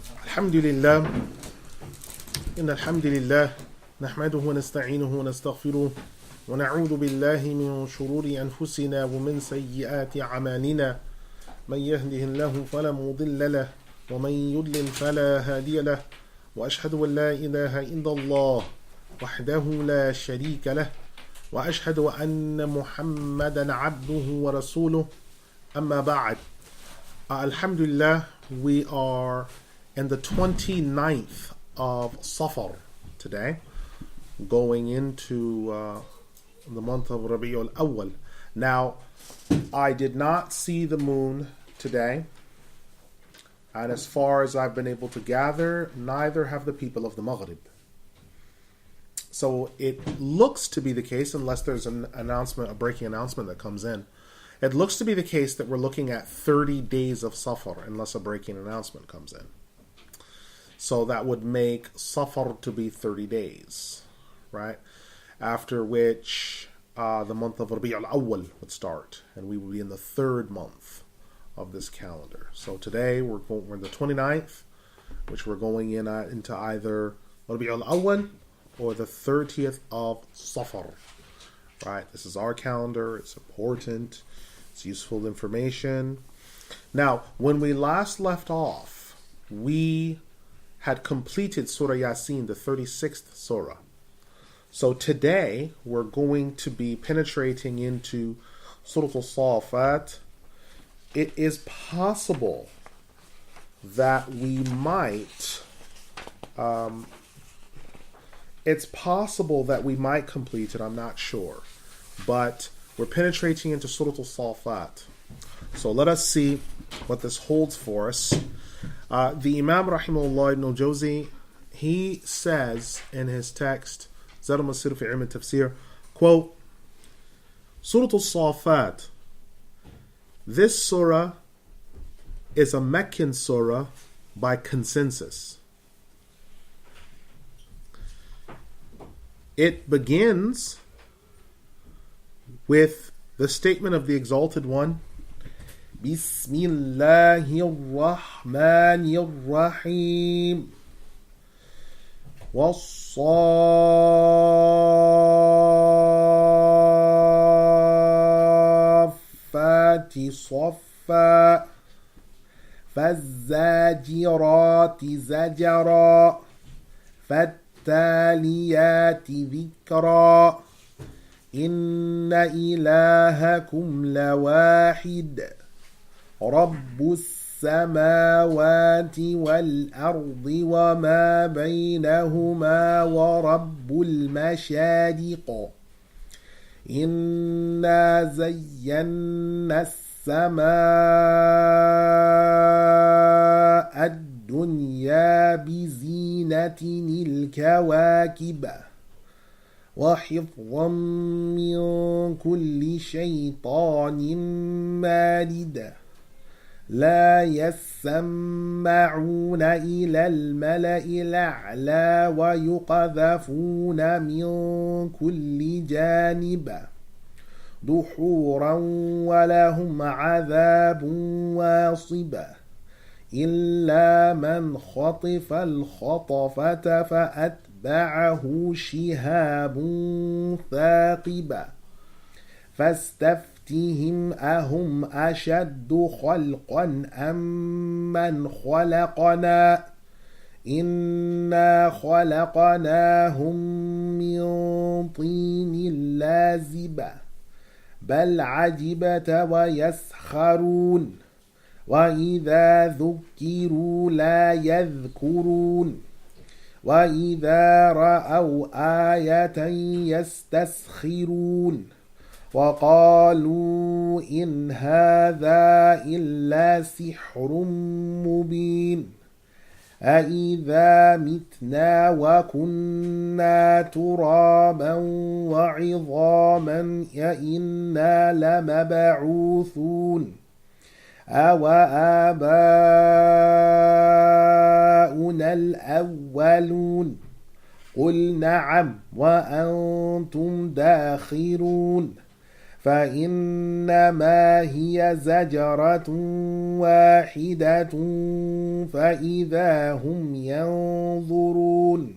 الحمد لله إن الحمد لله نحمده ونستعينه ونستغفره ونعوذ بالله من شرور أنفسنا ومن سيئات أعمالنا من يهده الله فلا مضل له ومن يضلل فلا هادي له وأشهد أن لا إله إلا الله وحده لا شريك له وأشهد أن محمدا عبده ورسوله أما بعد. Alhamdulillah, we are in the 29th of Safar today, going into the month of Rabi'ul Awwal. Now, I did not see the moon today, and as far as I've been able to gather, neither have the people of the Maghrib. So it looks to be the case, unless there's an announcement, a breaking announcement that comes in, it looks to be the case that we're looking at 30 days of Safar, unless a breaking announcement comes in. So that would make Safar to be 30 days, right? After which the month of Rabi'ul Awwal would start, and we would be in the third month of this calendar. So today we're in the 29th, which we're going into either Rabi'ul Awwal or the 30th of Safar, right? This is our calendar. It's important. It's useful information. Now, when we last left off, we had completed Surah Yasin, the 36th Surah. So today, we're going to be penetrating into Surah As-Saafaat. It is possible that we might complete it. I'm not sure. But we're penetrating into Surah Al-Saafaat. So let us see what this holds for us. The Imam Rahimahullah ibn Al-Jawzi, he says in his text, ul-Masir Fi Ilm it-Tafsir, quote, Surah Al-Saafaat, this surah is a Meccan surah by consensus. It begins with the statement of the Exalted One, Bismillahir-Rahmanir-Rahim, Was-Saafaati Saffa, Faz-Zajirati Zajra, Fat-Taliyati Dhikra, Inna ilahakum lawahid, Rabbus samawati wal ardi wa ma baynahuma wa Rabbul mashadiq. Inna zayyanna as-samaa ad-dunya bizinatin al-kawakib. وحفظا من كل شيطان مارد لا يسمعون إلى الملأ الأعلى ويقذفون من كل جانب دحورا ولهم عذاب واصب إلا من خطف الخطفة فأتبعه شهاب ثاقب فاستفتهم أهم أشد خلقا أم من خلقنا إنا خلقناهم من طين لازب بل عجبت ويسخرون وإذا ذكروا لا يذكرون وإذا رأوا آية يستسخرون وقالوا إن هذا إلا سحر مبين أإذا متنا وكنا ترابا وعظاما أإنا لمبعوثون أو آباؤنا الأولون قل نعم وأنتم داخرون فإنما هي زجرة واحدة فإذا هم ينظرون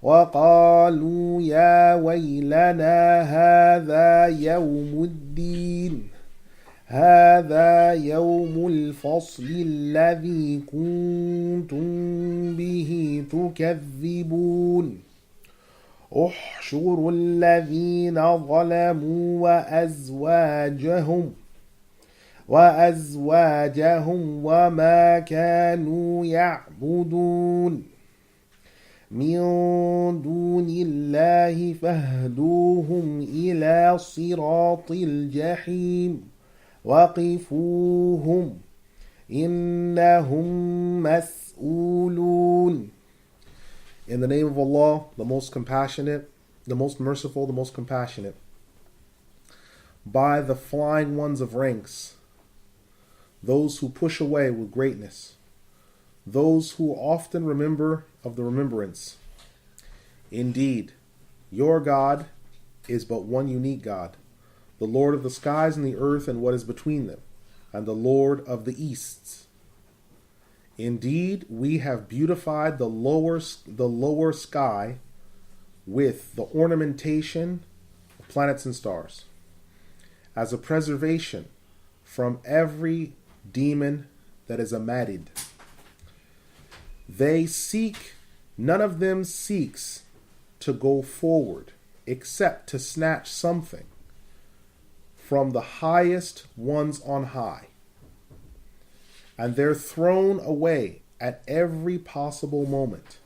وقالوا يا ويلنا هذا يوم الدين هذا يوم الفصل الذي كنتم به تكذبون احشروا الذين ظلموا وأزواجهم وما كانوا يعبدون من دون الله فاهدوهم إلى صراط الجحيم وقفوهم إنهم مسؤولون. In the name of Allah, the most compassionate, the most merciful, the most compassionate. By the flying ones of ranks, those who push away with greatness, those who often remember of the remembrance. Indeed, your God is but one unique God, the Lord of the skies and the earth and what is between them, and the Lord of the easts. Indeed, we have beautified the lower sky with the ornamentation of planets and stars, as a preservation from every demon that is a madid. None of them seeks to go forward except to snatch something from the highest ones on high. And they're thrown away at every possible moment.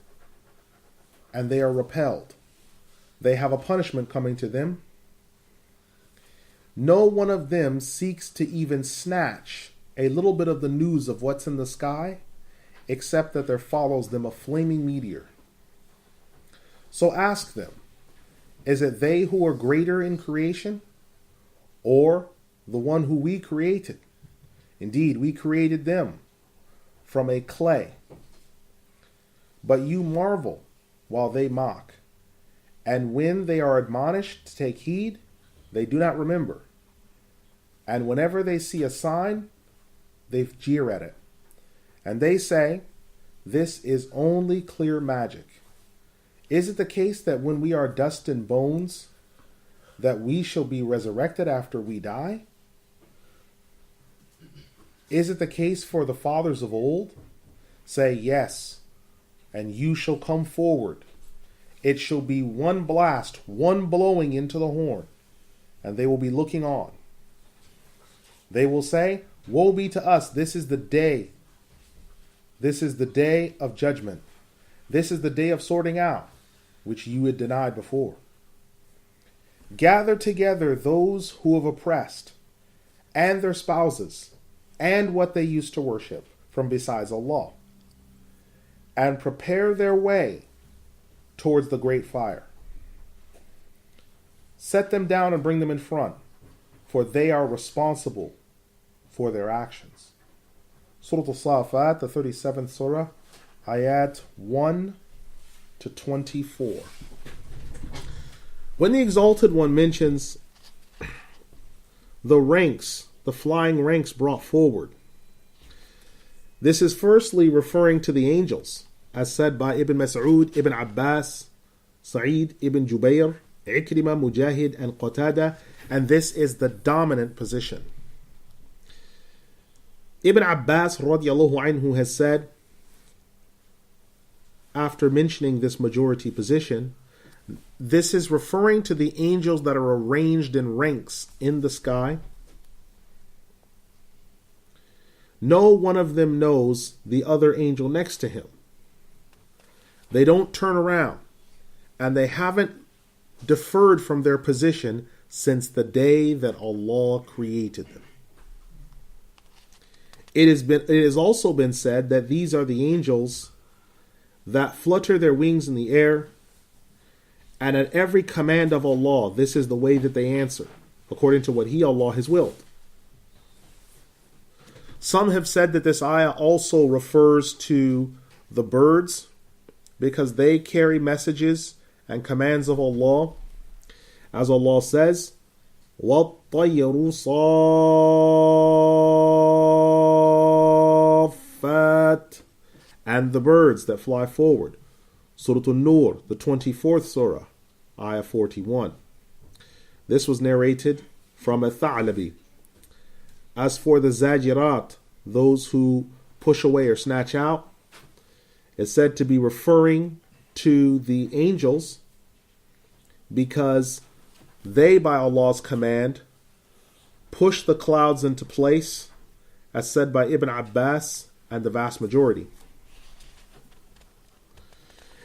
And they are repelled. They have a punishment coming to them. No one of them seeks to even snatch a little bit of the news of what's in the sky, except that there follows them a flaming meteor. So ask them, is it they who are greater in creation, or the one who we created? Indeed, we created them from a clay. But you marvel while they mock. And when they are admonished to take heed, they do not remember. And whenever they see a sign, they jeer at it. And they say, this is only clear magic. Is it the case that when we are dust and bones, that we shall be resurrected after we die? Is it the case for the fathers of old? Say yes, and you shall come forward. It shall be one blast, one blowing into the horn, and they will be looking on. They will say, woe be to us, this is the day. This is the day of judgment. This is the day of sorting out, which you had denied before. Gather together those who have oppressed, and their spouses, and what they used to worship from besides Allah, and prepare their way towards the great fire. Set them down and bring them in front, for they are responsible for their actions. Surah As-Saafaat, the 37th Surah, ayat 1 to 24. When the Exalted One mentions the ranks, the flying ranks brought forward, this is firstly referring to the angels, as said by Ibn Mas'ud, Ibn Abbas, Sa'id ibn Jubair, Ikrimah, Mujahid, and Qatada, and this is the dominant position. Ibn Abbas radiallahu anhu has said, after mentioning this majority position, this is referring to the angels that are arranged in ranks in the sky. No one of them knows the other angel next to him. They don't turn around, and they haven't deferred from their position since the day that Allah created them. It has also been said that these are the angels that flutter their wings in the air, and at every command of Allah, this is the way that they answer, according to what He, Allah, has willed. Some have said that this ayah also refers to the birds, because they carry messages and commands of Allah. As Allah says, وَالطَّيْرِ وَالطَّيْرُ صَافَّاتٍ, and the birds that fly forward. Surah An-Nur, the 24th surah, ayah 41. This was narrated from Al-Tha'labi. As for the Zajirat, those who push away or snatch out, it's said to be referring to the angels because they, by Allah's command, push the clouds into place, as said by Ibn Abbas and the vast majority.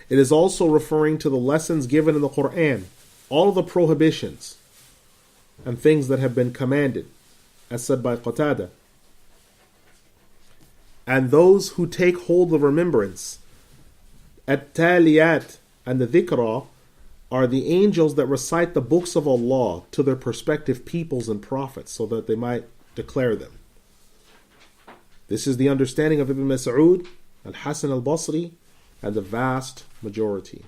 It is also referring to the lessons given in the Qur'an, all of the prohibitions and things that have been commanded, as said by Qatada. And those who take hold of remembrance, at-Taliyat and the Dhikra, are the angels that recite the books of Allah to their respective peoples and prophets so that they might declare them. This is the understanding of Ibn Mas'ud, Al-Hasan al-Basri, and the vast majority.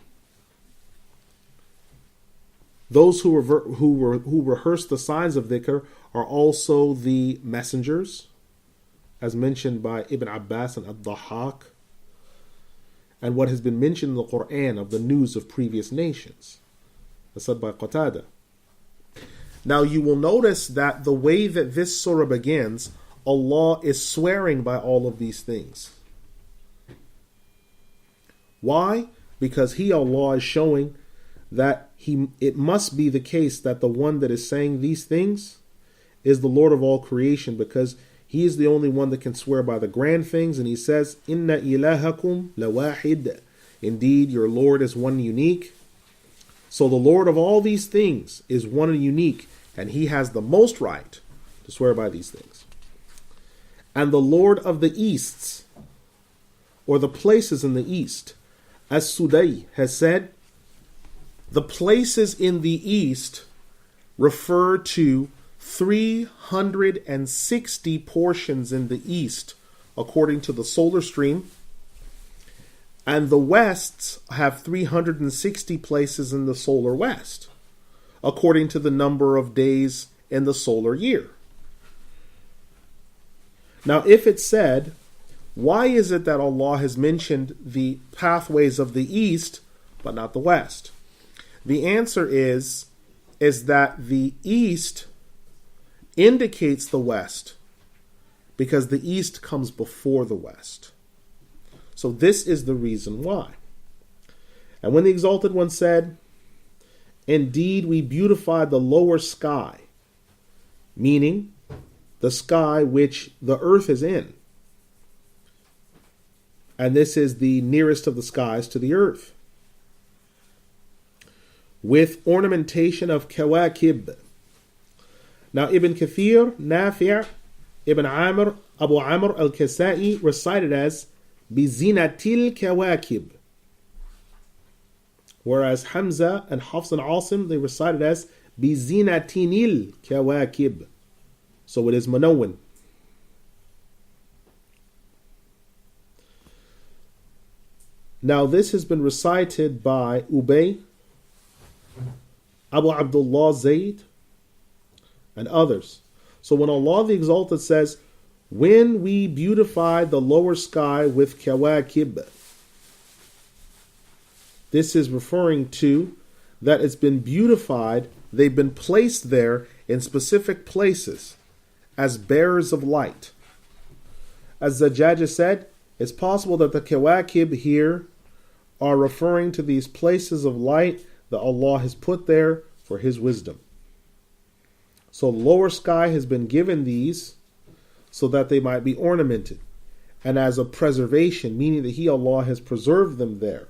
Those who rehearse the signs of dhikr are also the messengers, as mentioned by Ibn Abbas and Ad-Dahhak, and what has been mentioned in the Qur'an of the news of previous nations, as said by Qatada. Now you will notice that the way that this surah begins, Allah is swearing by all of these things. Why? Because He, Allah, is showing that it must be the case that the one that is saying these things is the Lord of all creation, because He is the only one that can swear by the grand things. And He says, Inna ilahakum lawahid. Indeed, your Lord is one unique. So the Lord of all these things is one and unique, and He has the most right to swear by these things. And the Lord of the Easts, or the places in the East, As-Sudai has said, the places in the East refer to 360 portions in the East, according to the solar stream, and the Wests have 360 places in the solar West, according to the number of days in the solar year. Now, if it's said, why is it that Allah has mentioned the pathways of the East, but not the West? The answer is that the East indicates the West, because the East comes before the West. So this is the reason why. And when the Exalted One said, indeed we beautified the lower sky, meaning the sky which the earth is in, and this is the nearest of the skies to the earth, with ornamentation of kawakib. Now Ibn Kathir, Nafi', Ibn Amr, Abu Amr al-Kasai recited as bizinatil kawakib, whereas Hamza and Hafs and Asim, they recited as bizinatinil kawakib. So it is Manawin. Now this has been recited by Ubay, Abu Abdullah Zayd, and others. So when Allah the Exalted says, when we beautified the lower sky with kawakib, this is referring to that it's been beautified, they've been placed there in specific places as bearers of light. As Zajjaj said, it's possible that the kawakib here are referring to these places of light that Allah has put there for His wisdom. So the lower sky has been given these so that they might be ornamented, and as a preservation, meaning that He, Allah, has preserved them there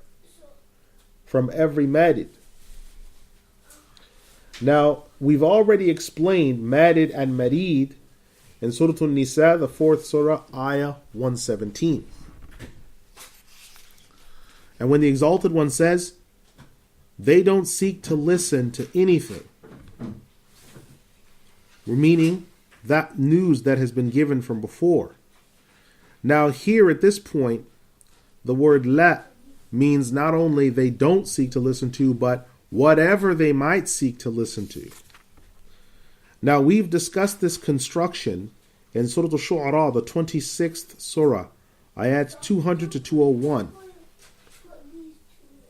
from every madid. Now, we've already explained madid and marid in Surah An-Nisa, the 4th surah, ayah 117. And when the Exalted One says, they don't seek to listen to anything, meaning that news that has been given from before. Now here at this point, the word la means not only they don't seek to listen to, but whatever they might seek to listen to. Now we've discussed this construction in Surah Al-Shu'ara, the 26th Surah, ayat 200 to 201.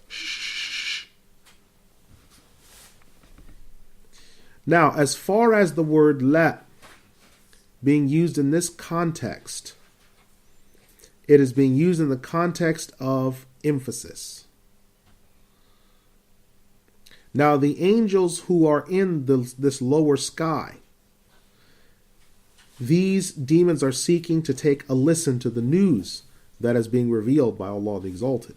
Shh. Now, as far as the word la being used in this context, it is being used in the context of emphasis. Now, the angels who are in this lower sky, these demons are seeking to take a listen to the news that is being revealed by Allah the Exalted.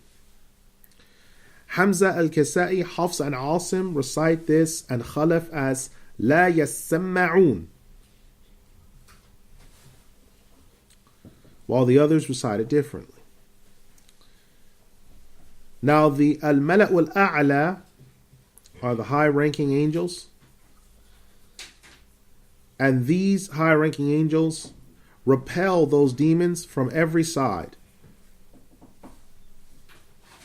Hamza al-Kisa'i, Hafs and Asim recite this, and Khalaf as La Yassama'un, while the others recite it differently. Now the Al-Mala'u al-A'la are the high-ranking angels, and these high-ranking angels repel those demons from every side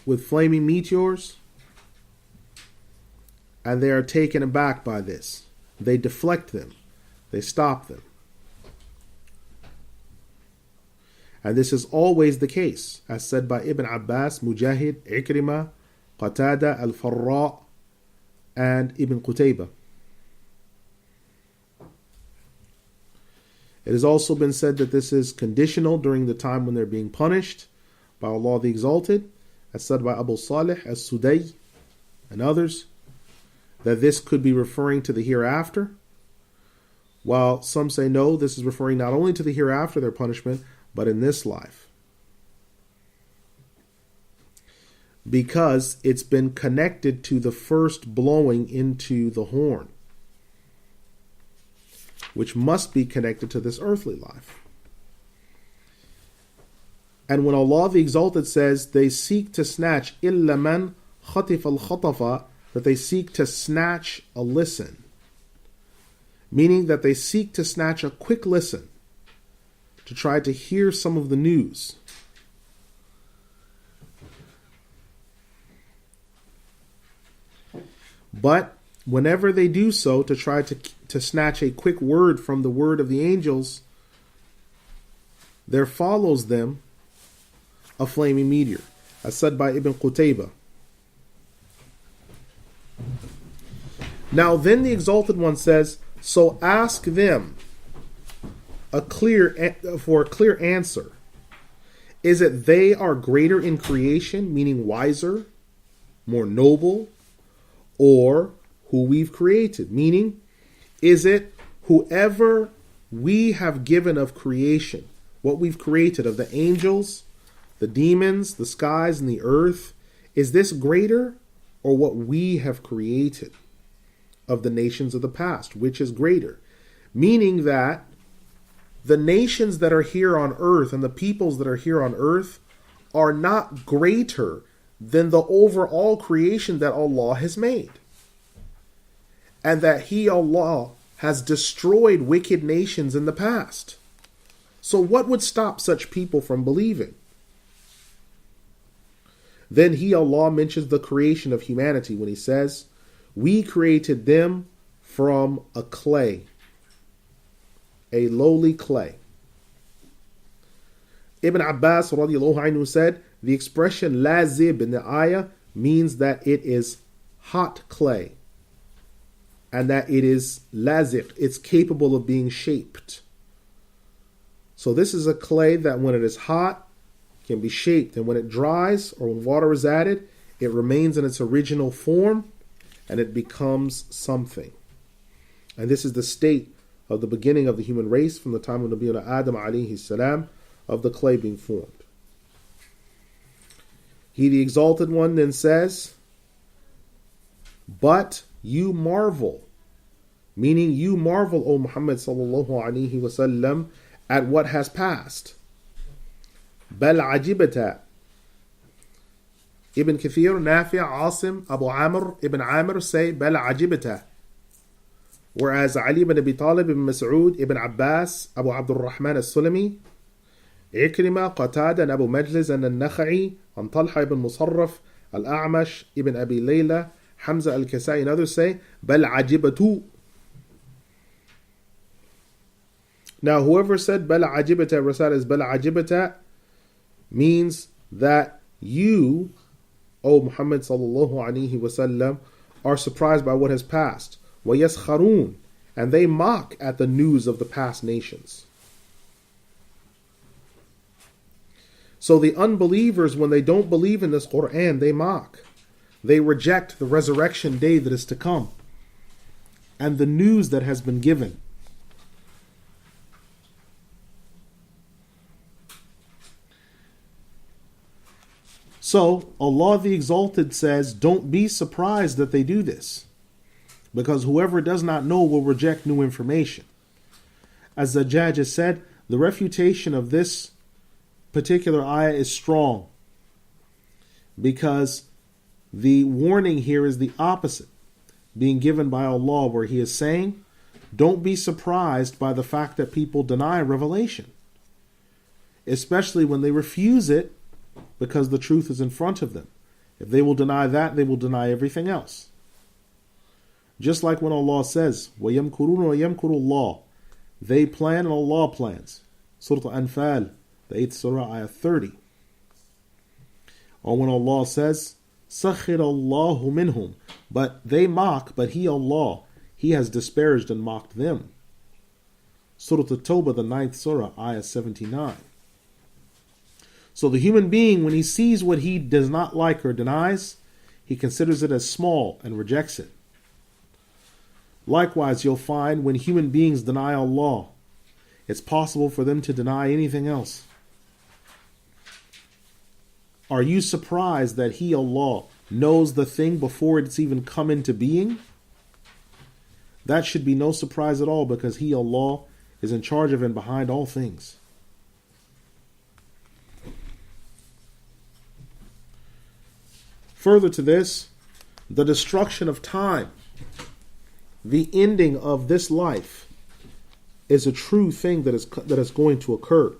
with flaming meteors, and they are taken aback by this. They deflect them. They stop them. And this is always the case, as said by Ibn Abbas, Mujahid, Ikrimah, Qatada, Al-Farra, and Ibn Qutaybah. It has also been said that this is conditional during the time when they're being punished by Allah the Exalted, as said by Abu Salih as-Sudai and others, that this could be referring to the hereafter, while some say no, this is referring not only to the hereafter, their punishment, but in this life, because it's been connected to the first blowing into the horn, which must be connected to this earthly life. And when Allah the Exalted says they seek to snatch إِلَّا مَنْ خَطِفَ الْخَطَفَ, that they seek to snatch a listen, meaning that they seek to snatch a quick listen, to try to hear some of the news. But whenever they do so, to try to snatch a quick word from the word of the angels, there follows them a flaming meteor, as said by Ibn Qutaybah. Now then the Exalted One says, so ask them for a clear answer. Is it they are greater in creation, meaning wiser, more noble, or who we've created, meaning is it whoever we have given of creation, what we've created of the angels, the demons, the skies, and the earth, is this greater, or what we have created of the nations of the past, which is greater? Meaning that the nations that are here on earth and the peoples that are here on earth are not greater than the overall creation that Allah has made. And that He, Allah, has destroyed wicked nations in the past. So what would stop such people from believing? Then He, Allah, mentions the creation of humanity when He says, we created them from a clay, a lowly clay. Ibn Abbas radiallahu anhu said, the expression lazib in the ayah means that it is hot clay, and that it is laziq, it's capable of being shaped. So this is a clay that when it is hot can be shaped, and when it dries or when water is added, it remains in its original form and it becomes something. And this is the state of the beginning of the human race from the time of Nabiyyuna Adam alayhi salam, of the clay being formed. He, the Exalted One, then says, but you marvel, meaning you marvel, O Muhammad sallallahu alaihi wasallam, at what has passed. Bal ajibata. Ibn Kathir, Nafi', Asim, Abu Amr, Ibn Amr say bal ajibata. Whereas Ali ibn Abi Talib, Ibn Mas'ud, Ibn Abbas, Abu Abdur-Rahman al-Sulami, Ikrimah, Qatada, and Abu Majlis, and al-Nakha'i, and Talha ibn Musarraf, Al-A'mash, Ibn Abi Layla, Hamza al-Kasai, and others say, Bal ajibatu. Now, whoever said Bala Ajibata, Rasal is Bala Ajibata, means that you, O Muhammad sallallahu alaihi wasallam, are surprised by what has passed. وَيَسْخَرُونَ, and they mock at the news of the past nations. So the unbelievers, when they don't believe in this Qur'an, they mock. They reject the resurrection day that is to come and the news that has been given. So Allah the Exalted says, don't be surprised that they do this, because whoever does not know will reject new information. As Zajjaj has said, the refutation of this particular ayah is strong, because the warning here is the opposite, being given by Allah, where He is saying, don't be surprised by the fact that people deny revelation, especially when they refuse it because the truth is in front of them. If they will deny that, they will deny everything else. Just like when Allah says, وَيَمْكُرُونَ وَيَمْكُرُ اللَّهُ, they plan and Allah plans. Surah Al-Anfal, the 8th surah, ayah 30. Or when Allah says, سَخِرَ اللَّهُ مِنْهُمْ, but they mock, but He, Allah, He has disparaged and mocked them. Surah At-Tawbah, the 9th surah, ayah 79. So the human being, when he sees what he does not like or denies, he considers it as small and rejects it. Likewise, you'll find when human beings deny Allah, it's possible for them to deny anything else. Are you surprised that He, Allah, knows the thing before it's even come into being? That should be no surprise at all, because He, Allah, is in charge of and behind all things. Further to this, the destruction of time, the ending of this life, is a true thing that is going to occur.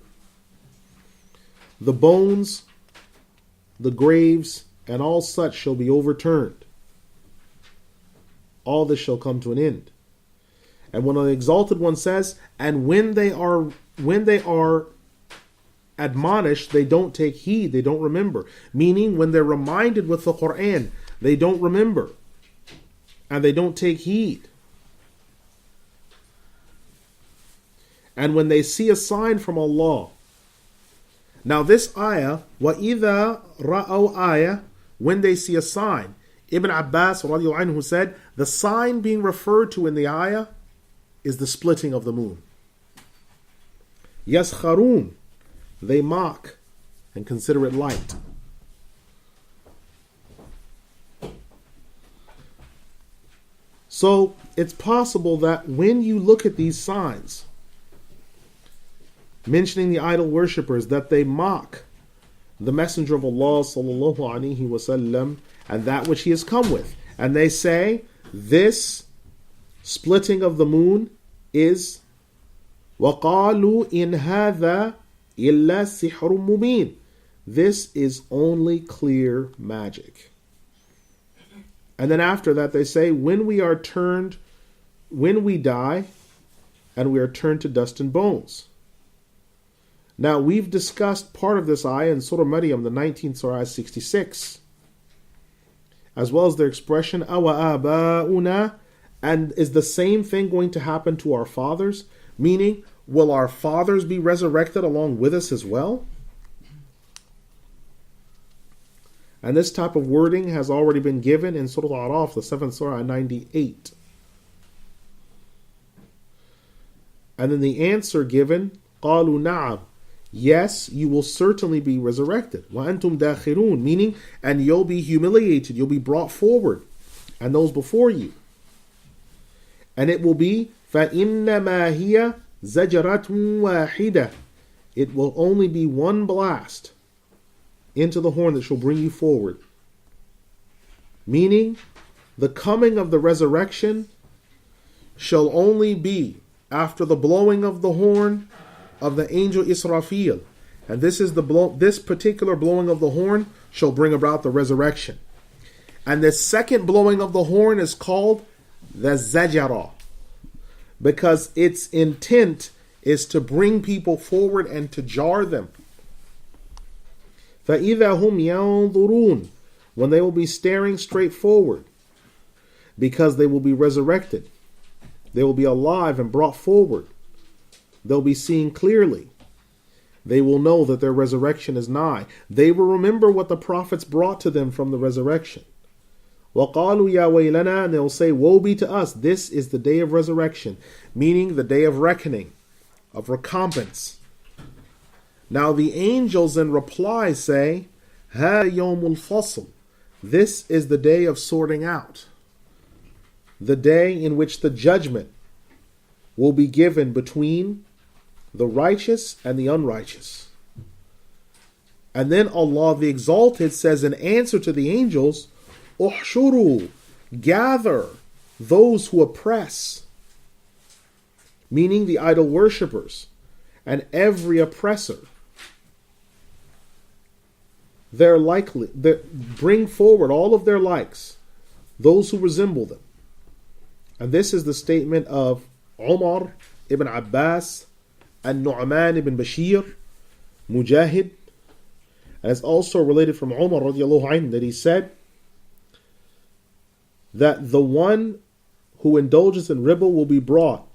The bones, the graves, and all such shall be overturned. All this shall come to an end. And when an exalted one says, and when they are admonished, they don't take heed, they don't remember. Meaning, when they're reminded with the Qur'an, they don't remember and they don't take heed. And when they see a sign from Allah. Now this ayah, وَإِذَا رَأَوْا ayah, when they see a sign. Ibn Abbas radiallahu anhu said, the sign being referred to in the ayah is the splitting of the moon. يَسْخَرُونَ, they mock and consider it light. So it's possible that when you look at these signs, mentioning the idol worshippers, that they mock the Messenger of Allah sallallahu alaihi wasallam and that which he has come with, and they say this splitting of the moon is وَقَالُوا إِنْ هَذَا إِلَّا سِحْرٌ مُبِينٌ, this is only clear magic. And then after that they say, when we die and we are turned to dust and bones. Now we've discussed part of this ayah in Surah Maryam, the 19th surah, 66, as well as their expression أَوَ آبَاؤُنَا, and is the same thing going to happen to our fathers? Meaning, will our fathers be resurrected along with us as well? And this type of wording has already been given in Surah Al-Araf, the 7th surah, 98. And then the answer given, قَالُوا نَعَمْ, yes, you will certainly be resurrected. وَأَنْتُمْ دَاخِرُونَ, meaning, and you'll be humiliated, you'll be brought forward, and those before you. And it will be, فَإِنَّمَا هِيَ زَجَرَةٌ وَاحِدَةٌ, it will only be one blast into the horn that shall bring you forward. Meaning, the coming of the resurrection shall only be after the blowing of the horn of the angel Israfil. And this particular blowing of the horn shall bring about the resurrection. And the second blowing of the horn is called the Zajara, because its intent is to bring people forward and to jar them. فَإِذَا هُمْ يَنْظُرُونَ, when they will be staring straight forward, because they will be resurrected. They will be alive and brought forward. They'll be seeing clearly. They will know that their resurrection is nigh. They will remember what the prophets brought to them from the resurrection. وَقَالُوا يَا وَيْلَنَا, and they'll say, woe be to us, this is the day of resurrection, meaning the day of reckoning, of recompense. Now the angels in reply say, هَا يَوْمُ الْفَصْلِ, this is the day of sorting out, the day in which the judgment will be given between the righteous and the unrighteous. And then Allah the Exalted says in answer to the angels, Uhshuru, gather those who oppress, meaning the idol worshippers and every oppressor. Bring forward all of their likes, those who resemble them. And this is the statement of Umar ibn Abbas, An-Nu'man ibn Bashir, Mujahid. And it's also related from Umar radiallahu anhu that he said that the one who indulges in riba will be brought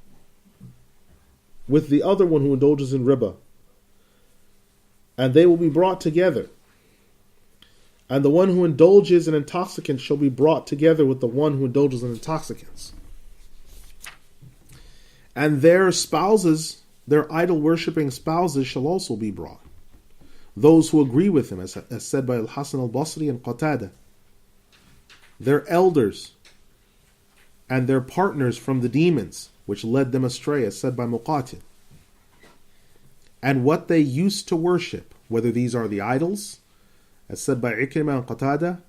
with the other one who indulges in riba, and they will be brought together. And the one who indulges in intoxicants shall be brought together with the one who indulges in intoxicants. And their spouses, their idol-worshipping spouses, shall also be brought. Those who agree with him, as said by Al-Hasan al-Basri and Qatada. Their elders and their partners from the demons, which led them astray, as said by Muqatil. And what they used to worship, whether these are the idols, as said by Ikrimah and Qatada,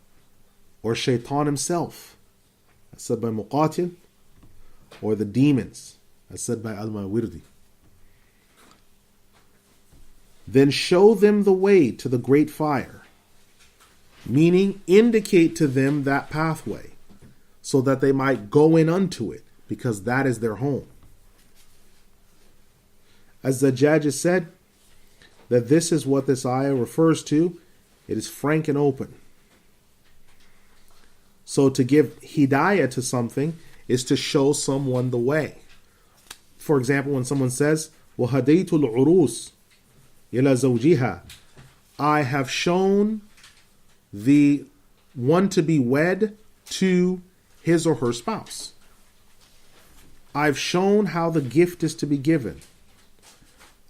or Shaitan himself, as said by Muqatil, or the demons, as said by Al-Mawardi. Then show them the way to the great fire, meaning indicate to them that pathway, so that they might go in unto it, because that is their home. As the Zajjaj said, that this is what this ayah refers to. It is frank and open. So to give hidayah to something is to show someone the way. For example, when someone says, وَهَدَيْتُ الْعُرُوسِ إِلَى زَوْجِهَا, I have shown the one to be wed to his or her spouse. I've shown how the gift is to be given.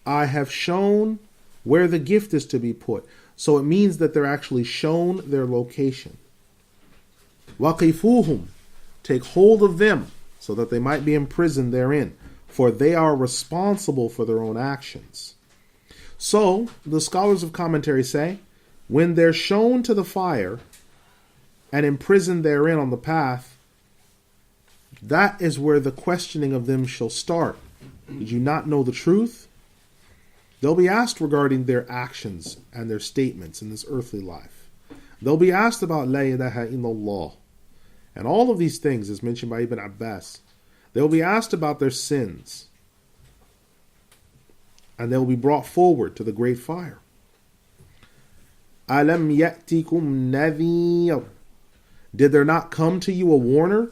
I have shown where the gift is to be put. So it means that they're actually shown their location. وَقِفُوهُمْ, take hold of them so that they might be imprisoned therein, for they are responsible for their own actions. So, the scholars of commentary say, when they're shown to the fire and imprisoned therein on the path, that is where the questioning of them shall start. Did you not know the truth? They'll be asked regarding their actions and their statements in this earthly life. They'll be asked about La ilaha illallah. And all of these things, as mentioned by Ibn Abbas, they'll be asked about their sins. And they'll be brought forward to the great fire. Alam ya'tikum nadhir, did there not come to you a warner?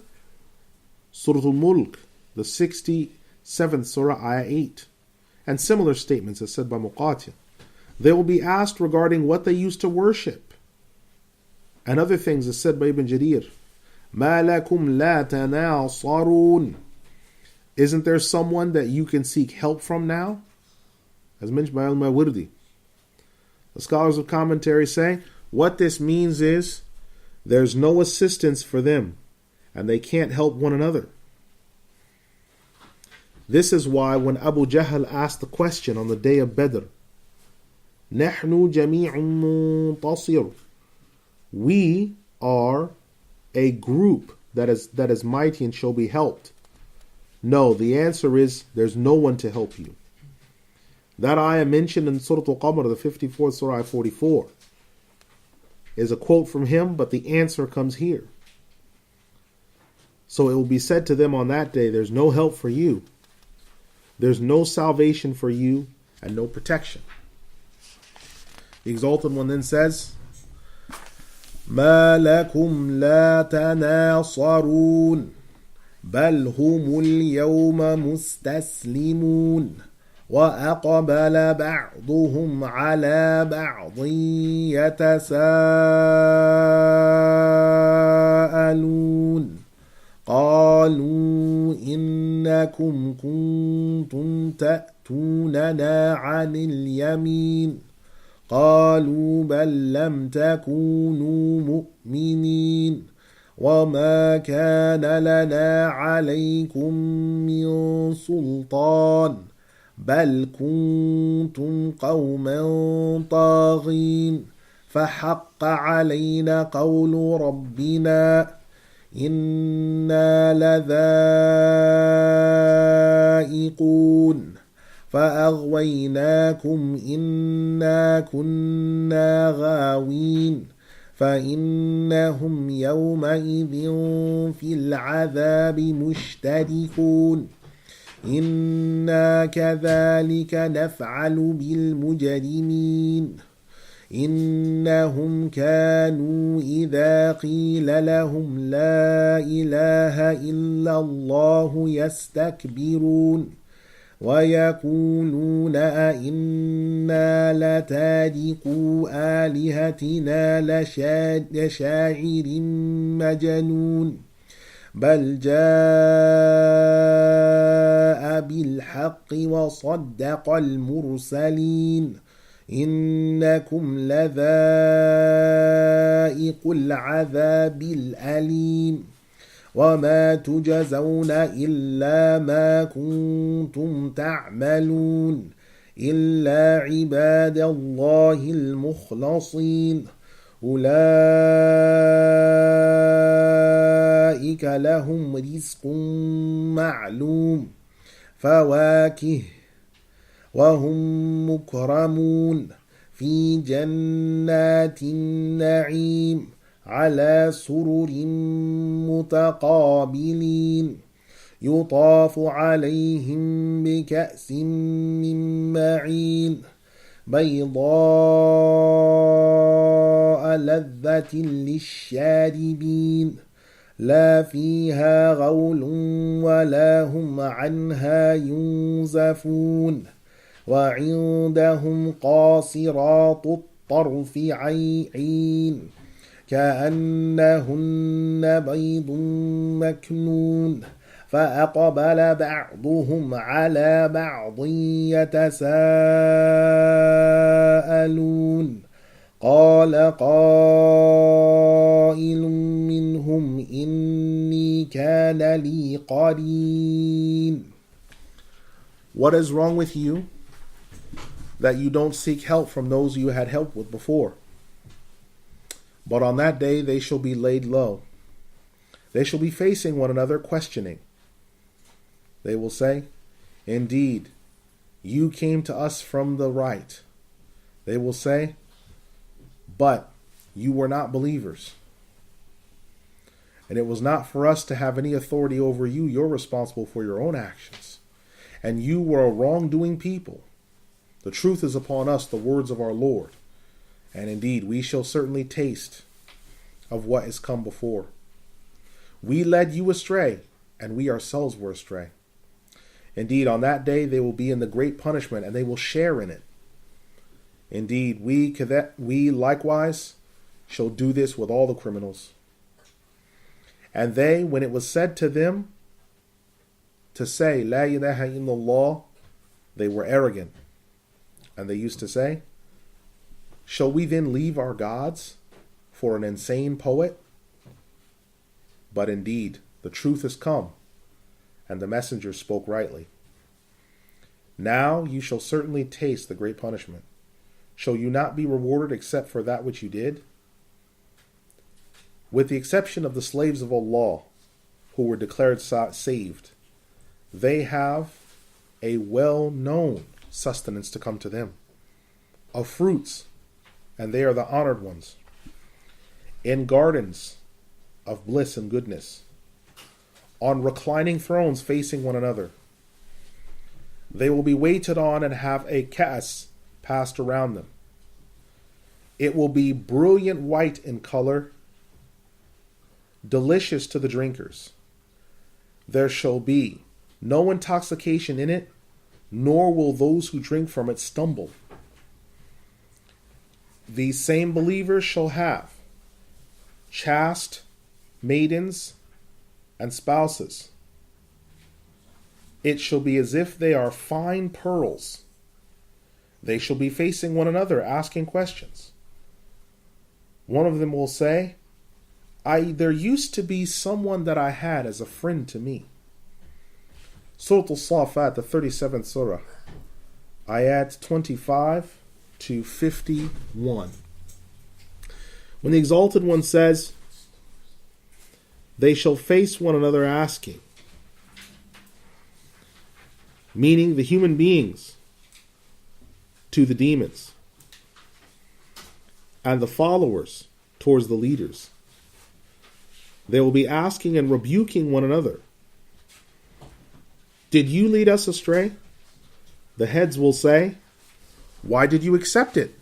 Surah Al-Mulk, the 67th Surah, Ayah 8. And similar statements as said by Muqatil. They will be asked regarding what they used to worship. And other things as said by Ibn Jarir. مَا لَكُمْ لَا تَنَاصَرُونَ, isn't there someone that you can seek help from now? As mentioned by Al-Mawardi. The scholars of commentary say, what this means is, there's no assistance for them, and they can't help one another. This is why when Abu Jahl asked the question on the day of Badr, نَحْنُ جَمِيعٌ مُنْتَصِرٌ, we are a group that is mighty and shall be helped. No, the answer is, there's no one to help you. That ayah mentioned in Surah Al-Qamar, the 54th Surah 44, is a quote from him, but the answer comes here. So it will be said to them on that day, there's no help for you. There's no salvation for you and no protection. The Exalted One then says, مَا لَكُمْ لَا تَنَاصَرُونَ بَلْ هُمُ الْيَوْمَ مُسْتَسْلِمُونَ وَأَقْبَلَ بَعْضُهُمْ عَلَى بَعْضٍ يَتَسَاءَلُونَ قالوا إنكم كنتم تأتوننا عن اليمين قالوا بل لم تكونوا مؤمنين وما كان لنا عليكم من سلطان بل كنتم قوما طاغين فحق علينا قول ربنا إنا لذائقون فأغويناكم إنا كنا غاوين فإنهم يومئذ في العذاب مشتركون إنا كذلك نفعل بالمجرمين إنهم كانوا إذا قيل لهم لا إله إلا الله يستكبرون ويقولون أئنا لتاركو آلهتنا لشاعر مجنون بل جاء بالحق وصدق المرسلين إنكم لذائق العذاب الأليم وما تجزون إلا ما كنتم تعملون إلا عباد الله المخلصين أولئك لهم رزق معلوم فواكه وهم مكرمون في جنات النعيم على سرر متقابلين يطاف عليهم بكأس من معين بيضاء لذة للشاربين لا فيها غول ولا هم عنها ينزفون وعندهم قاصرات الطرف عين كأنهن بيض مكنون فأقبل بعضهم على بعض يتساءلون قال قائل منهم إني كان لي قرين. What is wrong with you that you don't seek help from those you had help with before? But on that day they shall be laid low. They shall be facing one another, questioning. They will say, indeed, you came to us from the right. They will say, but you were not believers. And it was not for us to have any authority over you. You're responsible for your own actions. And you were a wrongdoing people. The truth is upon us, the words of our Lord. And indeed, we shall certainly taste of what has come before. We led you astray, and we ourselves were astray. Indeed, on that day they will be in the great punishment, and they will share in it. Indeed, we likewise shall do this with all the criminals. And they, when it was said to them to say, La ilaha illallah, they were arrogant. And they used to say, shall we then leave our gods for an insane poet? But indeed, the truth has come, and the messenger spoke rightly. Now you shall certainly taste the great punishment. Shall you not be rewarded except for that which you did? With the exception of the slaves of Allah, who were declared saved, they have a well-known sustenance to come to them, of fruits, and they are the honored ones, in gardens of bliss and goodness, on reclining thrones facing one another. They will be waited on and have a ka'as passed around them. It will be brilliant white in color, delicious to the drinkers. There shall be no intoxication in it, nor will those who drink from it stumble. These same believers shall have chaste maidens and spouses. It shall be as if they are fine pearls. They shall be facing one another, asking questions. One of them will say, there used to be someone that I had as a friend to me. Surah As-Saafaat, the 37th surah, ayat 25 to 51. When the Exalted One says, they shall face one another asking, meaning the human beings to the demons, and the followers towards the leaders. They will be asking and rebuking one another. Did you lead us astray? The heads will say, why did you accept it?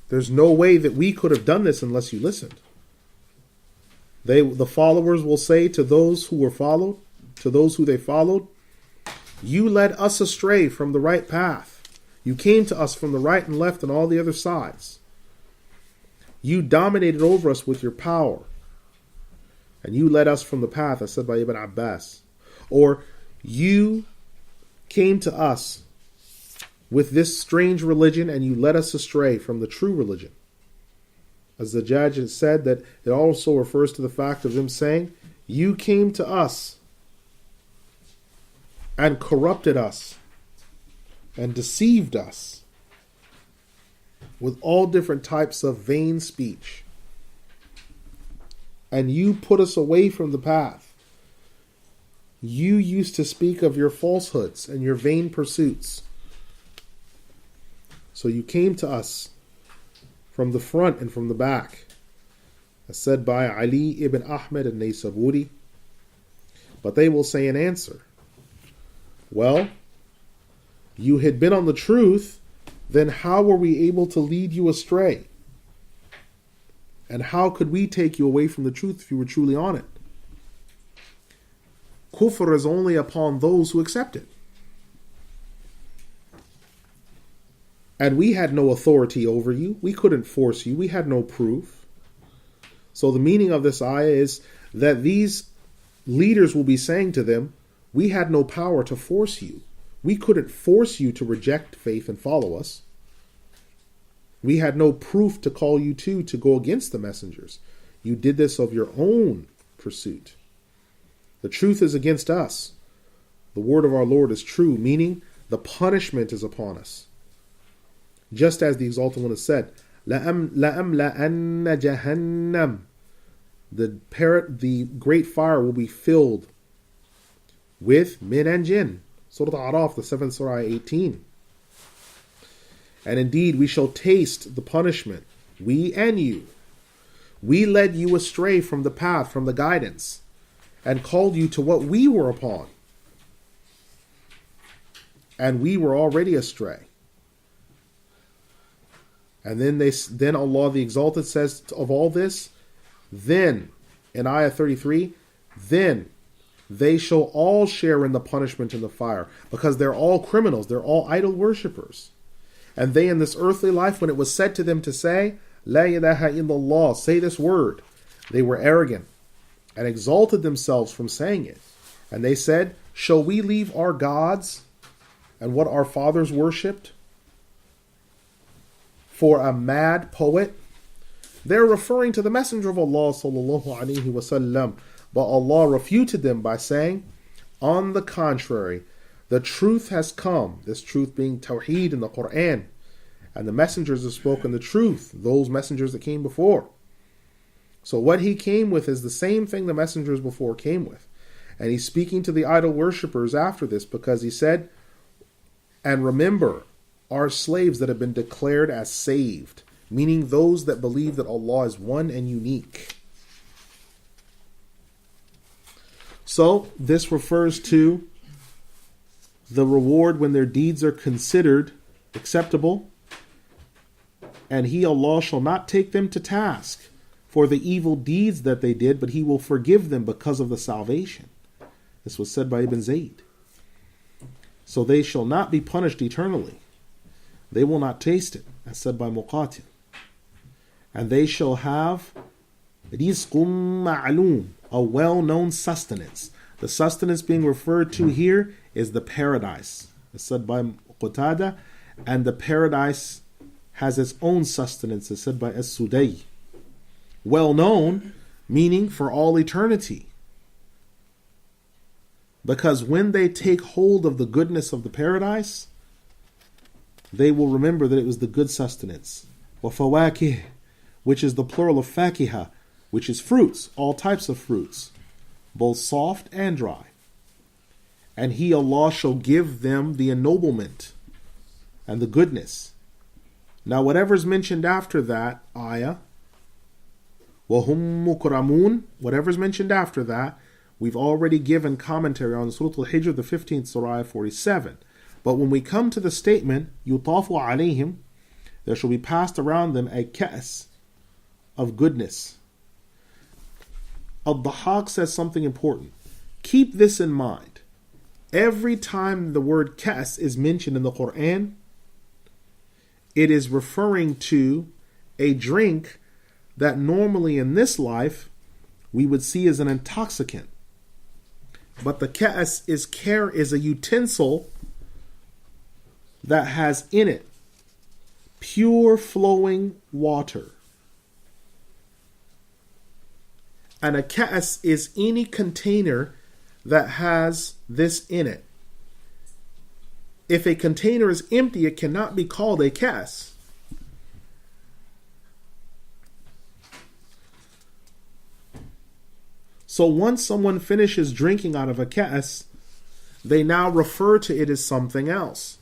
There's no way that we could have done this unless you listened. The followers will say to those who were followed, to those who they followed, you led us astray from the right path. You came to us from the right and left and all the other sides. You dominated over us with your power. And you led us from the path, as said by Ibn Abbas. Or you came to us with this strange religion and you led us astray from the true religion. As the judge has said, that it also refers to the fact of them saying, you came to us and corrupted us and deceived us with all different types of vain speech. And you put us away from the path. You used to speak of your falsehoods and your vain pursuits. So you came to us from the front and from the back, as said by Ali ibn Ahmed al-Naysaburi. But they will say in answer, well, you had been on the truth, then how were we able to lead you astray? And how could we take you away from the truth if you were truly on it? Kufr is only upon those who accept it. And we had no authority over you. We couldn't force you. We had no proof. So the meaning of this ayah is that these leaders will be saying to them, we had no power to force you. We couldn't force you to reject faith and follow us. We had no proof to call you to go against the messengers. You did this of your own pursuit. The truth is against us. The word of our Lord is true, meaning the punishment is upon us. Just as the Exalted One has said, لَأَمْلَأَنَّ جَهَنَّمْ, the great fire will be filled with min and jinn. Surah Al-Araf, the 7th Surah, 18. And indeed, we shall taste the punishment, we and you. We led you astray from the path, from the guidance, and called you to what we were upon. And we were already astray. And then Allah the Exalted says of all this, then, in Ayah 33, then they shall all share in the punishment in the fire, because they're all criminals, they're all idol worshippers. And they in this earthly life, when it was said to them to say, La ilaha illallah, say this word, they were arrogant and exalted themselves from saying it. And they said, shall we leave our gods and what our fathers worshipped for a mad poet? They're referring to the Messenger of Allah sallallahu alaihi wasallam, but Allah refuted them by saying, on the contrary, the truth has come, this truth being Tawheed in the Qur'an, and the messengers have spoken the truth, those messengers that came before. So what he came with is the same thing the messengers before came with. And he's speaking to the idol worshippers after this, because he said, and remember our slaves that have been declared as saved, meaning those that believe that Allah is one and unique. So this refers to the reward when their deeds are considered acceptable. And He, Allah, shall not take them to task for the evil deeds that they did, but He will forgive them because of the salvation. This was said by Ibn Zayd. So they shall not be punished eternally. They will not taste it, as said by Muqatil. And they shall have rizqum ma'loom, a well-known sustenance. The sustenance being referred to here is the paradise, as said by Qatada, and the paradise has its own sustenance, as said by As-Sudai. Well-known, meaning for all eternity. Because when they take hold of the goodness of the paradise, they will remember that it was the good sustenance. وَفَوَاكِهِ, which is the plural of fakiha, which is fruits, all types of fruits, both soft and dry. And He, Allah, shall give them the ennoblement and the goodness. Now whatever's mentioned after that ayah, وَهُمْ مُكْرَمُونَ, whatever's mentioned after that, we've already given commentary on Surah Al-Hijr, the 15th Surah 47. But when we come to the statement, يُطَافُ عَلَيْهِمْ, there shall be passed around them a ka's of goodness. Al-Dhahak says something important. Keep this in mind. Every time the word ka's is mentioned in the Qur'an, it is referring to a drink that normally in this life we would see as an intoxicant. But the ka's is a utensil that has in it pure flowing water. And a ka's is any container that has this in it. If a container is empty, it cannot be called a ka's. So once someone finishes drinking out of a ka's, they now refer to it as something else.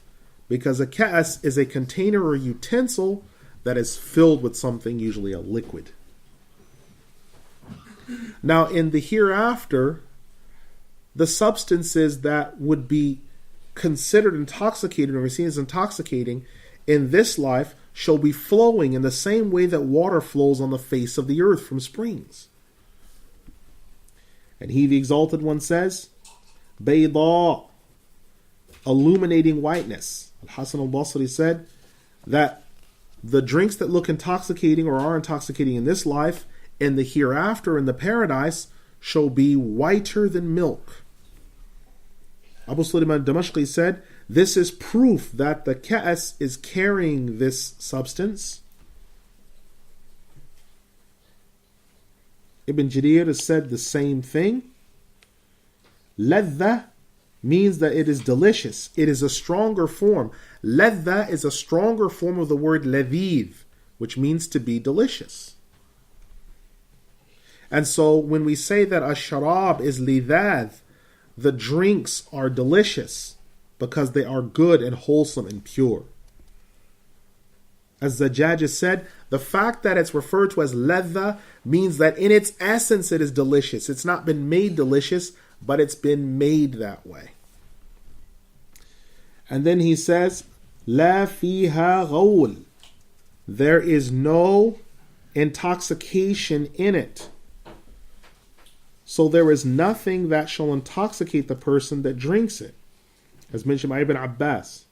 Because a ka's is a container or utensil that is filled with something, usually a liquid. Now in the hereafter, the substances that would be considered intoxicating or seen as intoxicating in this life shall be flowing in the same way that water flows on the face of the earth from springs. And He, the Exalted One, says, Bayda, illuminating whiteness. Al-Hasan al-Basri said that the drinks that look intoxicating or are intoxicating in this life, in the hereafter, in the paradise, shall be whiter than milk. Abu Sulaiman al-Damashqi said, this is proof that the ka's is carrying this substance. Ibn Jarir has said the same thing. Ladha means that it is delicious. It is a stronger form. Ladha is a stronger form of the word ladhiv, which means to be delicious. And so when we say that ash-sharab is lidhad, the drinks are delicious because they are good and wholesome and pure. As Zajjaj said, the fact that it's referred to as ladha means that in its essence it is delicious. It's not been made delicious, but it's been made that way. And then he says, La fiha ghawl. There is no intoxication in it. So there is nothing that shall intoxicate the person that drinks it. As mentioned by Ibn Abbas.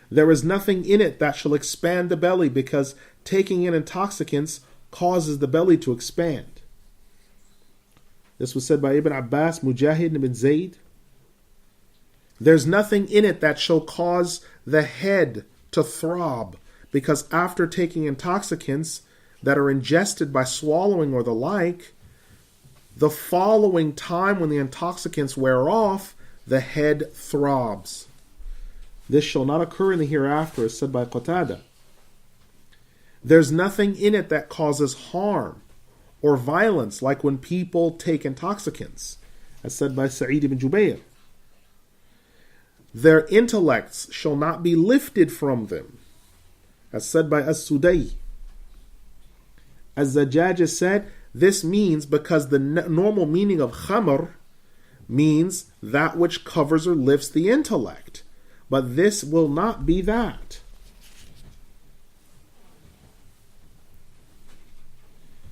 There is nothing in it that shall expand the belly, because taking in intoxicants causes the belly to expand. This was said by Ibn Abbas, Mujahid, and Ibn Zayd. There's nothing in it that shall cause the head to throb, because after taking intoxicants that are ingested by swallowing or the like, the following time when the intoxicants wear off, the head throbs. This shall not occur in the hereafter, as said by Qatada. There's nothing in it that causes harm or violence, like when people take intoxicants, as said by Sa'id ibn Jubayr. Their intellects shall not be lifted from them, as said by As-Sudai. As Zajjaj said, this means because the normal meaning of khamr means that which covers or lifts the intellect. But this will not be that.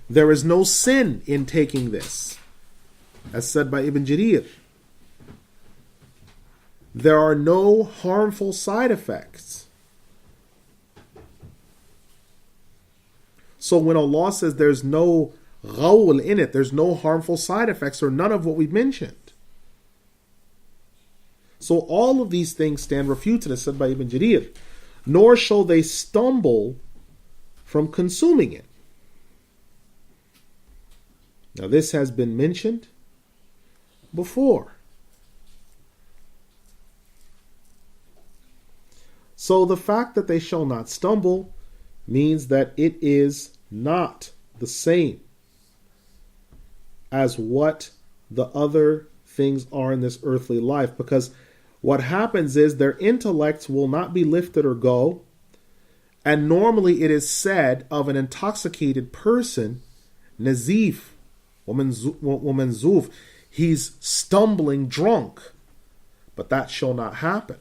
There is no sin in taking this, as said by Ibn Jarir. There are no harmful side effects. So when Allah says there's no ghawl in it, there's no harmful side effects or none of what we've mentioned. So all of these things stand refuted, as said by Ibn Jarir. Nor shall they stumble from consuming it. Now this has been mentioned before. So the fact that they shall not stumble means that it is not the same as what the other things are in this earthly life, because what happens is their intellects will not be lifted or go, and normally it is said of an intoxicated person, nazif, womanzuf, he's stumbling drunk, but that shall not happen.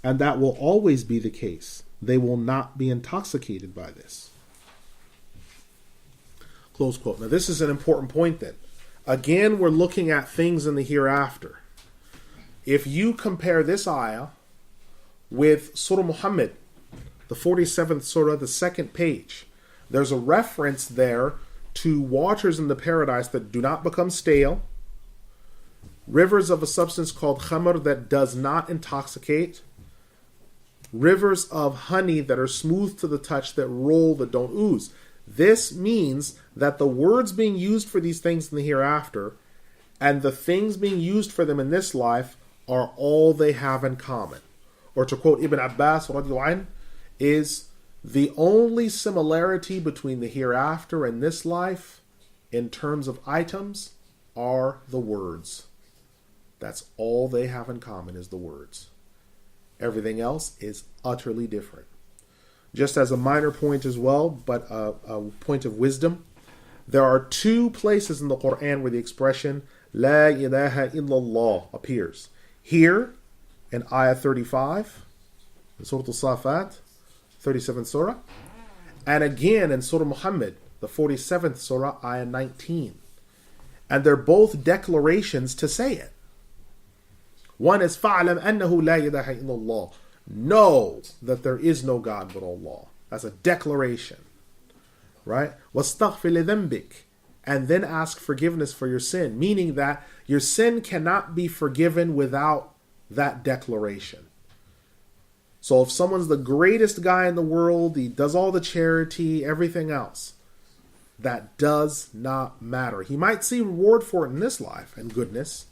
And that will always be the case. They will not be intoxicated by this. Close quote. Now this is an important point then. Again, we're looking at things in the hereafter. If you compare this ayah with Surah Muhammad, the 47th surah, the second page, there's a reference there to waters in the paradise that do not become stale, rivers of a substance called khamr that does not intoxicate, rivers of honey that are smooth to the touch, that roll, that don't ooze. This means that the words being used for these things in the hereafter and the things being used for them in this life are all they have in common. Or to quote Ibn Abbas radiallahu anh, is the only similarity between the hereafter and this life in terms of items are the words. That's all they have in common, is the words. Everything else is utterly different. Just as a minor point as well, but a point of wisdom, there are two places in the Qur'an where the expression La ilaha illallah appears. Here, in ayah 35, in Surah Al-Saafaat, 37th surah, and again in Surah Muhammad, the 47th surah, ayah 19. And they're both declarations to say it. One is فَعْلَمْ أَنَّهُ لَا إِلَهَ إِلَّا اللَّهِ. Know that there is no God but Allah. That's a declaration. Right? وَاسْتَغْفِرْ لِذَنْبِكَ. And then ask forgiveness for your sin. Meaning that your sin cannot be forgiven without that declaration. So if someone's the greatest guy in the world, he does all the charity, everything else, that does not matter. He might see reward for it in this life and goodness,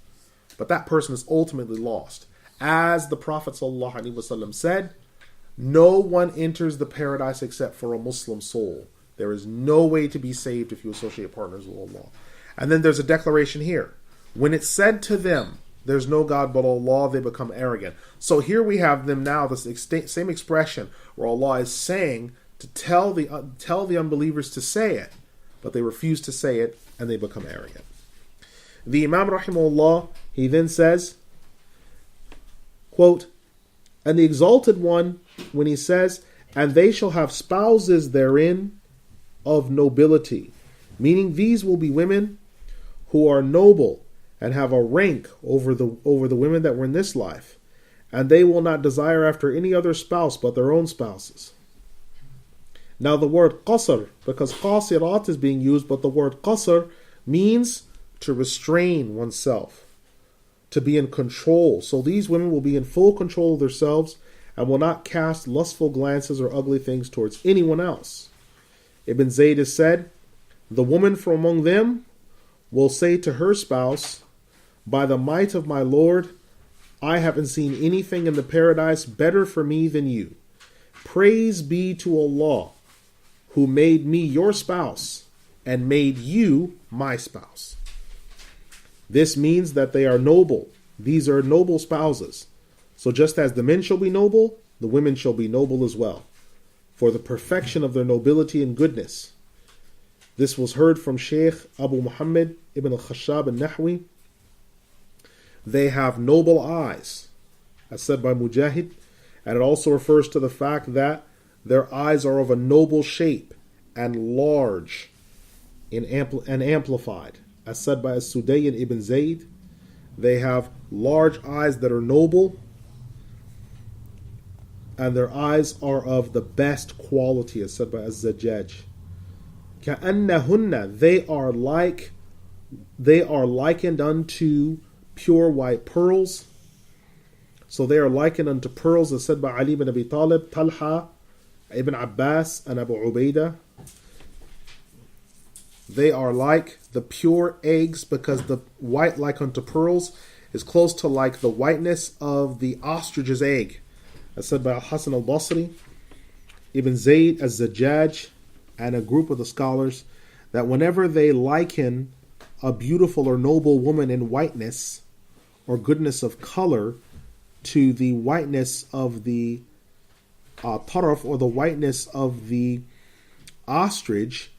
but that person is ultimately lost. As the Prophet ﷺ said, no one enters the paradise except for a Muslim soul. There is no way to be saved if you associate partners with Allah. And then there's a declaration here. When it's said to them, there's no God but Allah, they become arrogant. So here we have them now, this same expression where Allah is saying to tell the unbelievers to say it, but they refuse to say it and they become arrogant. The Imam rahimahullah, he then says, quote, and the Exalted One, when he says, and they shall have spouses therein of nobility, meaning these will be women who are noble and have a rank over the women that were in this life, and they will not desire after any other spouse but their own spouses. Now the word qasr, because qasirat is being used, but the word qasr means to restrain oneself, to be in control. So these women will be in full control of themselves and will not cast lustful glances or ugly things towards anyone else. Ibn Zayd has said, the woman from among them will say to her spouse, by the might of my Lord, I haven't seen anything in the paradise better for me than you. Praise be to Allah, who made me your spouse and made you my spouse. This means that they are noble. These are noble spouses. So just as the men shall be noble, the women shall be noble as well, for the perfection of their nobility and goodness. This was heard from Sheikh Abu Muhammad ibn al-Khashab al-Nahwi they have noble eyes, as said by Mujahid, and it also refers to the fact that their eyes are of a noble shape and large and amplified, as said by As-Sudayyin ibn Zayd. They have large eyes that are noble, and their eyes are of the best quality, as said by Az-Zajjaj. كَأَنَّهُنَّ, they are likened unto pure white pearls. So they are likened unto pearls, as said by Ali ibn Abi Talib, Talha, Ibn Abbas, and Abu Ubaidah. They are like the pure eggs, because the white like unto pearls is close to like the whiteness of the ostrich's egg, as said by Al-Hasan al-Basri, Ibn Zayd, Az-Zajjaj, and a group of the scholars, that whenever they liken a beautiful or noble woman in whiteness or goodness of color to the whiteness of the taraf, or the whiteness of the ostrich,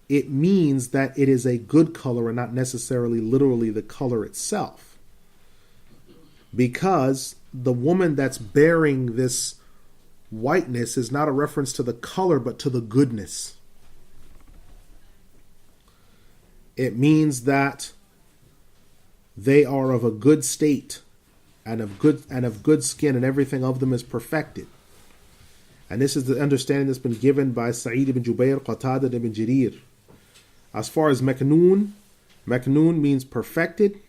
it means that it is a good color and not necessarily literally the color itself. Because the woman that's bearing this whiteness is not a reference to the color, but to the goodness. It means that they are of a good state and of good skin, and everything of them is perfected. And this is the understanding that's been given by Sa'id ibn Jubayr, Qatada ibn Jarir. As far as Maknoon means perfected,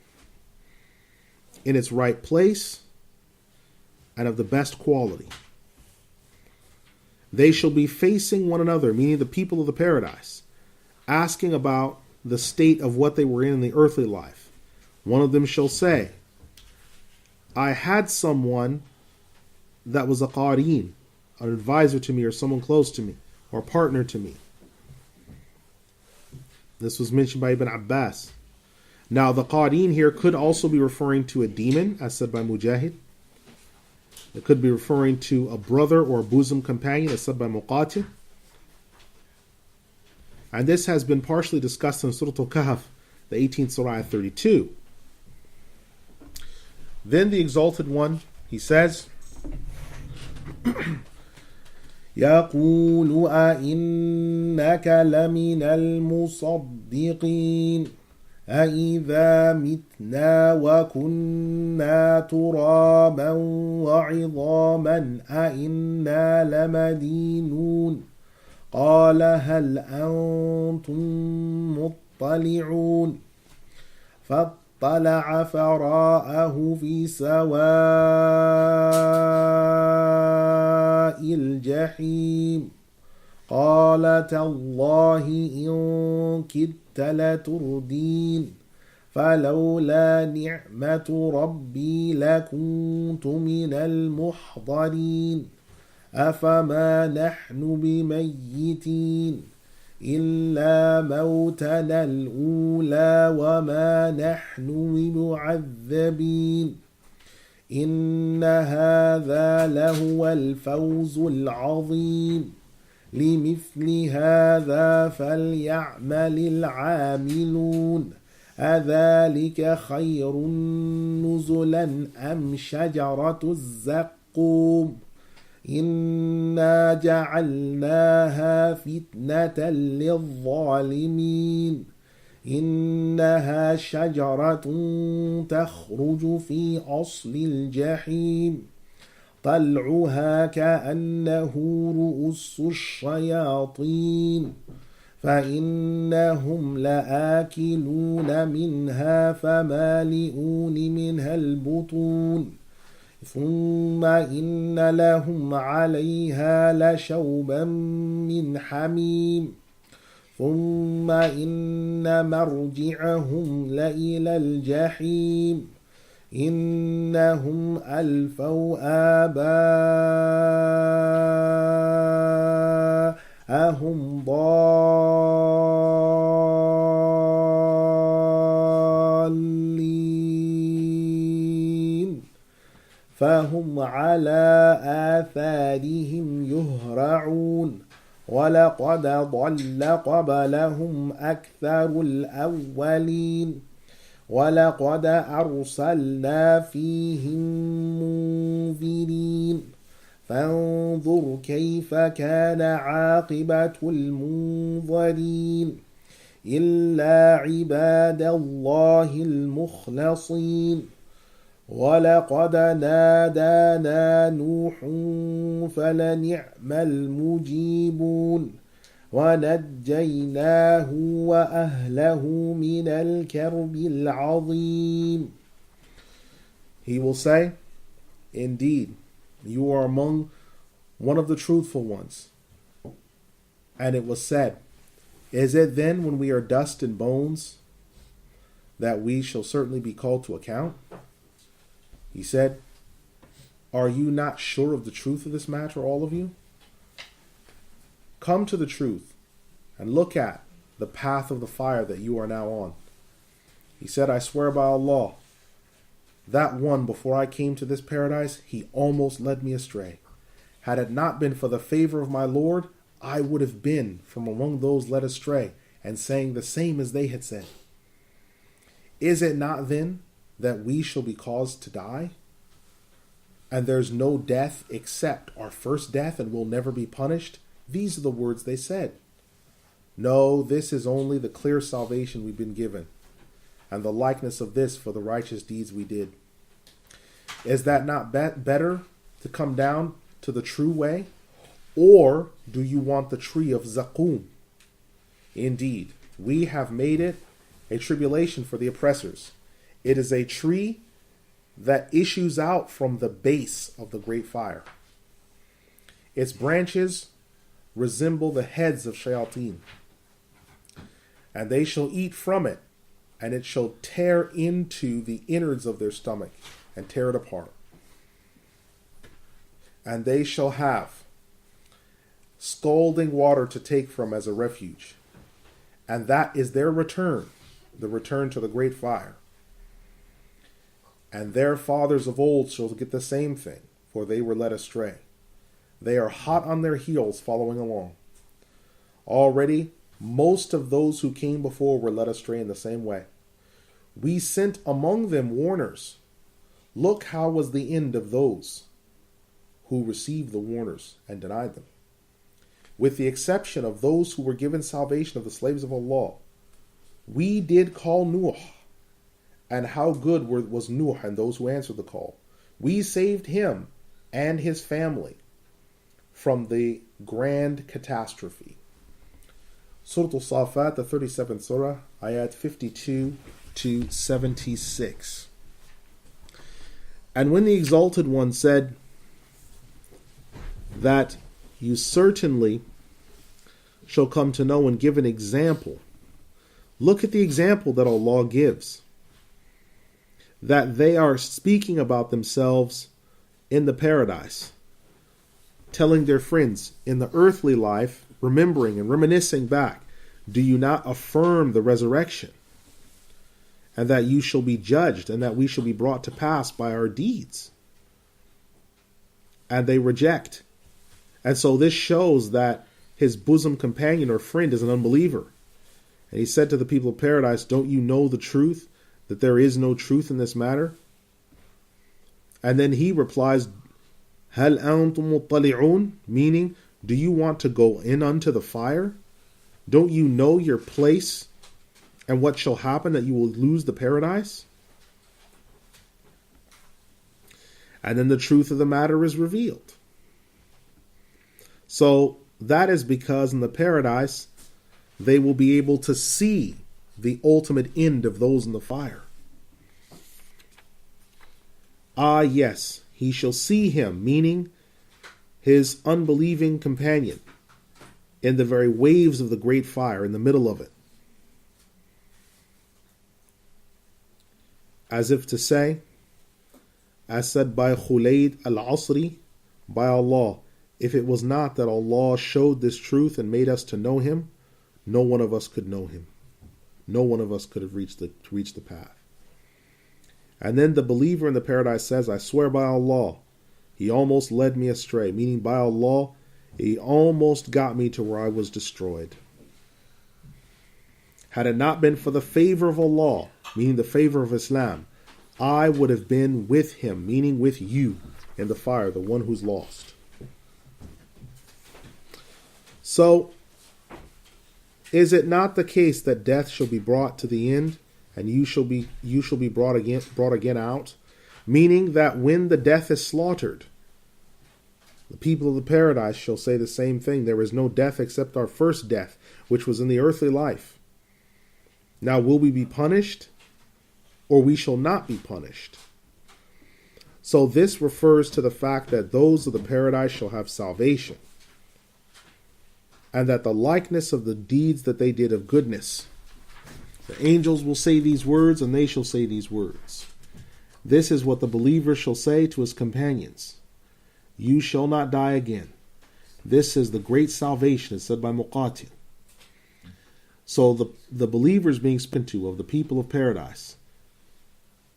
in its right place, and of the best quality. They shall be facing one another, meaning the people of the paradise, asking about the state of what they were in the earthly life. One of them shall say, I had someone that was a qareen, an advisor to me, or someone close to me, or partner to me. This was mentioned by Ibn Abbas. Now the qareen here could also be referring to a demon, as said by Mujahid. It could be referring to a brother or a bosom companion, as said by Muqatil. And this has been partially discussed in Surah Al-Kahf, the 18th Surah 32. Then the Exalted One, he says, يقول أئنك لمن المصدقين أئذا متنا وكنا ترابا وعظاما أئنا لمدينون قال هل أنتم مطلعون فاطلع فرآه في سواء الجحيم قال تالله إن كدت لتردين فلولا نعمة ربي لكنت من المحضرين أفما نحن بميتين إلا موتنا الأولى وما نحن بمعذبين إن هذا لهو الفوز العظيم لمثل هذا فليعمل العاملون أذلك خير نزلا أم شجرة الزقوم إنا جعلناها فتنة للظالمين إنها شجرة تخرج في أصل الجحيم طلعها كأنه رؤوس الشياطين فإنهم لآكلون منها فمالئون منها البطون ثم إن لهم عليها لشوبا من حميم ثم إن مرجعهم لإلى الجحيم إنهم ألفوا آباءهم ضالين فهم على آثارهم يهرعون ولقد ضل قبلهم أكثر الأولين وَلَقَدْ أَرْسَلْنَا فِيهِم مُّنذِرِينَ فانظر كيف كان عاقبة المنظرين إلا عباد الله المخلصين ولقد نادانا نوح فلنعم المجيبون ونجيناه وأهله من الكرب العظيم. He will say, indeed, you are among one of the truthful ones. And it was said, is it then when we are dust and bones that we shall certainly be called to account? He said, are you not sure of the truth of this matter, all of you? Come to the truth and look at the path of the fire that you are now on. He said, I swear by Allah, that one before I came to this paradise, he almost led me astray. Had it not been for the favor of my Lord, I would have been from among those led astray and saying the same as they had said. Is it not then that we shall be caused to die? And there's no death except our first death and will never be punished? These are the words they said. No, this is only the clear salvation we've been given, and the likeness of this for the righteous deeds we did. Is that not better to come down to the true way? Or do you want the tree of Zaqum? Indeed, we have made it a tribulation for the oppressors. It is a tree that issues out from the base of the great fire. Its branches resemble the heads of shayateen, and they shall eat from it, and it shall tear into the innards of their stomach and tear it apart. And they shall have scalding water to take from as a refuge, and that is their return, the return to the great fire. And their fathers of old shall get the same thing, for they were led astray. They are hot on their heels following along. Already, most of those who came before were led astray in the same way. We sent among them warners. Look how was the end of those who received the warners and denied them. With the exception of those who were given salvation of the slaves of Allah, we did call Nuh, and how good was Nuh and those who answered the call. We saved him and his family from the grand catastrophe. Surah Al-Saafaat, the 37th Surah, ayat 52 to 76. And when the Exalted One said that you certainly shall come to know and give an example, look at the example that Allah gives. That they are speaking about themselves in the paradise, telling their friends in the earthly life, remembering and reminiscing back, do you not affirm the resurrection? And that you shall be judged, and that we shall be brought to pass by our deeds. And they reject. And so this shows that his bosom companion or friend is an unbeliever. And he said to the people of paradise, don't you know the truth? That there is no truth in this matter? And then he replies, Hal antum muttali'un, meaning, do you want to go in unto the fire? Don't you know your place and what shall happen, that you will lose the paradise? And then the truth of the matter is revealed. So that is because in the paradise they will be able to see the ultimate end of those in the fire. Ah, yes, he shall see him, meaning his unbelieving companion, in the very waves of the great fire, in the middle of it. As if to say, as said by Khulayd al-Asri, by Allah, if it was not that Allah showed this truth and made us to know him, no one of us could know him. No one of us could have reached the path. And then the believer in the paradise says, I swear by Allah, he almost led me astray. Meaning by Allah, he almost got me to where I was destroyed. Had it not been for the favor of Allah, meaning the favor of Islam, I would have been with him, meaning with you, in the fire, the one who's lost. So, is it not the case that death shall be brought to the end, and you shall be brought again out? Meaning that when the death is slaughtered, the people of the paradise shall say the same thing. There is no death except our first death, which was in the earthly life. Now will we be punished, or we shall not be punished? So this refers to the fact that those of the paradise shall have salvation, and that the likeness of the deeds that they did of goodness. The angels will say these words, and they shall say these words. This is what the believer shall say to his companions. You shall not die again. This is the great salvation, as said by Muqatil. So the believer is being spoken to of the people of paradise,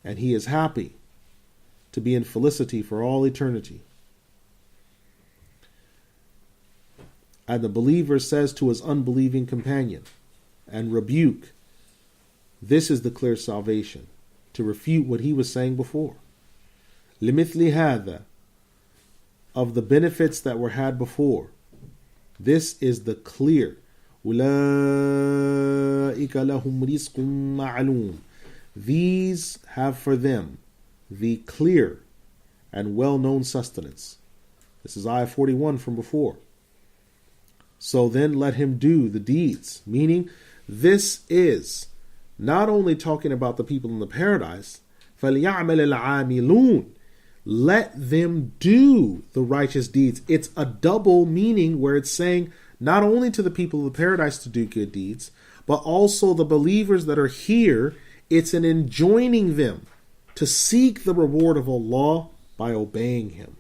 and he is happy to be in felicity for all eternity. And the believer says to his unbelieving companion and rebuke, this is the clear salvation, to refute what he was saying before. لِمِثْلِ هَذَا, of the benefits that were had before. This is the clear. أُولَٰئِكَ لَهُمْ رِزْقٌ مَعْلُومٌ. These have for them the clear and well-known sustenance. This is ayah 41 from before. So then let him do the deeds. Meaning, this is not only talking about the people in the paradise, فَلْيَعْمَلِ الْعَامِلُونَ. Let them do the righteous deeds. It's a double meaning where it's saying not only to the people of the paradise to do good deeds, but also the believers that are here. It's an enjoining them to seek the reward of Allah by obeying Him.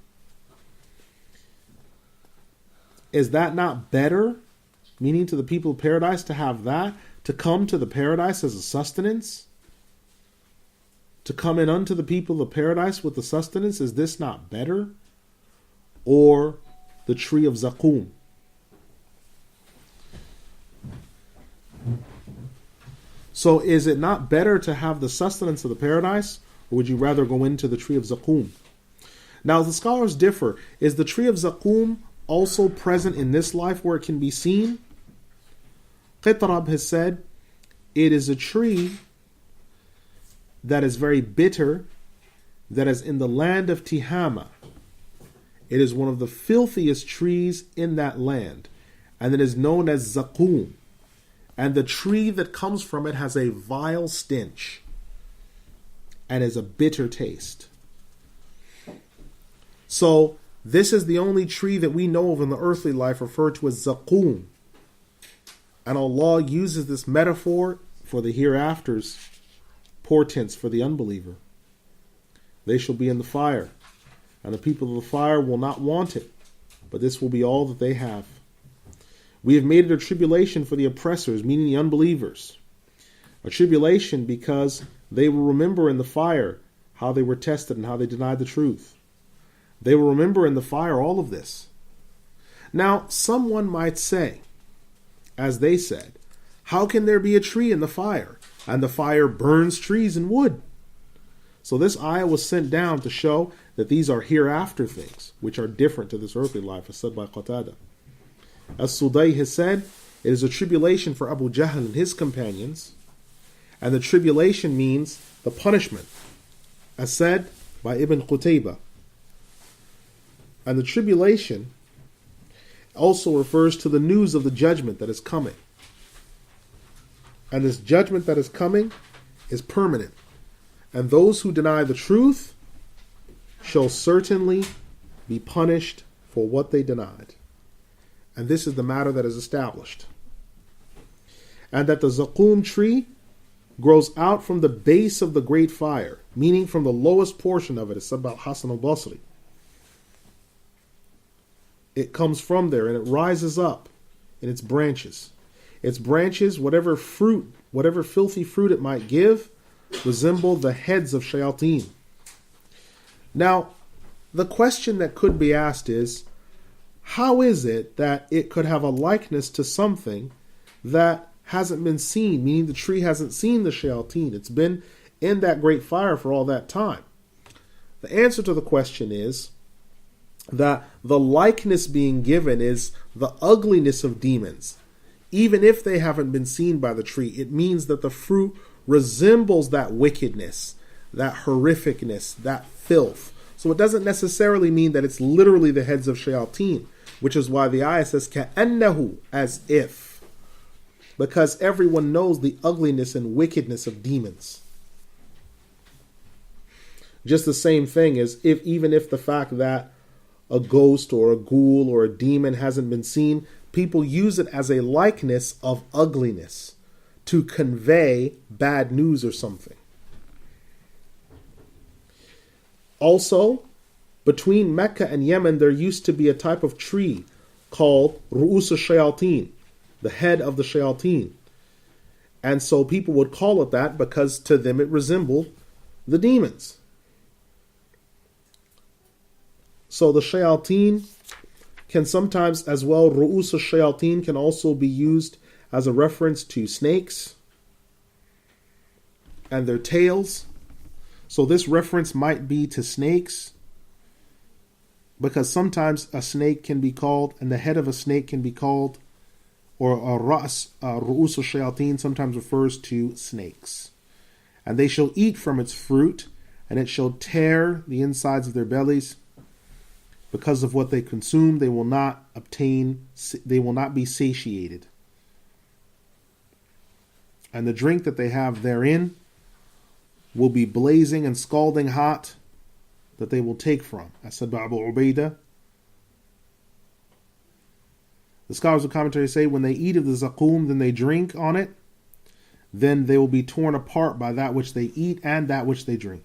Is that not better? Meaning to the people of paradise to have that, to come to the paradise as a sustenance? To come in unto the people of paradise with the sustenance, is this not better? Or the tree of Zaqum? So is it not better to have the sustenance of the paradise, or would you rather go into the tree of Zaqum? Now the scholars differ. Is the tree of Zaqum also present in this life where it can be seen? Qitrab has said it is a tree that is very bitter, that is in the land of Tihama. It is one of the filthiest trees in that land, and it is known as Zaqum. And the tree that comes from it has a vile stench and is a bitter taste. So this is the only tree that we know of in the earthly life referred to as Zaqum. And Allah uses this metaphor for the hereafters, portents for the unbeliever. They shall be in the fire, and the people of the fire will not want it, but this will be all that they have. We have made it a tribulation for the oppressors, meaning the unbelievers. A tribulation because they will remember in the fire how they were tested and how they denied the truth. They will remember in the fire all of this. Now, someone might say, as they said, how can there be a tree in the fire? And the fire burns trees and wood. So this ayah was sent down to show that these are hereafter things, which are different to this earthly life, as said by Qatada. As-Sudai has said, it is a tribulation for Abu Jahl and his companions, and the tribulation means the punishment, as said by Ibn Qutaybah. And the tribulation also refers to the news of the judgment that is coming. And this judgment that is coming is permanent. And those who deny the truth shall certainly be punished for what they denied. And this is the matter that is established. And that the Zaqum tree grows out from the base of the great fire, meaning from the lowest portion of it, as said by Hassan al-Basri. It comes from there and it rises up in its branches. Its branches, whatever fruit, whatever filthy fruit it might give, resemble the heads of shayateen. Now, the question that could be asked is, how is it that it could have a likeness to something that hasn't been seen, meaning the tree hasn't seen the shayateen. It's been in that great fire for all that time. The answer to the question is that the likeness being given is the ugliness of demons. Even if they haven't been seen by the tree, it means that the fruit resembles that wickedness, that horrificness, that filth. So it doesn't necessarily mean that it's literally the heads of shayateen, which is why the ayah says كَأَنَّهُ, as if, because everyone knows the ugliness and wickedness of demons. Just the same thing as even if the fact that a ghost or a ghoul or a demon hasn't been seen, people use it as a likeness of ugliness to convey bad news or something. Also, between Mecca and Yemen, there used to be a type of tree called Ru'us al-Shayateen, the head of the Shayateen. And so people would call it that because to them it resembled the demons. So the Shayateen can sometimes, as well, Ru'us al-Shayateen can also be used as a reference to snakes and their tails. So this reference might be to snakes, because sometimes a snake can be called, and the head of a snake can be called, or a Ru'us al-Shayateen sometimes refers to snakes. And they shall eat from its fruit, and it shall tear the insides of their bellies. Because of what they consume, they will not be satiated. And the drink that they have therein will be blazing and scalding hot, that they will take from. As said by Abu Ubaidah. The scholars of commentary say, when they eat of the zaqum, then they drink on it, then they will be torn apart by that which they eat and that which they drink.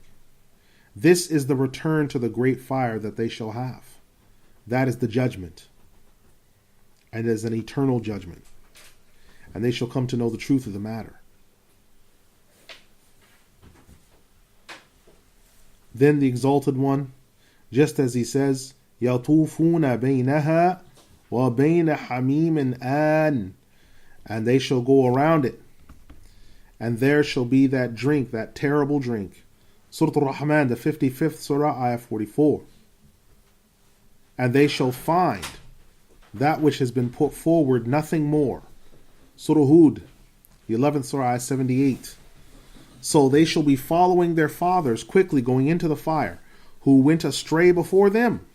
This is the return to the great fire that they shall have. That is the judgment. And it is an eternal judgment. And they shall come to know the truth of the matter. Then the Exalted One, just as he says, يَطُوفُونَ بَيْنَهَا وَبَيْنَ حَمِيمٍ آنٍ, and they shall go around it, and there shall be that drink, that terrible drink. Surah Al-Rahman, the 55th Surah, Ayah 44. And they shall find that which has been put forward, nothing more. Surah Hud, the 11th Surah, Ayah 78. So they shall be following their fathers quickly going into the fire, who went astray before them,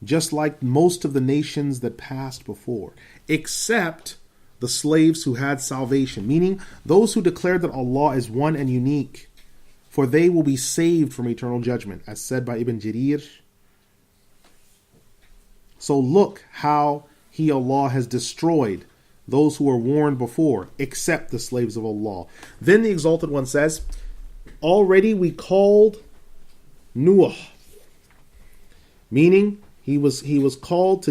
just like most of the nations that passed before, except the slaves who had salvation, meaning those who declared that Allah is one and unique, for they will be saved from eternal judgment, as said by Ibn Jarir. So look how He, Allah, has destroyed those who were warned before, except the slaves of Allah. Then the Exalted One says, already we called Nuh, meaning he called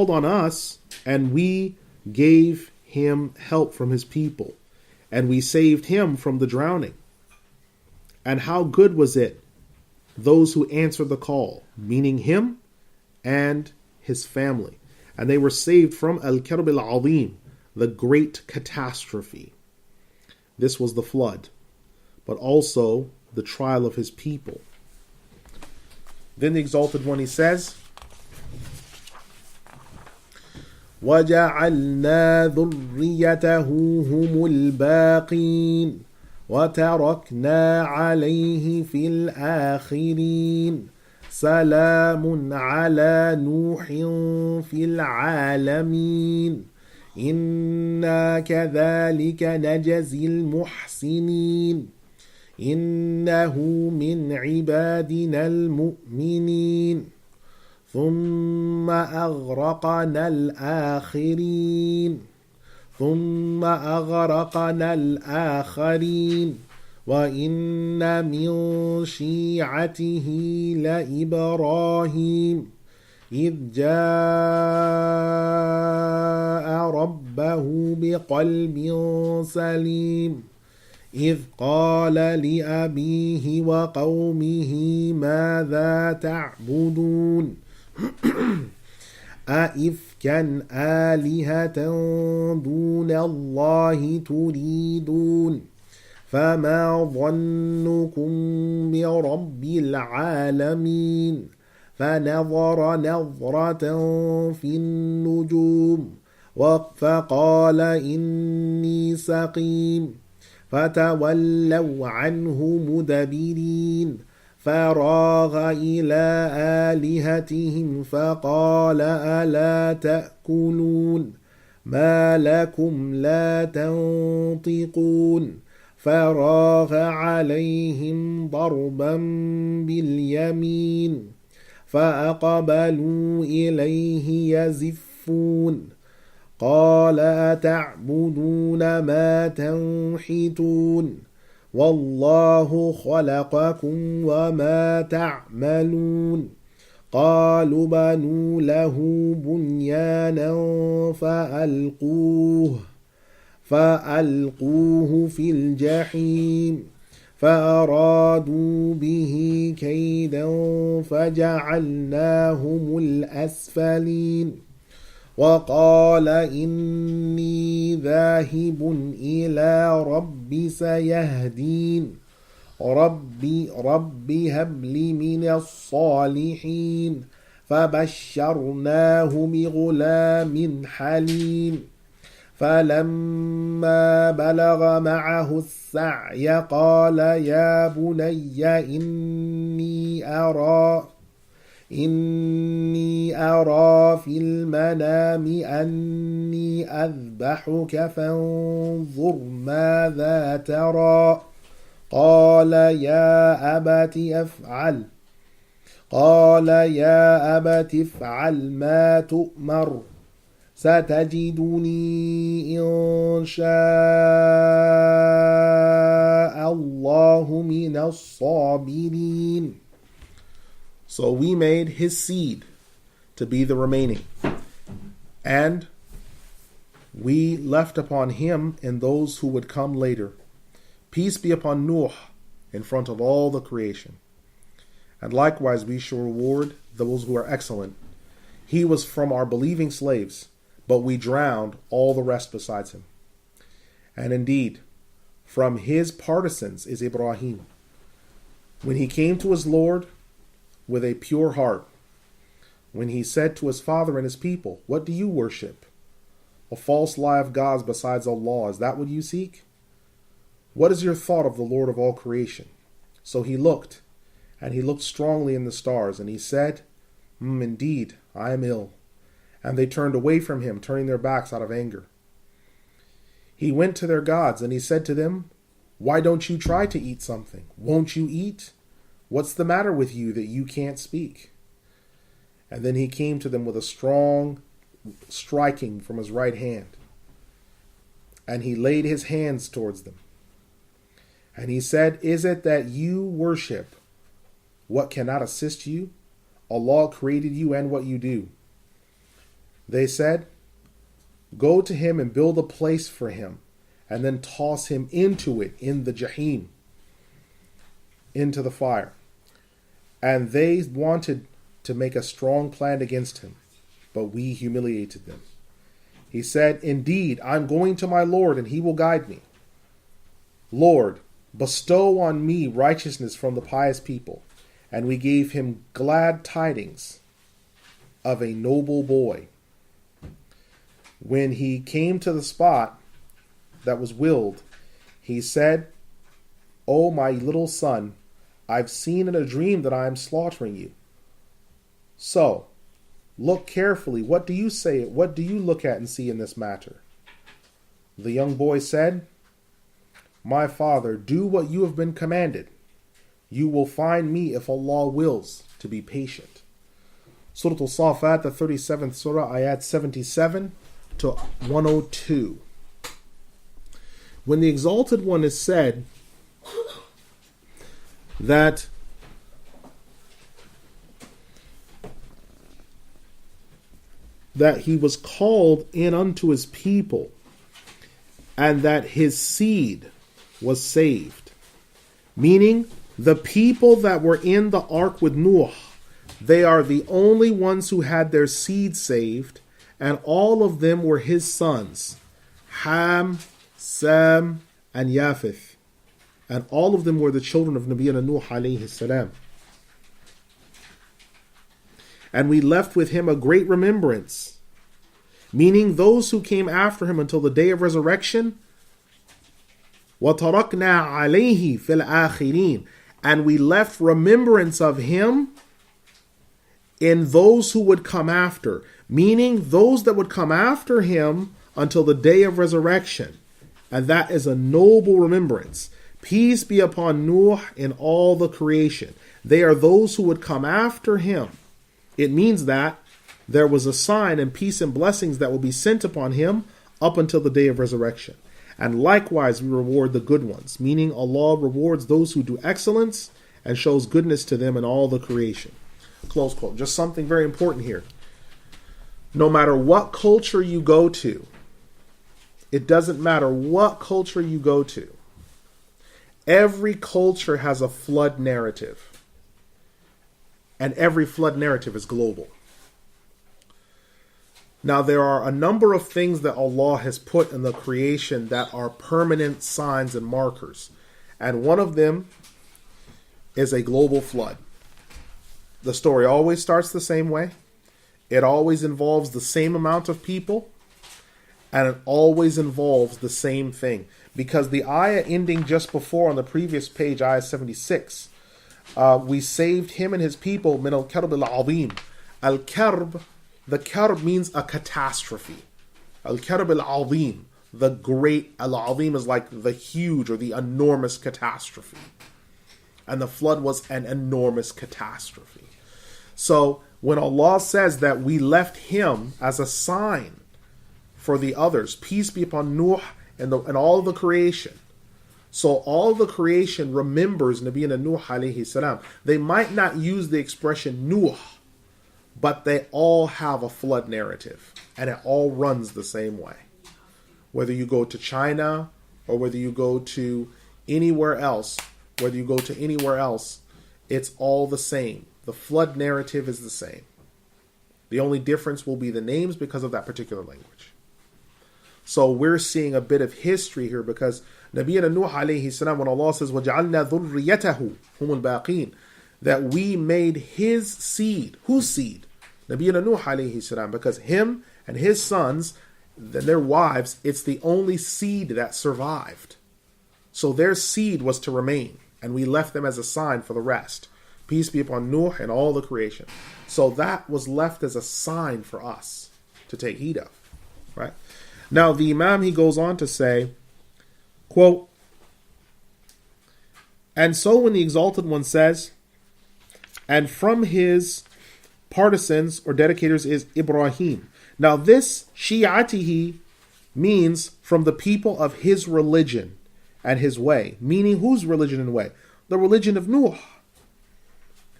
on us, and we gave him help from his people, and we saved him from the drowning. And how good was it, those who answered the call, meaning him and his family. And they were saved from Al-Karb Al-Azim, the great catastrophe. This was the flood, but also the trial of his people. Then the Exalted One, he says, وَجَعَلْنَا ذُرِّيَّتَهُ هُمُ الْبَاقِينَ وَتَرَكْنَا عَلَيْهِ فِي الْآخِرِينَ سلام على نوح في العالمين إنا كذلك نجزي المحسنين إنه من عبادنا المؤمنين ثم أغرقنا الآخرين وَإِنَّ مِنْ شِيعَتِهِ لَإِبْرَاهِيمَ إِذْ جَاءَ رَبَّهُ بِقَلْبٍ سَلِيمٍ إِذْ قَالَ لِأَبِيهِ وَقَوْمِهِ مَاذَا تَعْبُدُونَ أئفكا آلهة دون الله تريدون فما ظنكم برب العالمين فنظر نظرة في النجوم فقال إني سقيم فتولوا عنه مدبرين فراغ إلى آلهتهم فقال ألا تأكلون ما لكم لا تنطقون فراغ عليهم ضربا باليمين فأقبلوا إليه يزفون قال أتعبدون ما تنحتون والله خلقكم وما تعملون قالوا بنوا له بنيانا فألقوه في الجحيم فأرادوا به كيدا فجعلناهم الأسفلين وقال إني ذاهب إلى ربي سيهدين ربي هب لي من الصالحين فبشرناه بغلام حليم فلما بلغ معه السعي قال يا بني إني أرى في المنام أني أذبحك فانظر ماذا ترى قال يا أبت افعل ما تؤمر ستجدني إن شاء الله من الصابرين. So we made his seed to be the remaining, and we left upon him and those who would come later. Peace be upon Nuh in front of all the creation. And likewise we shall reward those who are excellent. He was from our believing slaves, but we drowned all the rest besides him. And indeed, from his partisans is Ibrahim. When he came to his Lord with a pure heart, when he said to his father and his people, what do you worship? A false lie of gods besides Allah, is that what you seek? What is your thought of the Lord of all creation? So he looked, and he looked strongly in the stars, and he said, indeed, I am ill. And they turned away from him, turning their backs out of anger. He went to their gods, and he said to them, why don't you try to eat something? Won't you eat? What's the matter with you that you can't speak? And then he came to them with a strong striking from his right hand. And he laid his hands towards them. And he said, is it that you worship what cannot assist you? Allah created you and what you do. They said, go to him and build a place for him, and then toss him into it, in the Jahim, into the fire. And they wanted to make a strong plan against him, but we humiliated them. He said, indeed, I'm going to my Lord, and he will guide me. Lord, bestow on me righteousness from the pious people. And we gave him glad tidings of a noble boy. When he came to the spot that was willed, he said, O my little son, I've seen in a dream that I am slaughtering you. So, look carefully. What do you say? What do you look at and see in this matter? The young boy said, my father, do what you have been commanded. You will find me, if Allah wills, to be patient. Surah Al-Saafaat, the 37th surah, ayat 77 to 102. When the Exalted One is said that he was called in unto his people, and that his seed was saved, meaning the people that were in the ark with Noah, They are the only ones who had their seed saved, and all of them were his sons, Ham, Sam, and Yafith. And all of them were the children of Nabiyyina Nuh alayhi salam. And we left with him a great remembrance, meaning those who came after him until the day of resurrection. وَتَرَكْنَا عَلَيْهِ فِي الْآخِرِينَ. And we left remembrance of him in those who would come after, meaning those that would come after him until the day of resurrection. And that is a noble remembrance. Peace be upon Nuh in all the creation. They are those who would come after him. It means that there was a sign and peace and blessings that will be sent upon him up until the day of resurrection. And likewise we reward the good ones, meaning Allah rewards those who do excellence and shows goodness to them in all the creation. Close quote. Just something very important here. No matter what culture you go to, it doesn't matter what culture you go to, every culture has a flood narrative. And every flood narrative is global. Now, there are a number of things that Allah has put in the creation that are permanent signs and markers. And one of them is a global flood. The story always starts the same way. It always involves the same amount of people. And it always involves the same thing. Because the ayah ending just before on the previous page, ayah 76, we saved him and his people min al-karb al-azim. Al-karb, the karb means a catastrophe. Al-karb al-azim, the great, al-azim is like the huge or the enormous catastrophe. And the flood was an enormous catastrophe. So when Allah says that we left him as a sign for the others, peace be upon Nuh and all the creation. So all the creation remembers Nabiyyina Nuh alayhi salam. They might not use the expression Nuh, but they all have a flood narrative. And it all runs the same way. Whether you go to China or whether you go to anywhere else, it's all the same. The flood narrative is the same. The only difference will be the names because of that particular language. So we're seeing a bit of history here because Nabiyyina Nuh alayhi salam, when Allah says, وَجَعَلْنَا ذُرِّيَّتَهُ هُمُ الْبَاقِينَ, that we made his seed. Whose seed? Nabiyyina Nuh alayhi salam, because him and his sons, their wives, it's the only seed that survived. So their seed was to remain, and we left them as a sign for the rest. Peace be upon Nuh and all the creation. So that was left as a sign for us to take heed of. Right? Now the Imam, he goes on to say, quote, and so when the Exalted One says, and from his partisans or dedicators is Ibrahim. Now this Shi'atihi means from the people of his religion and his way. Meaning whose religion and way? The religion of Nuh.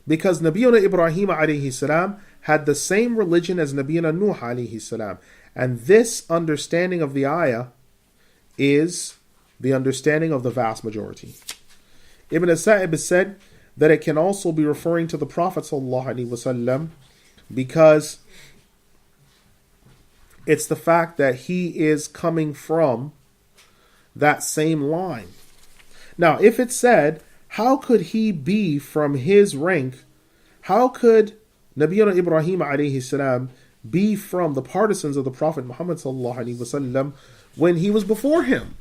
Because Nabiyyuna Ibrahim alayhi salam had the same religion as Nabiyyuna Nuh alayhi salam. And this understanding of the ayah is the understanding of the vast majority. Ibn Sa'ib said that it can also be referring to the Prophet ﷺ because it's the fact that he is coming from that same line. Now, if it said, how could he be from his rank? How could Nabiyyuna Ibrahim alayhi salam be from the partisans of the Prophet Muhammad ﷺ when he was before him?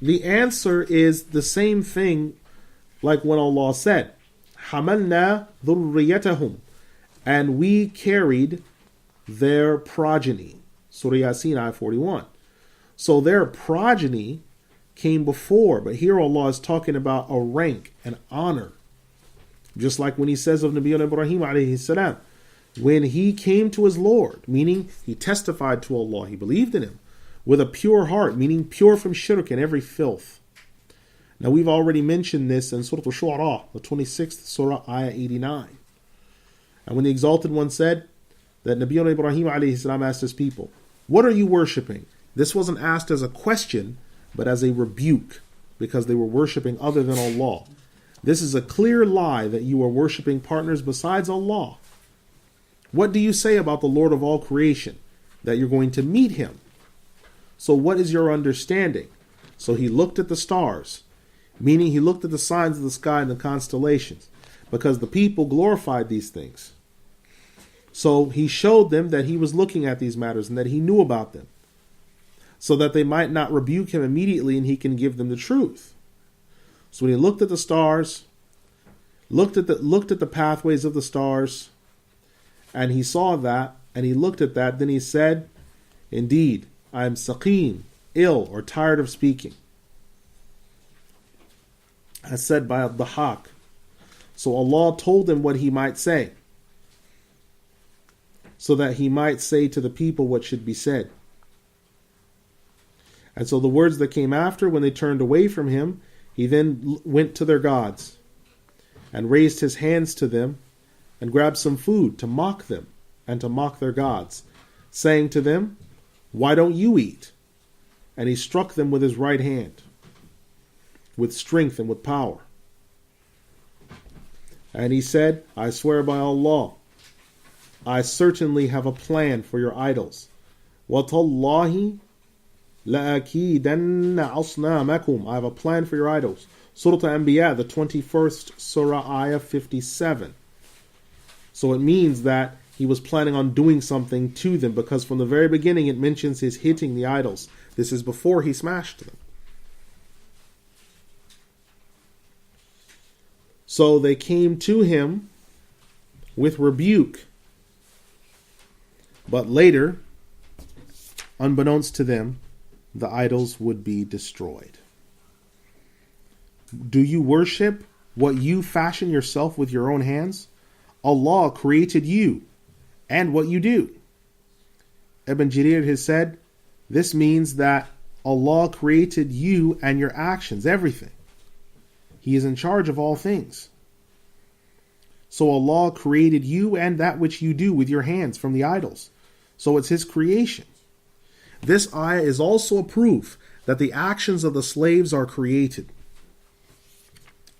The answer is the same thing like when Allah said, حَمَلْنَا ذُرِّيَّتَهُمْ, and we carried their progeny. Surah Yasin, ayah 41. So their progeny came before, but here Allah is talking about a rank, an honor. Just like when he says of Nabiyyuna Ibrahim alayhi salam, when he came to his Lord, meaning he testified to Allah, he believed in him, with a pure heart, meaning pure from shirk and every filth. Now we've already mentioned this in Surah Al-Shu'ara, the 26th Surah, ayah 89. And when the Exalted One said that Nabiyyuna Ibrahim alayhi salam asked his people, what are you worshipping? This wasn't asked as a question, but as a rebuke, because they were worshipping other than Allah. This is a clear lie that you are worshipping partners besides Allah. What do you say about the Lord of all creation? That you're going to meet him. So what is your understanding? So he looked at the stars, meaning he looked at the signs of the sky and the constellations, because the people glorified these things. So he showed them that he was looking at these matters and that he knew about them, so that they might not rebuke him immediately and he can give them the truth. So when he looked at the stars, looked at the pathways of the stars, and he saw that, and he looked at that, then he said, indeed, I am saqim, ill or tired of speaking. As said by Ad-Dahak. So Allah told him what he might say, so that he might say to the people what should be said. And so the words that came after, when they turned away from him, he then went to their gods and raised his hands to them and grabbed some food to mock them and to mock their gods, saying to them, why don't you eat? And he struck them with his right hand, with strength and with power. And he said, I swear by Allah, I certainly have a plan for your idols. وَتَاللَّهِ لَأَكِيدَنَّ أَصْنَامَكُمْ. I have a plan for your idols. Surah Al-Anbiya, the 21st Surah, Ayah 57. So it means that he was planning on doing something to them, because from the very beginning it mentions his hitting the idols. This is before he smashed them. So they came to him with rebuke, but later, unbeknownst to them, the idols would be destroyed. Do you worship what you fashion yourself with your own hands? Allah created you and what you do. Ibn Jarir has said, this means that Allah created you and your actions, everything. He is in charge of all things. So Allah created you and that which you do with your hands from the idols. So it's His creation. This ayah is also a proof that the actions of the slaves are created.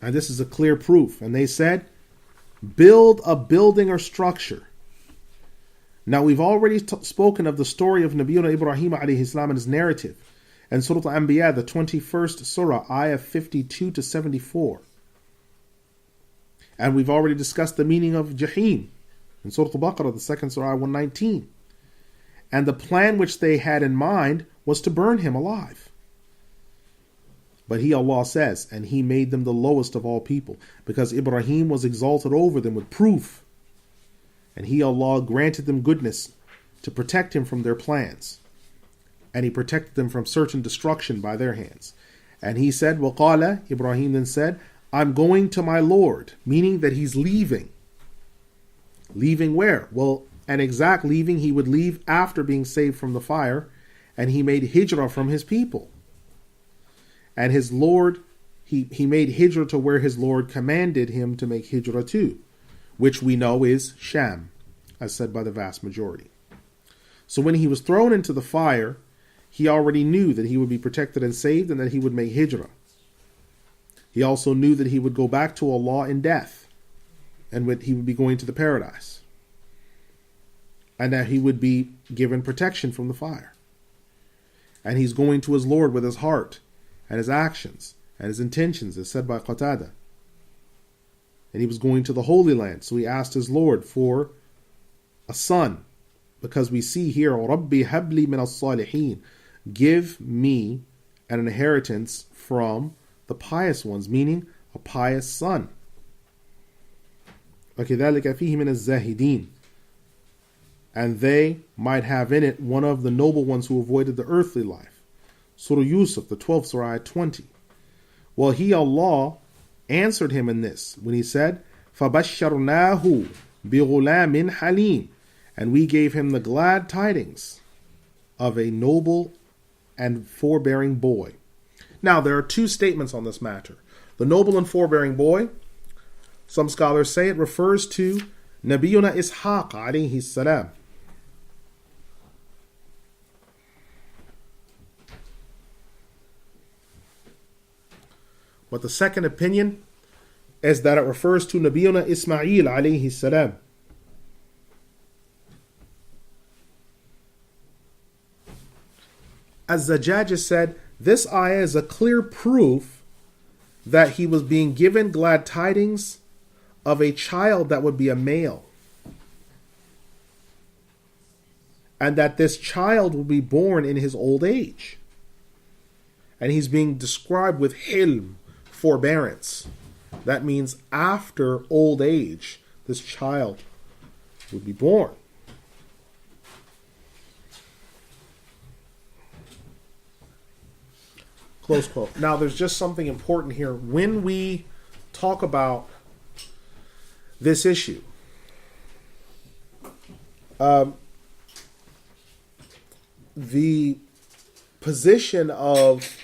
And this is a clear proof. And they said, build a building or structure. Now we've already spoken of the story of Nabiyyuna Ibrahim alayhi salam and his narrative. And Surah Al-Anbiya, the 21st Surah, ayah 52 to 74. And we've already discussed the meaning of Jahim in Surah Al-Baqarah, the 2nd Surah, 119. And the plan which they had in mind was to burn him alive. But He, Allah says, and He made them the lowest of all people, because Ibrahim was exalted over them with proof. And He, Allah, granted them goodness to protect him from their plans. And He protected them from certain destruction by their hands. And he said, وَقَالَ, Ibrahim then said, I'm going to my Lord, meaning that he's leaving. Leaving where? Well, an exact leaving, he would leave after being saved from the fire, and he made hijrah from his people. And his Lord, he made hijrah to where his Lord commanded him to make hijrah to, which we know is Sham, as said by the vast majority. So when he was thrown into the fire, he already knew that he would be protected and saved, and that he would make hijrah. He also knew that he would go back to Allah in death, and he would be going to the paradise, and that he would be given protection from the fire. And he's going to his Lord with his heart and his actions and his intentions, as said by Qatada. And he was going to the Holy Land, so he asked his Lord for a son, because we see here, رَبِّ هَبْ لِي مِنَ الصَّالِحِينَ, give me an inheritance from the pious ones, meaning a pious son. وَكَذَلِكَ فِيهِ مِنَ الزَّاهِدِينَ, and they might have in it one of the noble ones who avoided the earthly life. Surah Yusuf, the 12th Surah, 20. Well, He, Allah, answered him in this when He said, فَبَشَّرْنَاهُ بِغُلَامٍ حَلِيمٍ, and we gave him the glad tidings of a noble and forbearing boy. Now, there are two statements on this matter. The noble and forbearing boy, some scholars say it refers to Nabiyyuna Ishaq alayhi salam. But the second opinion is that it refers to Nabiyyuna Ismail alayhi salam. as Zajjaj said, this ayah is a clear proof that he was being given glad tidings of a child that would be a male. And that this child will be born in his old age. And he's being described with hilm, forbearance. That means after old age, this child would be born. Close quote. Now, there's just something important here. When we talk about this issue, the position of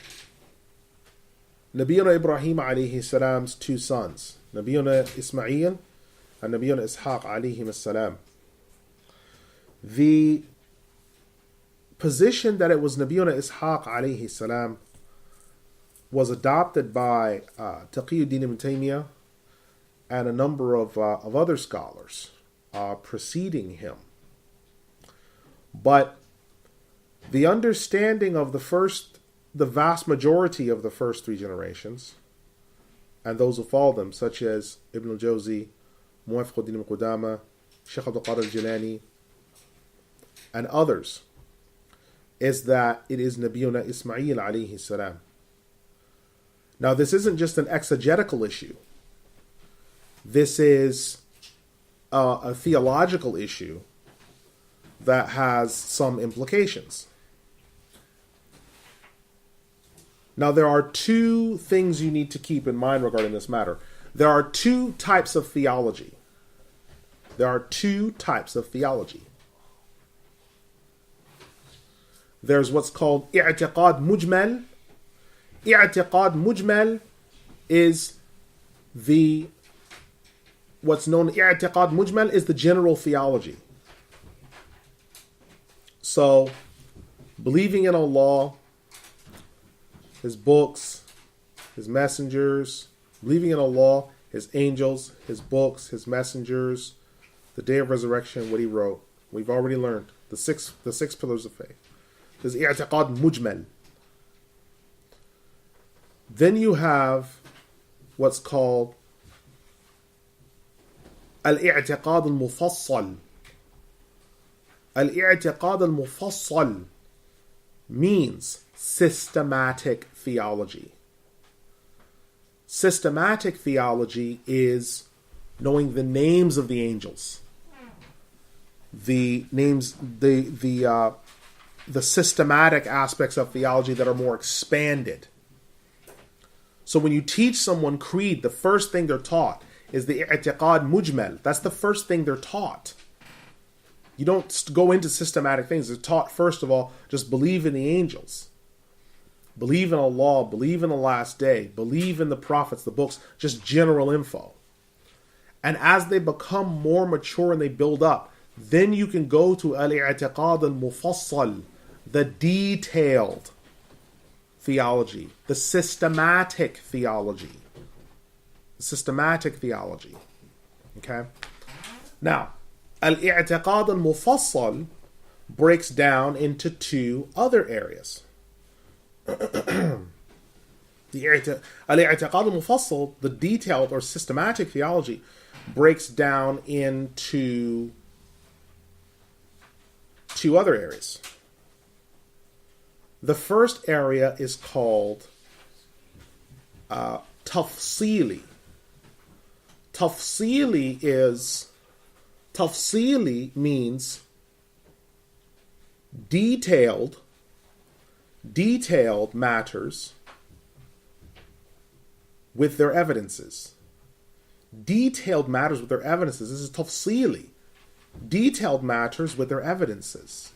Nabiyuna Ibrahim alayhi salam's two sons, Nabiyuna Ismail and Nabiyuna Ishaq alayhim salam. The position that it was Nabiyuna Ishaq alayhi salam was adopted by Taqiyuddin ibn Taymiyyah and a number of other scholars preceding him. But the understanding of the vast majority of the first three generations, and those who follow them, such as Ibn Al-Jawzi, Muwafiquddin ibn Qudama, Sheikh Abdul Qadir Al-Jilani, and others, is that it is Nabiyuna Ismail alayhi salam. Now, this isn't just an exegetical issue. This is a theological issue that has some implications. Now, there are two things you need to keep in mind regarding this matter. There are two types of theology. There's what's called i'tiqad mujmal. I'tiqad mujmal is what's known i'tiqad mujmal is the general theology. So, believing in Allah, His books, His messengers, believing in Allah, His angels, His books, His messengers, the day of resurrection, what He wrote. We've already learned the six pillars of faith. There's i'tiqad mujmal. Then you have what's called al-i'tiqad al-mufassal. Al-i'tiqad al-mufassal means systematic theology. Systematic theology is knowing the names of the angels, the systematic aspects of theology that are more expanded. So when you teach someone creed, the first thing they're taught is the i'tiqad mujmal. That's the first thing they're taught. You don't go into systematic things. They're taught, first of all, just believe in the angels. Believe in Allah, believe in the last day, believe in the prophets, the books, just general info. And as they become more mature and they build up, then you can go to al-i'tiqad al-mufassal, the detailed theology, the systematic theology. Okay? Now, al-i'tiqad al-mufassal breaks down into two other areas. Al-i'tiqad al-mufassal, the detailed or systematic theology, breaks down into two other areas. The first area is called tafsili. Tafsili means detailed matters with their evidences. Detailed matters with their evidences. This is tafsili. Detailed matters with their evidences.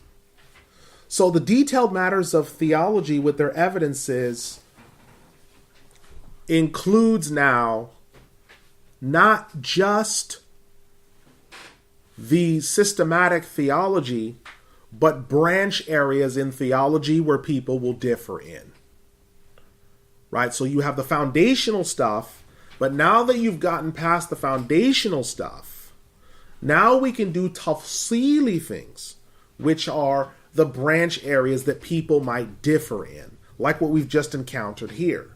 So the detailed matters of theology with their evidences includes now not just the systematic theology, but branch areas in theology where people will differ in. Right? So you have the foundational stuff, but now that you've gotten past the foundational stuff, now we can do tafsili things, which are the branch areas that people might differ in, like what we've just encountered here.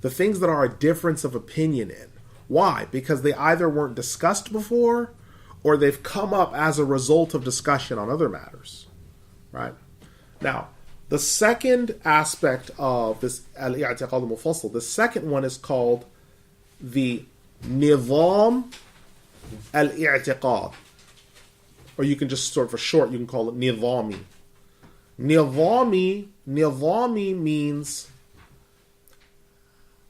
The things that are a difference of opinion in. Why? Because they either weren't discussed before or they've come up as a result of discussion on other matters. Right? Now, the second aspect of this al-i'tiqad al-mufassal, the second one is called the nizam al-i'tiqad. Or you can just sort of for short, you can call it nizami. Nizami means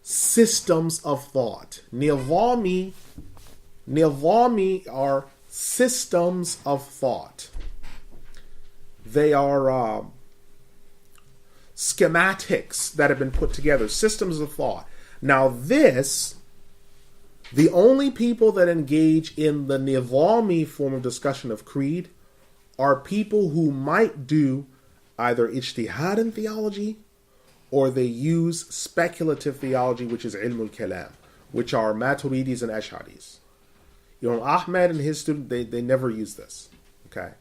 systems of thought. Nizami are systems of thought. They are schematics that have been put together, systems of thought. Now this, the only people that engage in the nizami form of discussion of creed are people who might do either ijtihad in theology or they use speculative theology, which is ilm al-kalam, which are Maturidis and Ash'aris. Imam Ahmed and his student, they never use this. Okay.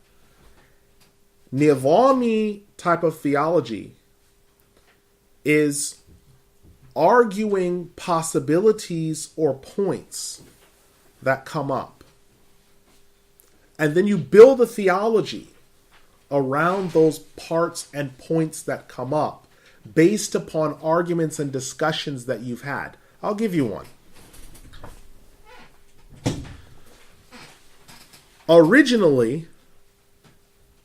Nizami type of theology is arguing possibilities or points that come up. And then you build a theology around those parts and points that come up based upon arguments and discussions that you've had. I'll give you one. Originally,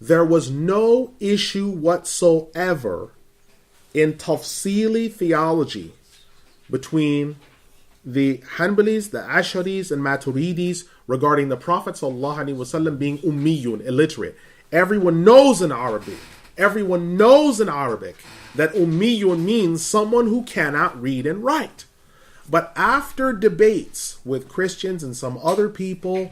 there was no issue whatsoever in tafsili theology between the Hanbalis, the Ash'aris, and Maturidis regarding the Prophet ﷺ being ummiyun, illiterate. Everyone knows in Arabic that ummiyun means someone who cannot read and write. But after debates with Christians and some other people,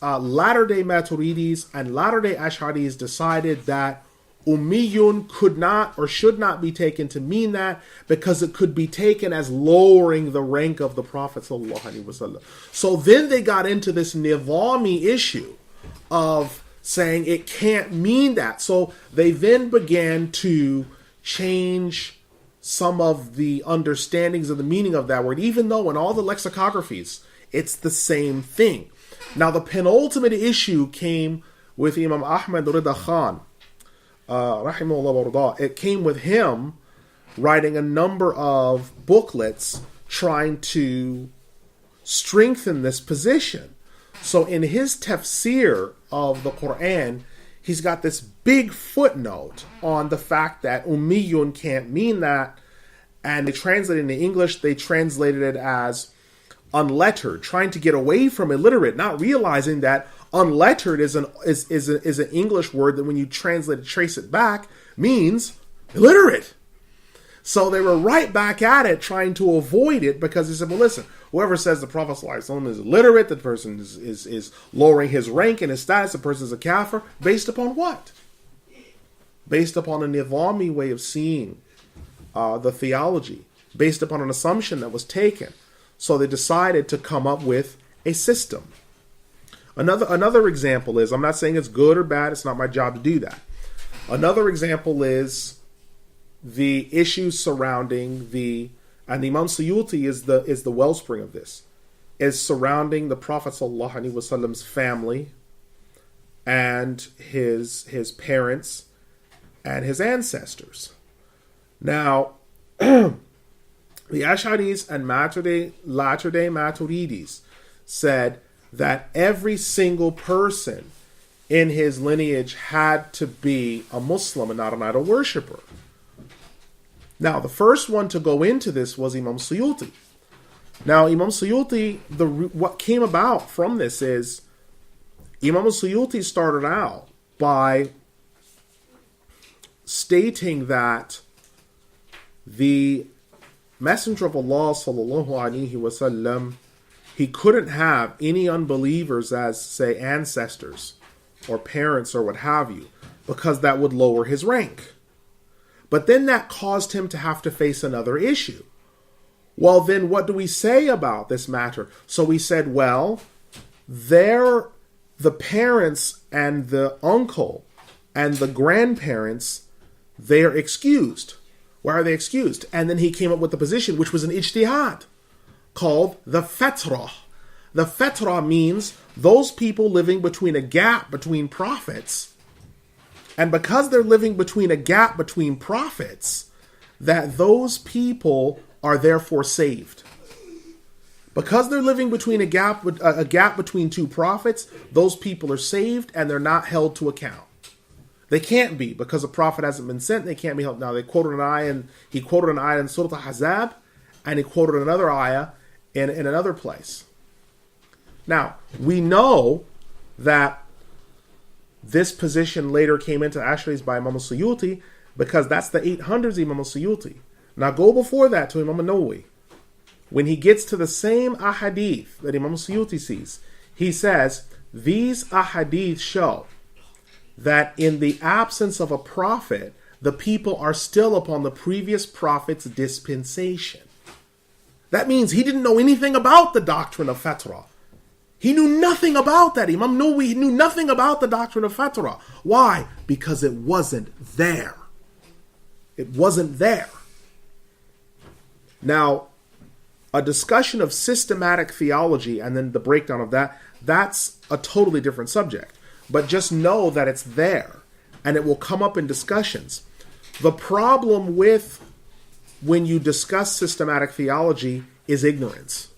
latter-day Maturidis and latter-day Ash'aris decided that ummiyun could not or should not be taken to mean that because it could be taken as lowering the rank of the Prophet ﷺ. So then they got into this nizami issue of saying it can't mean that. So they then began to change some of the understandings of the meaning of that word, even though in all the lexicographies, it's the same thing. Now, the penultimate issue came with Imam Ahmad Rida Khan, rahimahullah. It came with him writing a number of booklets trying to strengthen this position. So in his Tafsir of the Qur'an, he's got this big footnote on the fact that ummiyun can't mean that. And they translated it into English, they translated it as unlettered, trying to get away from illiterate, not realizing that unlettered is an English word that when you translate it, trace it back, means illiterate. So they were right back at it, trying to avoid it, because they said, well, listen, whoever says the Prophet ﷺ is illiterate, the person is lowering his rank and his status, the person is a kafir, based upon what? Based upon a nizami way of seeing the theology, based upon an assumption that was taken. So they decided to come up with a system. Another example is, I'm not saying it's good or bad, it's not my job to do that. Another example is the issues surrounding and Imam Suyuti is the wellspring of this, is surrounding the Prophet ﷺ's family and his parents and his ancestors. Now, the Ash'aris and latter-day Maturidis said that every single person in his lineage had to be a Muslim and not an idol worshiper. Now, the first one to go into this was Imam Suyuti. Now, Imam Suyuti, what came about from this is Imam Suyuti started out by stating that the Messenger of Allah sallallahu alaihi wasallam, he couldn't have any unbelievers as, say, ancestors or parents or what have you, because that would lower his rank. But then that caused him to have to face another issue. Well, then what do we say about this matter? So we said, well, the parents and the uncle and the grandparents, they're excused. Why are they excused? And then he came up with the position, which was an ijtihad, called the fatra. The fatra means those people living between a gap between prophets. And because they're living between a gap between prophets, that those people are therefore saved. Because they're living between a gap between two prophets, those people are saved and they're not held to account. They can't be, because a prophet hasn't been sent. They can't be held. Now, he quoted an ayah in Surah Al-Ahzab, and he quoted another ayah in another place. Now, we know that this position later came into Ash'aris by Imam al-Suyuti, because that's the 800s Imam al-Suyuti. Now, go before that to Imam al-Nawawi. When he gets to the same ahadith that Imam al-Suyuti sees, he says, these ahadith show that in the absence of a prophet, the people are still upon the previous prophet's dispensation. That means he didn't know anything about the doctrine of fatra. He knew nothing about that. Imam Nawawi knew nothing about the doctrine of fatra. Why? Because it wasn't there. It wasn't there. Now, a discussion of systematic theology and then the breakdown of that, that's a totally different subject. But just know that it's there, and it will come up in discussions. The problem with when you discuss systematic theology is ignorance.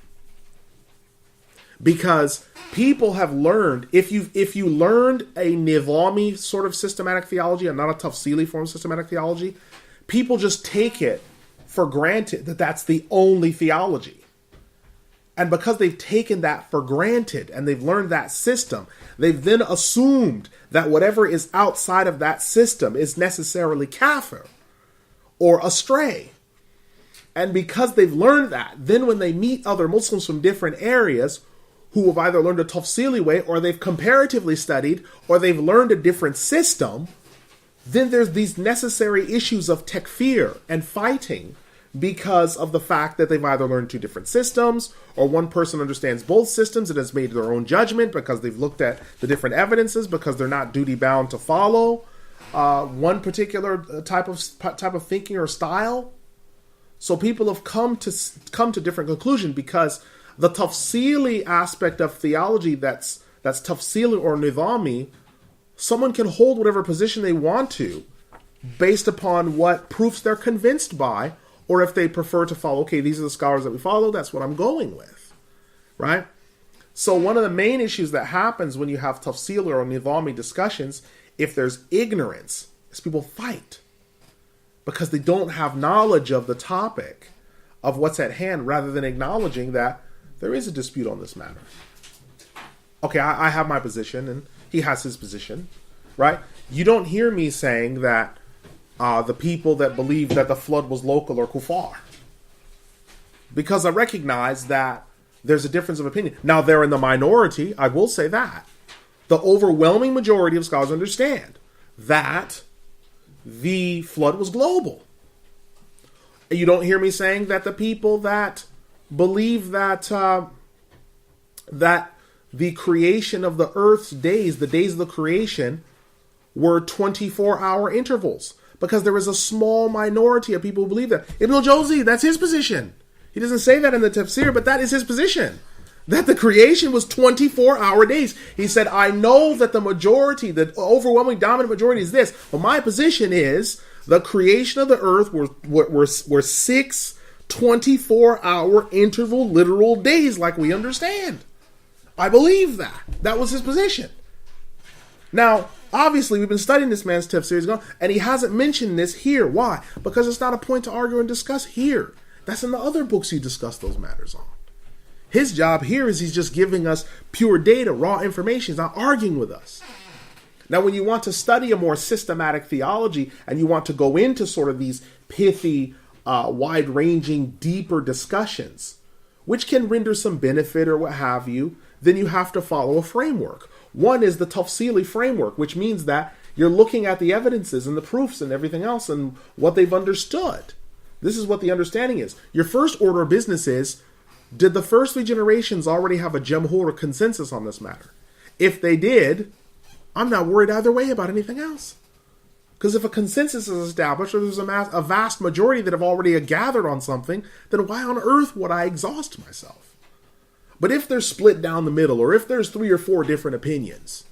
Because people have learned, if you learned a nizami sort of systematic theology and not a tafsili form of systematic theology, people just take it for granted that that's the only theology. And because they've taken that for granted and they've learned that system, they've then assumed that whatever is outside of that system is necessarily kafir or astray. And because they've learned that, then when they meet other Muslims from different areas who have either learned a tafsili way, or they've comparatively studied, or they've learned a different system, then there's these necessary issues of takfir and fighting, because of the fact that they've either learned two different systems, or one person understands both systems and has made their own judgment because they've looked at the different evidences, because they're not duty bound to follow one particular type of thinking or style. So people have come to different conclusions, because the tafsili aspect of theology that's tafsili or nizami, someone can hold whatever position they want to based upon what proofs they're convinced by. Or if they prefer to follow, okay, these are the scholars that we follow, that's what I'm going with, right? So one of the main issues that happens when you have tafsir or nizami discussions, if there's ignorance, is people fight. Because they don't have knowledge of the topic, of what's at hand, rather than acknowledging that there is a dispute on this matter. Okay, I have my position, and he has his position, right? You don't hear me saying that the people that believe that the flood was local or kuffar. Because I recognize that there's a difference of opinion. Now, they're in the minority, I will say that. The overwhelming majority of scholars understand that the flood was global. You don't hear me saying that the people that believe that that the creation of the earth's days, the days of the creation, were 24-hour intervals. Because there is a small minority of people who believe that. Ibn Al-Jawzi, that's his position. He doesn't say that in the Tafsir, but that is his position. That the creation was 24-hour days. He said, I know that the majority, the overwhelming dominant majority is this, but my position is the creation of the earth were 6 24-hour interval literal days like we understand. I believe that. That was his position. Now, obviously, we've been studying this man's tafsir, and he hasn't mentioned this here. Why? Because it's not a point to argue and discuss here. That's in the other books he discussed those matters on. His job here is he's just giving us pure data, raw information. He's not arguing with us. Now, when you want to study a more systematic theology, and you want to go into sort of these pithy, wide-ranging, deeper discussions, which can render some benefit or what have you, then you have to follow a framework. One is the tafsili framework, which means that you're looking at the evidences and the proofs and everything else and what they've understood. This is what the understanding is. Your first order of business is, did the first 3 generations already have a jamhur or consensus on this matter? If they did, I'm not worried either way about anything else. Because if a consensus is established, or there's a vast majority that have already gathered on something, then why on earth would I exhaust myself? But if they're split down the middle, or if there's 3 or 4 different opinions,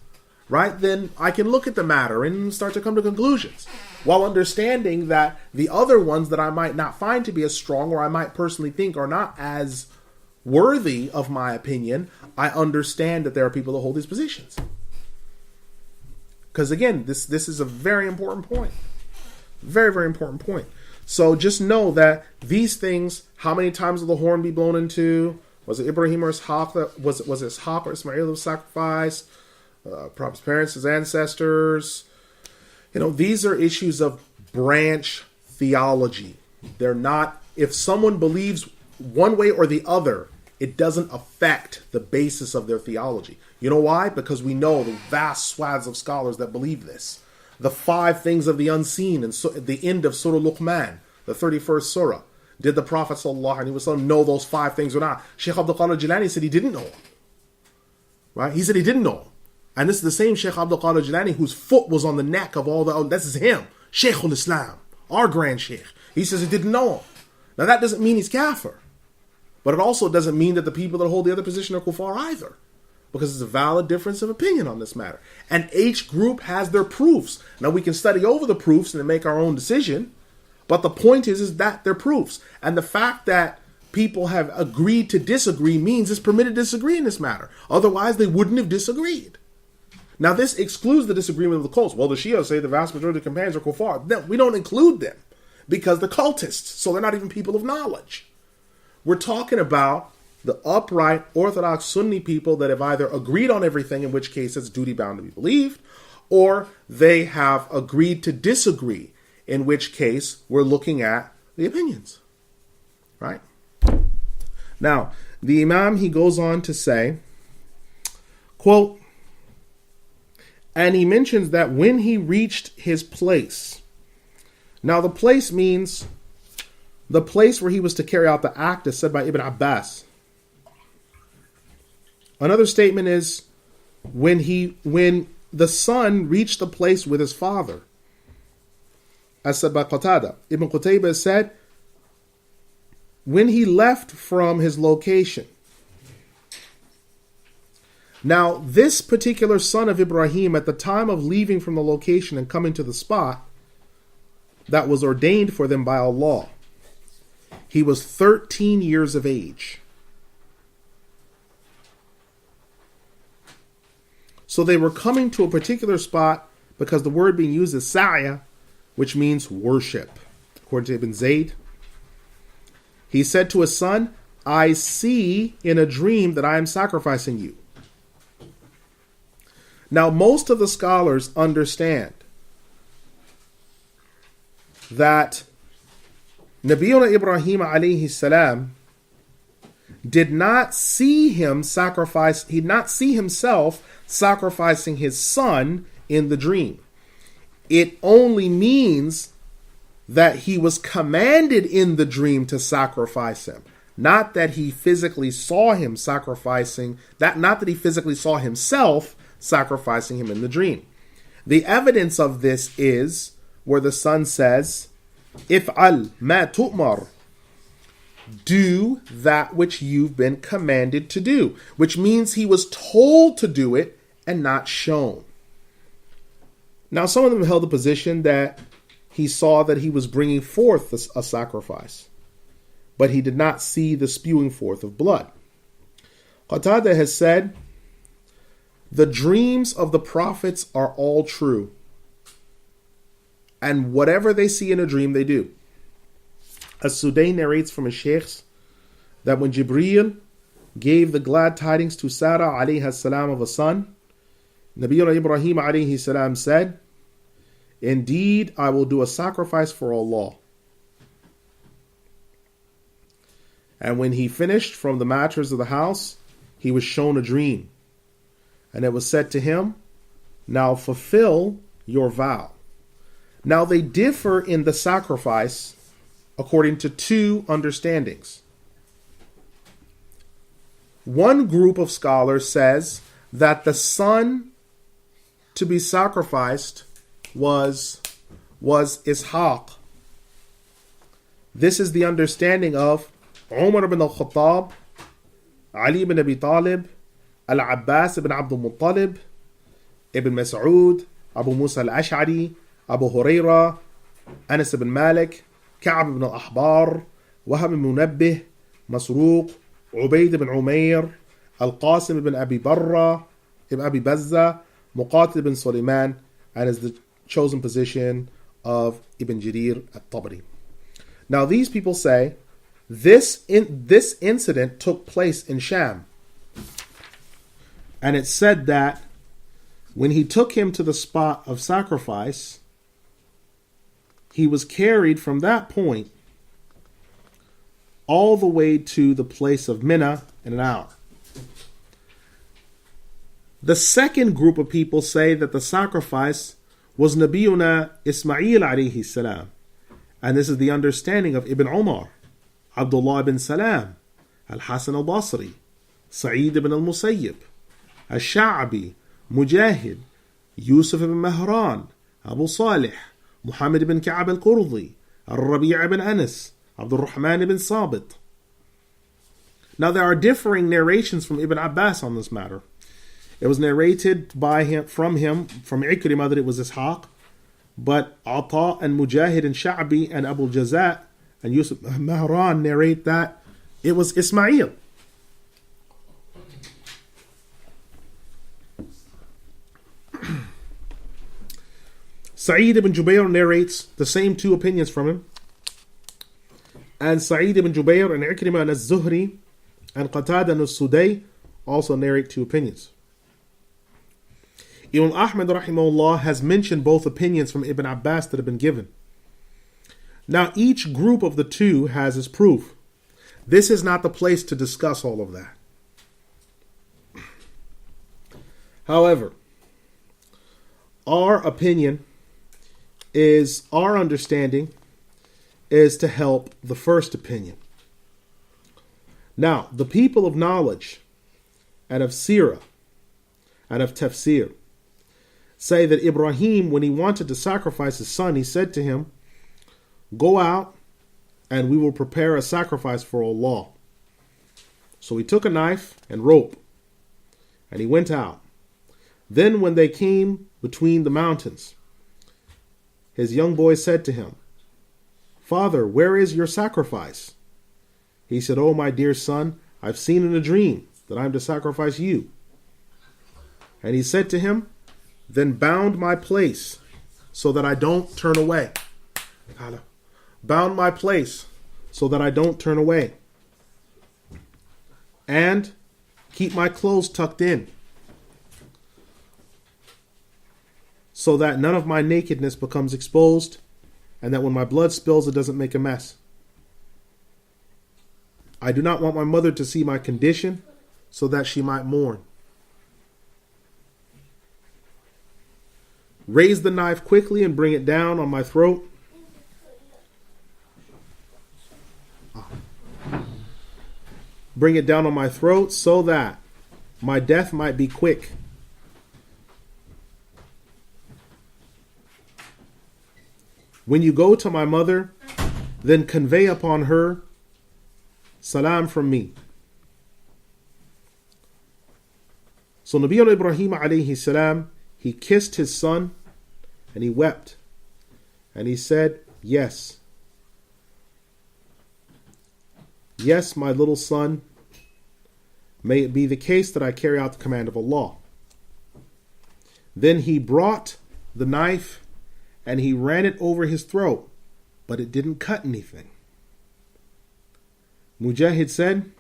right, then I can look at the matter and start to come to conclusions, while understanding that the other ones that I might not find to be as strong, or I might personally think are not as worthy of my opinion, I understand that there are people that hold these positions. Because again, this is a very important point. Very, very important point. So just know that these things, how many times will the horn be blown into? Was it Ibrahim or Ishaq? Was it Ishaq or Ismail that was sacrificed? Prophet's parents, his ancestors. These are issues of branch theology. They're not, if someone believes one way or the other, it doesn't affect the basis of their theology. You know why? Because we know the vast swaths of scholars that believe this. The 5 things of the unseen, and the end of Surah Luqman, the 31st surah. Did the Prophet ﷺ know those 5 things or not? Sheikh Abdul Qadir Al-Jilani said he didn't know them. Right? He said he didn't know them. And this is the same Sheikh Abdul Qadir Al-Jilani whose foot was on the neck of all the... This is him. Sheikh al-Islam. Our grand Sheikh. He says he didn't know them. Now that doesn't mean he's kafir. But it also doesn't mean that the people that hold the other position are kuffar either. Because it's a valid difference of opinion on this matter. And each group has their proofs. Now we can study over the proofs and then make our own decision. But the point is that they're proofs. And the fact that people have agreed to disagree means it's permitted to disagree in this matter. Otherwise they wouldn't have disagreed. Now this excludes the disagreement of the cults. Well, the Shia say the vast majority of the companions are kuffar. No, we don't include them. Because they're cultists. So they're not even people of knowledge. We're talking about the upright, orthodox Sunni people that have either agreed on everything, in which case it's duty bound to be believed, or they have agreed to disagree, in which case we're looking at the opinions. Right? Now, the Imam, he goes on to say, quote, and he mentions that when he reached his place, now the place means the place where he was to carry out the act, as said by Ibn Abbas. Another statement is when the son reached the place with his father, as said by Qatada. Ibn Qutaybah said, when he left from his location. Now, this particular son of Ibrahim, at the time of leaving from the location and coming to the spot that was ordained for them by Allah, he was 13 years of age. So they were coming to a particular spot because the word being used is sa'ya, which means worship. According to Ibn Zayd, he said to his son, I see in a dream that I am sacrificing you. Now, most of the scholars understand that Nabiyuna Ibrahim alayhi salam did not see him sacrifice, he did not see himself sacrificing his son in the dream. It only means that he was commanded in the dream to sacrifice him. Not that he physically saw him sacrificing, not that he physically saw himself sacrificing him in the dream. The evidence of this is where the son says, If'al ma tu'mar, do that which you've been commanded to do, which means he was told to do it and not shown. Now, some of them held the position that he saw that he was bringing forth a sacrifice, but he did not see the spewing forth of blood. Qatada has said, the dreams of the prophets are all true, and whatever they see in a dream, they do. As-Sudai narrates from his sheikhs that when Jibreel gave the glad tidings to Sarah alayhi salam of a son, Nabiyuna Ibrahim alayhi salam said, indeed, I will do a sacrifice for Allah. And when he finished from the matters of the house, he was shown a dream. And it was said to him, now fulfill your vow. Now they differ in the sacrifice according to two understandings. One group of scholars says that the son to be sacrificed was was Ishaq. This is the understanding of Umar ibn al-Khattab, Ali ibn Abi Talib, Al-Abbas ibn Abdul Muttalib, Ibn Mas'ud, Abu Musa al-Ash'ari, Abu Huraira, Anas ibn Malik, Ka'b ibn al-Ahbar, Wahab ibn Munabbih, Masruq, Ubayd ibn Umayr, Al-Qasim ibn Abi Barra, ibn Abi Bazza, Muqatil ibn Sulaiman, and is the chosen position of Ibn Jarir at-Tabari. Now these people say this incident took place in Sham. And it said that when he took him to the spot of sacrifice, he was carried from that point all the way to the place of Mina in an hour. The second group of people say that the sacrifice was Nabiyuna Ismail alayhi salam. And this is the understanding of Ibn Umar, Abdullah ibn Salam, Al-Hasan al-Basri, Sa'id ibn al-Musayyib, Al-Sha'bi, Mujahid, Yusuf ibn Mahran, Abu Salih, Muhammad ibn Ka'ab al-Qurdi, Al-Rabi' ibn Anas, Abdur-Rahman ibn Sabit. Now there are differing narrations from Ibn Abbas on this matter. It was narrated from Ikrimah that it was Ishaq, but Ata and Mujahid and Sha'bi and Abu Jazat and Yusuf Mahran narrate that it was Ismail. Sa'id ibn Jubayr narrates the same two opinions from him. And Sa'id ibn Jubayr and Ikrimah and Az-Zuhri and Qatada and As-Sudai also narrate two opinions. Imam Ahmad rahimahullah has mentioned both opinions from Ibn Abbas that have been given. Now each group of the two has its proof. This is not the place to discuss all of that. However, our understanding is to help the first opinion. Now, the people of knowledge and of Sirah and of Tafsir say that Ibrahim, when he wanted to sacrifice his son, he said to him, "Go out and we will prepare a sacrifice for Allah." So he took a knife and rope and he went out. Then when they came between the mountains, his young boy said to him, "Father, where is your sacrifice?" He said, "Oh, my dear son, I've seen in a dream that I am to sacrifice you." And he said to him, "Then bound my place so that I don't turn away." Bound my place so that I don't turn away. And keep my clothes tucked in so that none of my nakedness becomes exposed, and that when my blood spills, it doesn't make a mess. I do not want my mother to see my condition so that she might mourn. Raise the knife quickly and bring it down on my throat. Bring it down on my throat so that my death might be quick. When you go to my mother, then convey upon her salam from me. So Nabi Ibrahim alayhi salam, he kissed his son and he wept. And he said, "Yes. Yes, my little son, may it be the case that I carry out the command of Allah." Then he brought the knife and he ran it over his throat, but it didn't cut anything. Mujahid said,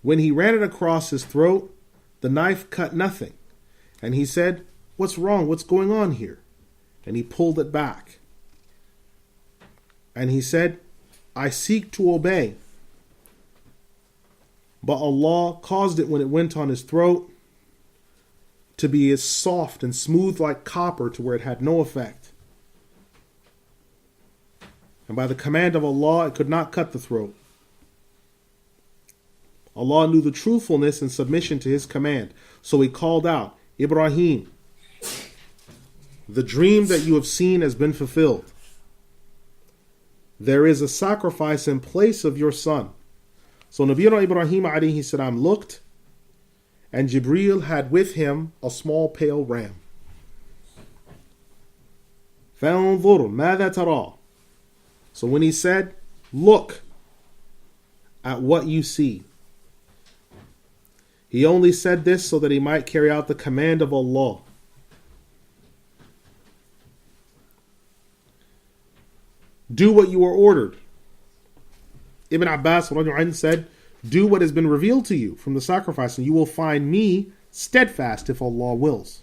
when he ran it across his throat, the knife cut nothing. And he said, "What's wrong? What's going on here?" And he pulled it back. And he said, "I seek to obey." But Allah caused it when it went on his throat to be as soft and smooth like copper to where it had no effect. And by the command of Allah, it could not cut the throat. Allah knew the truthfulness and submission to his command. So he called out, "Ibrahim, the dream that you have seen has been fulfilled. there is a sacrifice in place of your son. So Nabiyyuna Ibrahim alayhi salam looked, and Jibreel had with him a small pale ram. فَانظُرْ مَاذَا تَرَى. So when he said, look at what you see, he only said this so that he might carry out the command of Allah. Do what you are ordered. Ibn Abbas said, do what has been revealed to you from the sacrifice, and you will find me steadfast if Allah wills.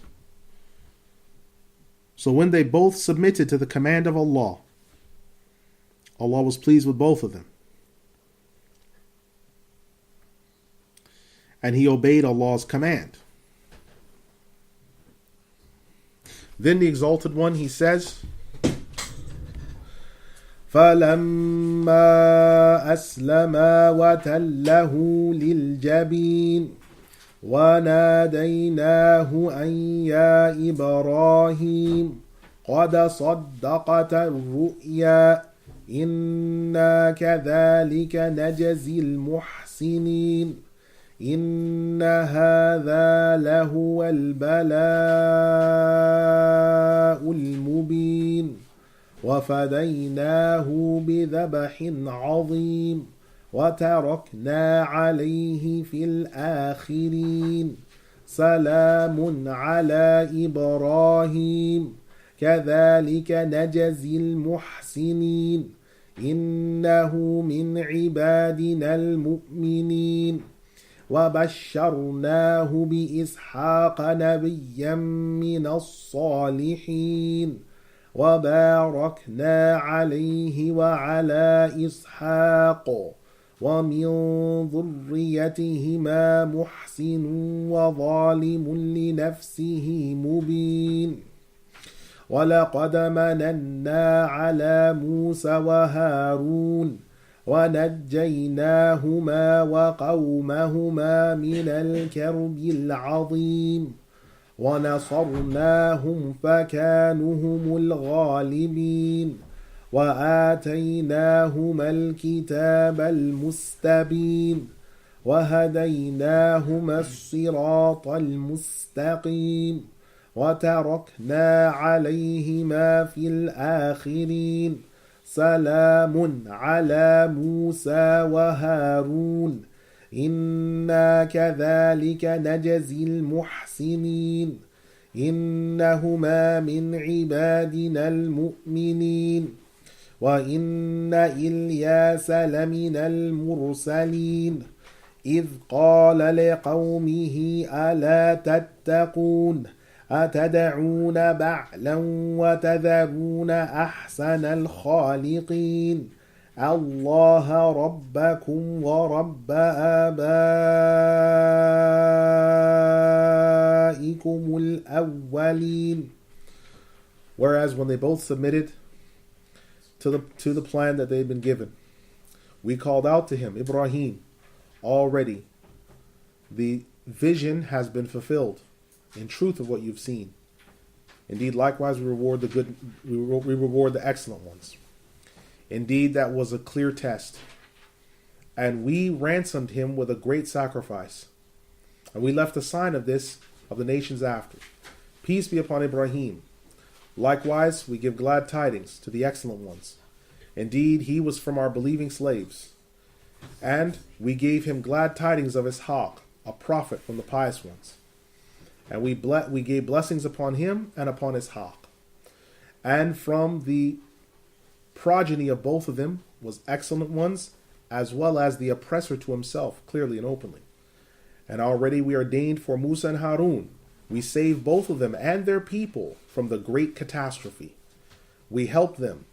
So when they both submitted to the command of Allah, Allah was pleased with both of them. And he obeyed Allah's command. Then the Exalted One, he says, فَلَمَّا أَسْلَمَا وَتَلَّهُ لِلْجَبِينِ وَنَادَيْنَاهُ أَنْ يَا إِبْرَاهِيمُ قَدْ صَدَّقْتَ الرُّؤْيَا إِنَّا كَذَلِكَ نَجْزِي الْمُحْسِنِينَ إِنَّ هَذَا لَهُوَ الْبَلَاءُ الْمُبِينُ وَفَدَيْنَاهُ بِذَبْحٍ عَظِيمٍ وَتَرَكْنَا عَلَيْهِ فِي الْآخِرِينَ سَلَامٌ عَلَى إِبْرَاهِيمَ كَذَلِكَ نَجْزِي الْمُحْسِنِينَ إِنَّهُ مِنْ عِبَادِنَا الْمُؤْمِنِينَ وَبَشَّرْنَاهُ بِإِسْحَاقَ نَبِيًّا مِنَ الصَّالِحِينَ وَبَارَكْنَا عَلَيْهِ وَعَلَى إِسْحَاقَ وَمِنْ ذُرِّيَّتِهِمَا مُحْسِنٌ وَظَالِمٌ لِنَفْسِهِ مُبِينٌ وَلَقَدْ مَنَنَّا عَلَى مُوسَى وَهَارُونَ وَنَجَّيْنَاهُمَا وَقَوْمَهُمَا مِنَ الْكَرْبِ الْعَظِيمِ وَنَصَرْنَاهُمْ فَكَانُوا هُمُ الْغَالِبِينَ وَآتَيْنَاهُمَا الْكِتَابَ الْمُسْتَبِينَ وَهَدَيْنَاهُمَا الصِّرَاطَ الْمُسْتَقِيمَ وَتَرَكْنَا عَلَيْهِمَا فِي الْآخِرِينَ سَلَامٌ عَلَى مُوسَى وَهَارُونَ إِنَّا كَذَلِكَ نَجْزِي الْمُحْسِنِينَ إِنَّهُمَا مِنْ عِبَادِنَا الْمُؤْمِنِينَ وَإِنَّ إِلْيَاسَ لَمِنَ الْمُرْسَلِينَ إِذْ قَالَ لِقَوْمِهِ أَلَا تَتَّقُونَ أَتَدْعُونَ بَعْلًا وَتَذَرُونَ أَحْسَنَ الْخَالِقِينَ اللَّهَ رَبَّكُمْ وَرَبَّ آبَائِكُمُ الْأَوَّلِينَ. Whereas when they both submitted to the plan that they had been given, we called out to him, Ibrahim, already the vision has been fulfilled in truth of what you've seen. Indeed, likewise we reward the good, we reward the excellent ones. Indeed, that was a clear test. And we ransomed him with a great sacrifice. And we left a sign of this of the nations after. Peace be upon Ibrahim. Likewise, we give glad tidings to the excellent ones. Indeed, he was from our believing slaves. And we gave him glad tidings of Ishaq, a prophet from the pious ones. And we gave blessings upon him and upon Ishaq. And from the progeny of both of them was excellent ones, as well as the oppressor to himself, clearly and openly. And already we ordained for Musa and Harun. We saved both of them and their people from the great catastrophe. We helped them,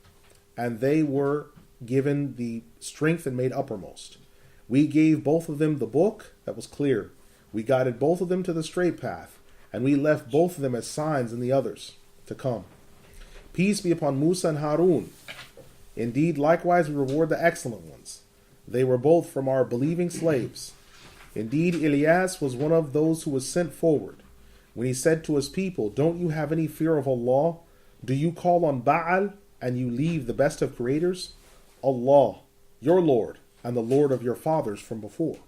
and they were given the strength and made uppermost. We gave both of them the book that was clear. We guided both of them to the straight path, and we left both of them as signs in the others to come. Peace be upon Musa and Harun. Indeed, likewise we reward the excellent ones. They were both from our believing slaves. Indeed, Ilyas was one of those who was sent forward. When he said to his people, don't you have any fear of Allah? Do you call on Baal and you leave the best of creators? Allah, your Lord, and the Lord of your fathers from before.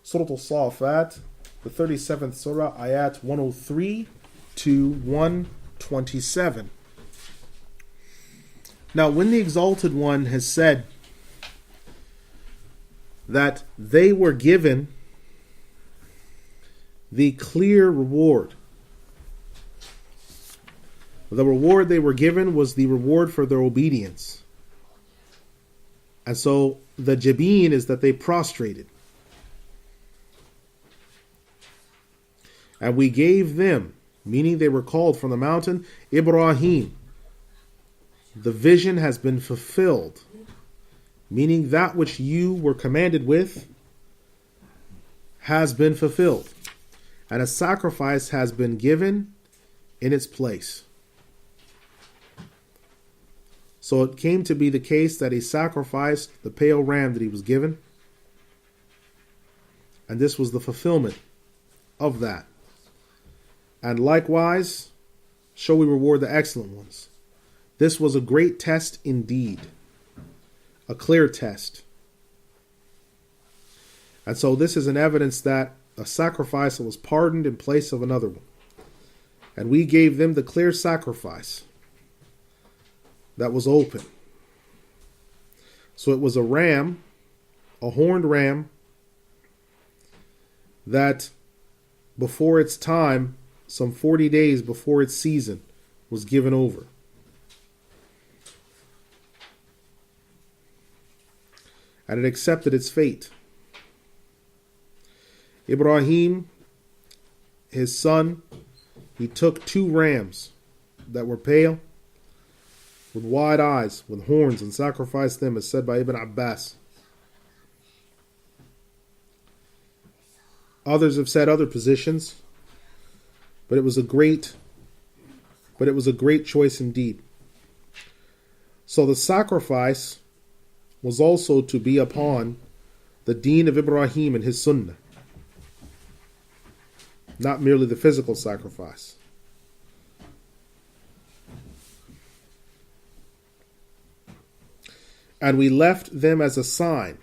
Surah Al-Saafaat, the 37th Surah, ayat 103 to 127. Now, when the Exalted One has said that they were given the clear reward, the reward they were given was the reward for their obedience. And so the jabeen is that they prostrated. And we gave them, meaning they were called from the mountain, Ibrahim. The vision has been fulfilled, meaning that which you were commanded with has been fulfilled. And a sacrifice has been given in its place. So it came to be the case that he sacrificed the pale ram that he was given. And this was the fulfillment of that. And likewise, shall we reward the excellent ones. This was a great test indeed. A clear test. And so this is an evidence that a sacrifice was pardoned in place of another one. And we gave them the clear sacrifice that was open. So it was a ram, a horned ram, that before its time, some 40 days before its season, was given over. And it accepted its fate. Ibrahim, his son, he took 2 rams that were pale, with wide eyes, with horns, and sacrificed them, as said by Ibn Abbas. Others have said other positions, but it was a great choice indeed. So the sacrifice was also to be upon the deen of Ibrahim and his sunnah, not merely the physical sacrifice. And we left them as a sign.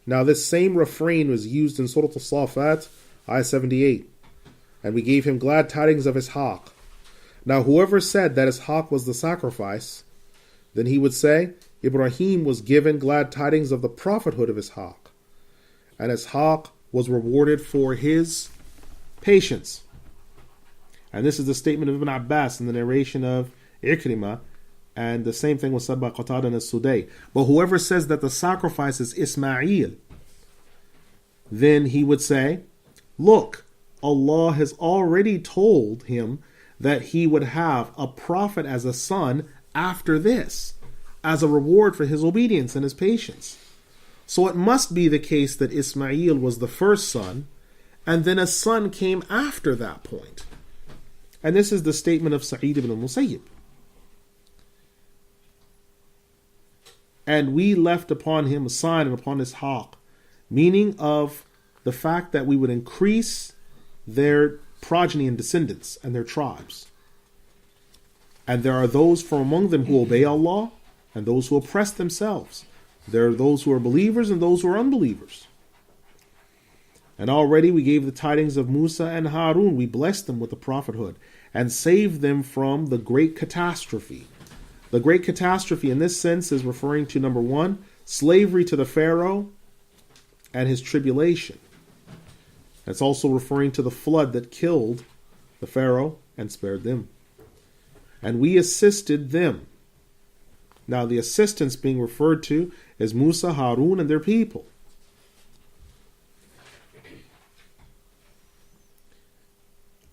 Now this same refrain was used in Surah As-Saafaat, ayah 78. And we gave him glad tidings of Ishaq. Now whoever said that Ishaq was the sacrifice, then he would say, Ibrahim was given glad tidings of the prophethood of Ishaq. And Ishaq was rewarded for his patience. And this is the statement of Ibn Abbas in the narration of Ikrimah. And the same thing was said by Qatada and As-Sudai. But whoever says that the sacrifice is Ismail, then he would say, look, Allah has already told him that he would have a prophet as a son after this, as a reward for his obedience and his patience. So it must be the case that Ismail was the first son, and then a son came after that point. And this is the statement of Sa'id ibn al-Musayyib. And we left upon him a sign and upon Ishaq, meaning of the fact that we would increase their progeny and descendants and their tribes. And there are those from among them who obey Allah and those who oppress themselves. There are those who are believers and those who are unbelievers. And already we gave the tidings of Musa and Harun. We blessed them with the prophethood and saved them from the great catastrophe. The great catastrophe in this sense is referring to, number 1, slavery to the Pharaoh and his tribulation. It's also referring to the flood that killed the Pharaoh and spared them. And we assisted them. Now the assistance being referred to is Musa, Harun, and their people.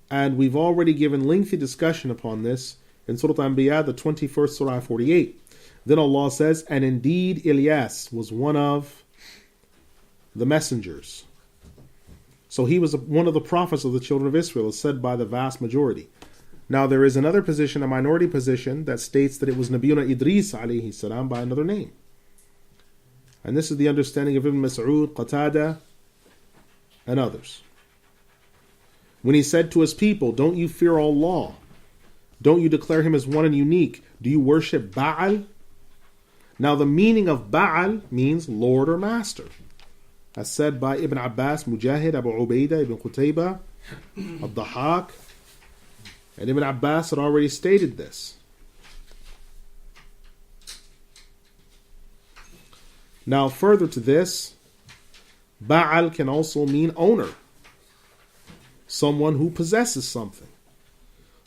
And we've already given lengthy discussion upon this in Surah Al-Anbiya, the 21st Surah 48. Then Allah says, and indeed Ilyas was one of the messengers. So he was one of the prophets of the children of Israel, as said by the vast majority. Now there is another position, a minority position, that states that it was Nabiyuna Idris alayhi salam by another name. And this is the understanding of Ibn Mas'ud, Qatada, and others. When he said to his people, don't you fear Allah? Don't you declare him as one and unique? Do you worship Baal? Now the meaning of Ba'al means Lord or Master, as said by Ibn Abbas, Mujahid, Abu Ubaidah, Ibn Qutayba, Ad-Dahak, and Ibn Abbas had already stated this. Now further to this, Ba'al can also mean owner, someone who possesses something.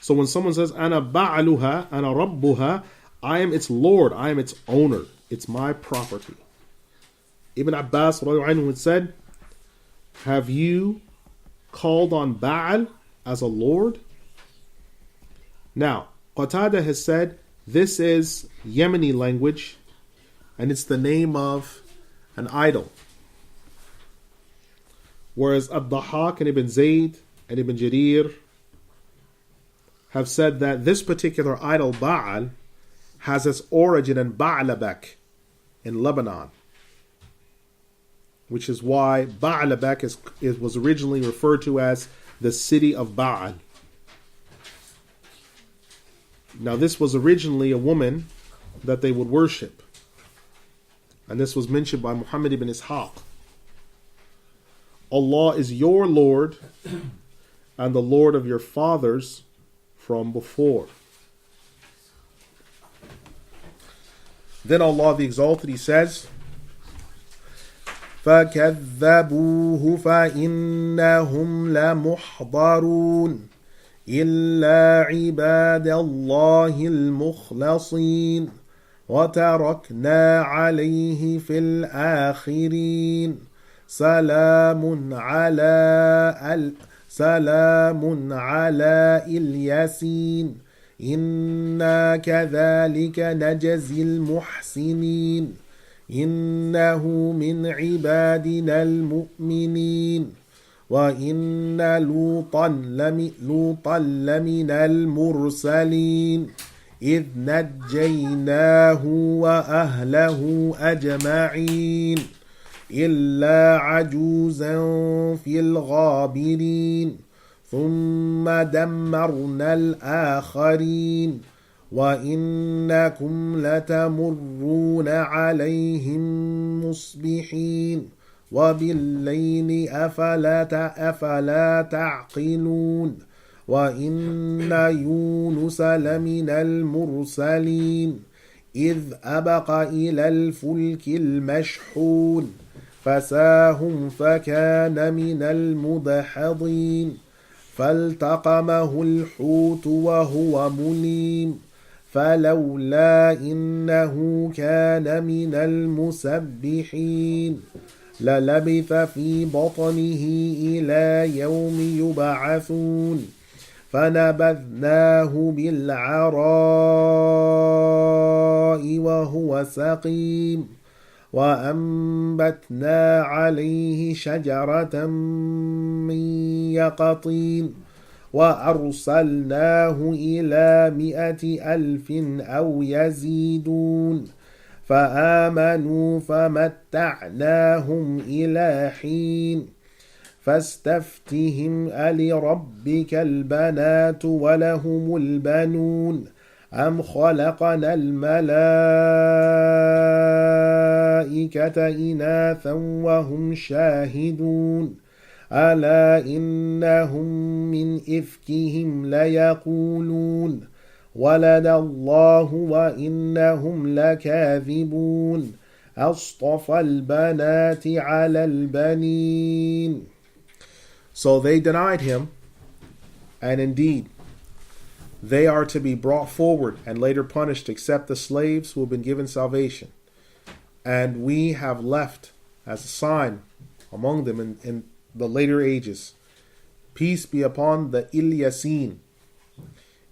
So when someone says, Ana ba'aluha, ana rabbuha, I am its Lord, I am its owner, it's my property. Ibn Abbas had said, have you called on Ba'al as a Lord? Now, Qatada has said, this is Yemeni language, and it's the name of an idol. Whereas Ad-Dahak and Ibn Zayd and Ibn Jarir have said that this particular idol, Ba'al, has its origin in Ba'alabak in Lebanon, which is why Ba'alabak was originally referred to as the city of Ba'al. Now this was originally a woman that they would worship, and this was mentioned by Muhammad ibn Ishaq. Allah is your Lord and the Lord of your fathers from before. Then Allah the Exalted, He says, فَكَذَّبُوهُ فَإِنَّهُمْ لَمُحْضَرُونَ إِلَّا عِبَادَ اللَّهِ الْمُخْلَصِينَ وَتَرَكْنَا عَلَيْهِ فِي الْآخِرِينَ سلام على الياسين إنا كذلك نجزي المحسنين إنه من عبادنا المؤمنين وإن لوطا لمن المرسلين إذ نجيناه وأهله أجمعين إلا عجوزا في الغابرين ثم دمرنا الآخرين وإنكم لتمرون عليهم مصبحين وبالليل أفلا تعقلون وإن يونس لمن المرسلين إذ أبق إلى الفلك المشحون فساهم فكان من المدحضين فالتقمه الحوت وهو مليم فلولا إنه كان من المسبحين للبث في بطنه إلى يوم يبعثون فنبذناه بالعراء وهو سقيم وأنبتنا عليه شجرة من يقطين وأرسلناه إلى 100,000 أو يزيدون فآمنوا فمتعناهم إلى حين فاستفتهم ألربك البنات ولهم البنون أم خلقنا الملائكة إناثا وهم شاهدون ألا إنهم من إفكهم ليقولون ولد الله وإنهم لكاذبون أصطفى البنات على البنين. So they denied him, and indeed they are to be brought forward and later punished except the slaves who have been given salvation. And we have left as a sign among them in the later ages, peace be upon the Ilyasin.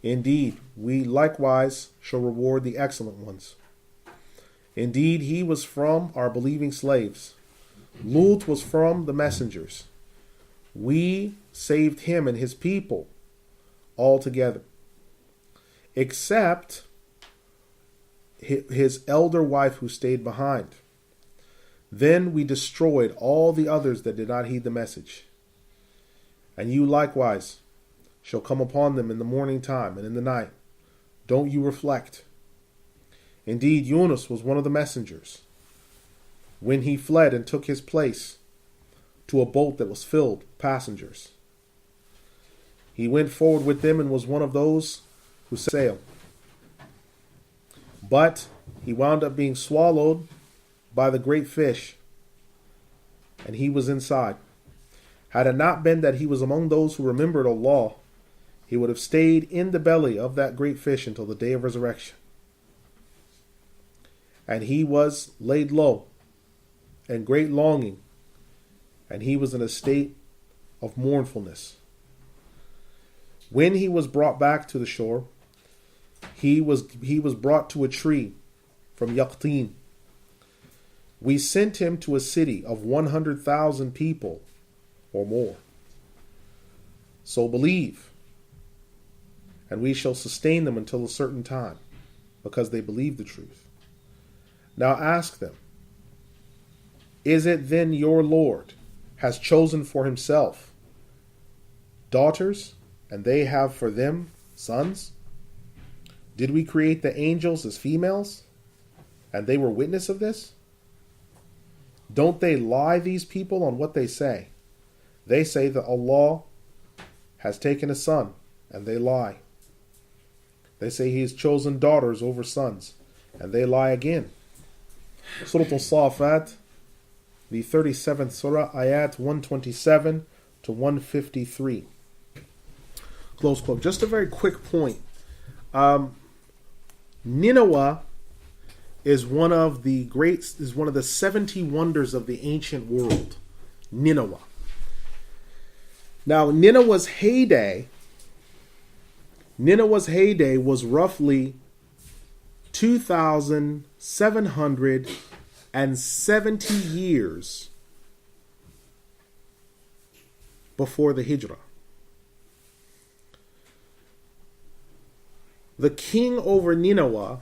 Indeed, we likewise shall reward the excellent ones. Indeed, he was from our believing slaves. Lut was from the messengers. We saved him and his people altogether, except his elder wife who stayed behind. Then we destroyed all the others that did not heed the message. And you likewise shall come upon them in the morning time and in the night. Don't you reflect? Indeed, Yunus was one of the messengers when he fled and took his place to a boat that was filled with passengers. He went forward with them and was one of those who sailed. But he wound up being swallowed by the great fish, and he was inside. Had it not been that he was among those who remembered Allah, he would have stayed in the belly of that great fish until the day of resurrection. And he was laid low in great longing, and he was in a state of mournfulness. When he was brought back to the shore, he was brought to a tree from Yaqtin. We sent him to a city of 100,000 people or more. So believe, and we shall sustain them until a certain time, because they believe the truth. Now ask them, is it then your Lord has chosen for himself daughters, and they have for them sons? Did we create the angels as females, and they were witness of this? Don't they lie, these people, on what they say? They say that Allah has taken a son, and they lie. They say he has chosen daughters over sons, and they lie again. Surah As-Saafaat, the 37th surah, ayat 127 to 153. Close quote. Just a very quick point. Nineveh is one of the 70 wonders of the ancient world. Nineveh. Now, Nineveh's heyday was roughly 2,770 years before the Hijrah. The king over Nineveh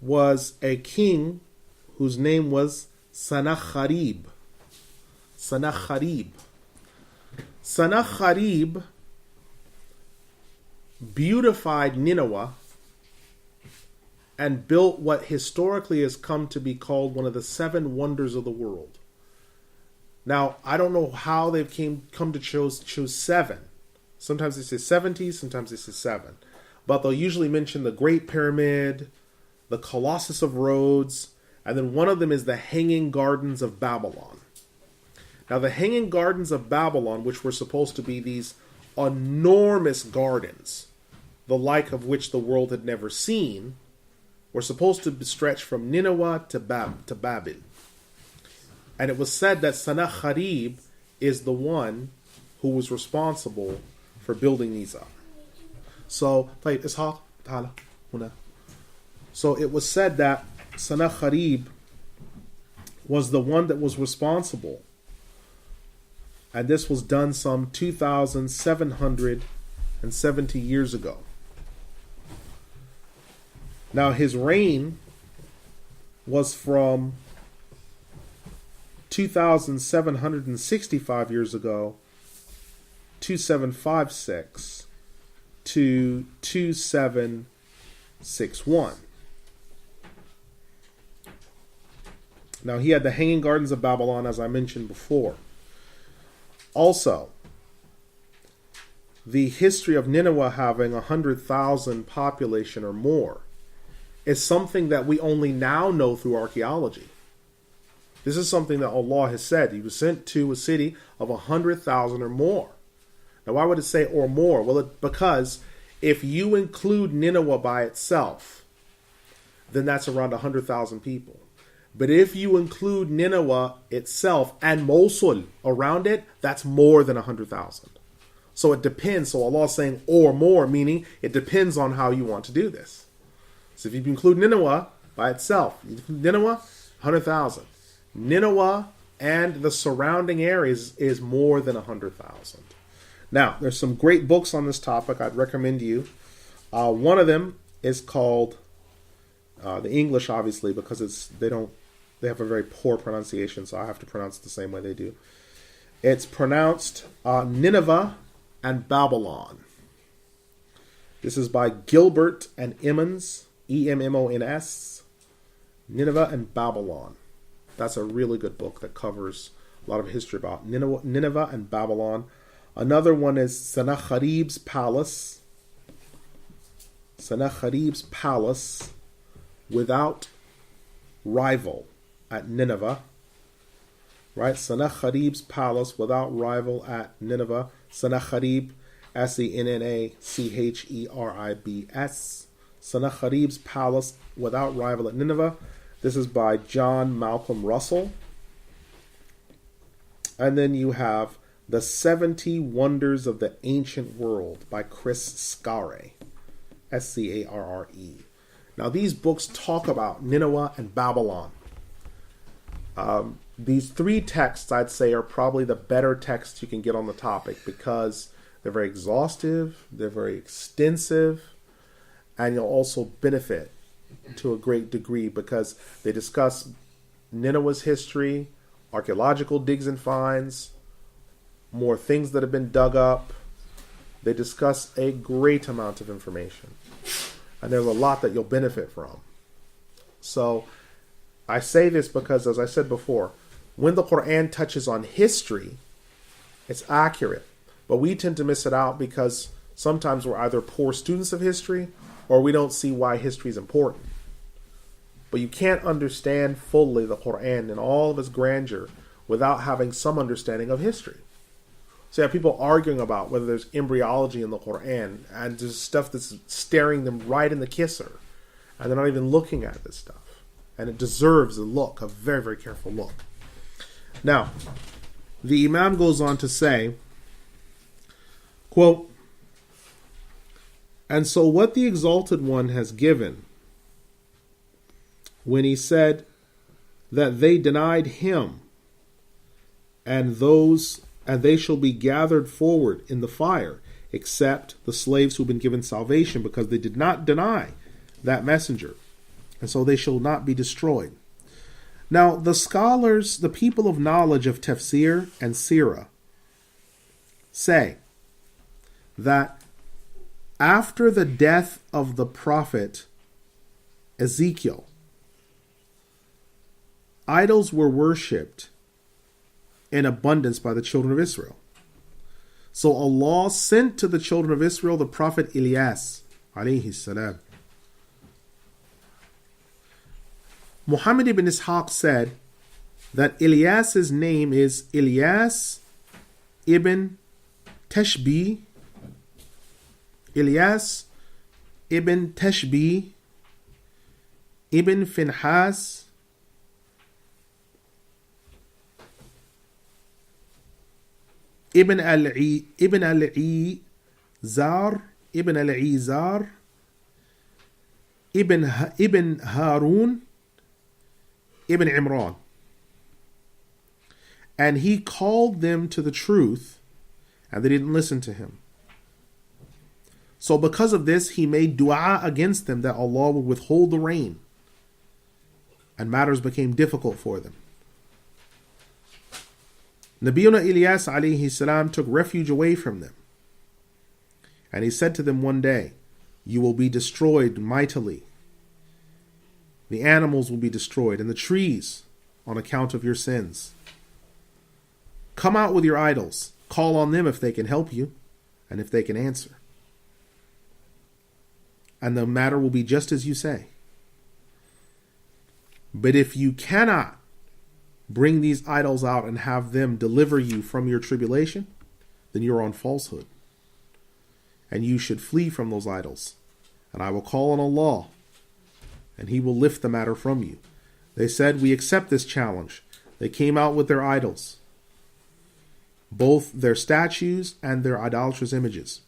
was a king whose name was Sennacherib. Sennacherib beautified Nineveh and built what historically has come to be called one of the 7 wonders of the world. Now, I don't know how they've come to choose 7. Sometimes they say 70, sometimes they say 7. But they'll usually mention the Great Pyramid, the Colossus of Rhodes, and then one of them is the Hanging Gardens of Babylon. Now, the Hanging Gardens of Babylon, which were supposed to be these enormous gardens, the like of which the world had never seen, were supposed to stretch from Nineveh to Babel. And it was said that Sennacherib is the one who was responsible for building these up. So it was said that Sennacherib was the one that was responsible. And this was done some 2,770 years ago. Now his reign was from 2,765 years ago, 2756 to 2761. Now he had the Hanging Gardens of Babylon, as I mentioned before. Also, the history of Nineveh having 100,000 population or more is something that we only now know through archaeology. This is something that Allah has said. He was sent to a city of 100,000 or more. Now, why would it say or more? Well, because if you include Nineveh by itself, then that's around 100,000 people. But if you include Nineveh itself and Mosul around it, that's more than 100,000. So it depends. So Allah is saying or more, meaning it depends on how you want to do this. So if you include Nineveh by itself, Nineveh, 100,000. Nineveh and the surrounding areas is more than 100,000. Now, there's some great books on this topic I'd recommend to you. One of them is called, the English obviously, because they have a very poor pronunciation, so I have to pronounce it the same way they do. It's pronounced Nineveh and Babylon. This is by Gilbert and Emmons, Emmons, Nineveh and Babylon. That's a really good book that covers a lot of history about Nineveh and Babylon. Another one is Sennacherib's Palace. Sennacherib's Palace Without Rival at Nineveh. Right? Sennacherib's Palace Without Rival at Nineveh. Sennacherib, Sennacheribs. Sennacherib's Palace Without Rival at Nineveh. This is by John Malcolm Russell. And then you have The 70 Wonders of the Ancient World by Chris Scarre. Scarre. Now these books talk about Nineveh and Babylon. These three texts, I'd say, are probably the better texts you can get on the topic because they're very exhaustive, they're very extensive, and you'll also benefit to a great degree because they discuss Nineveh's history, archaeological digs and finds, more things that have been dug up. They discuss a great amount of information. And there's a lot that you'll benefit from. So I say this because, as I said before, when the Qur'an touches on history, it's accurate. But we tend to miss it out because sometimes we're either poor students of history or we don't see why history is important. But you can't understand fully the Qur'an in all of its grandeur without having some understanding of history. So you have people arguing about whether there's embryology in the Qur'an, and there's stuff that's staring them right in the kisser, and they're not even looking at this stuff. And it deserves a look, a very, very careful look. Now, the Imam goes on to say, quote, "And so what the Exalted One has given, when he said that they denied him, and they shall be gathered forward in the fire, except the slaves who have been given salvation, because they did not deny that messenger, and so they shall not be destroyed." Now, the scholars, the people of knowledge of Tafsir and Sirah, say that after the death of the prophet Ezekiel, idols were worshipped in abundance by the children of Israel. So Allah sent to the children of Israel the prophet Ilyas, alayhi salam. Muhammad ibn Ishaq said that Ilyas's name is Ilyas ibn Tashbih, Ilyas ibn Tashbih ibn Finhas ibn al-Izar ibn Harun ibn Imran, and he called them to the truth, and they didn't listen to him. So because of this, he made dua against them that Allah would withhold the rain, and matters became difficult for them. Nabiyuna Ilyas alayhi salam took refuge away from them, and he said to them one day, "You will be destroyed mightily. The animals will be destroyed, and the trees, on account of your sins. Come out with your idols. Call on them if they can help you, and if they can answer. And the matter will be just as you say. But if you cannot bring these idols out and have them deliver you from your tribulation, then you're on falsehood. And you should flee from those idols. And I will call on Allah, and He will lift the matter from you." They said, "We accept this challenge." They came out with their idols, both their statues and their idolatrous images.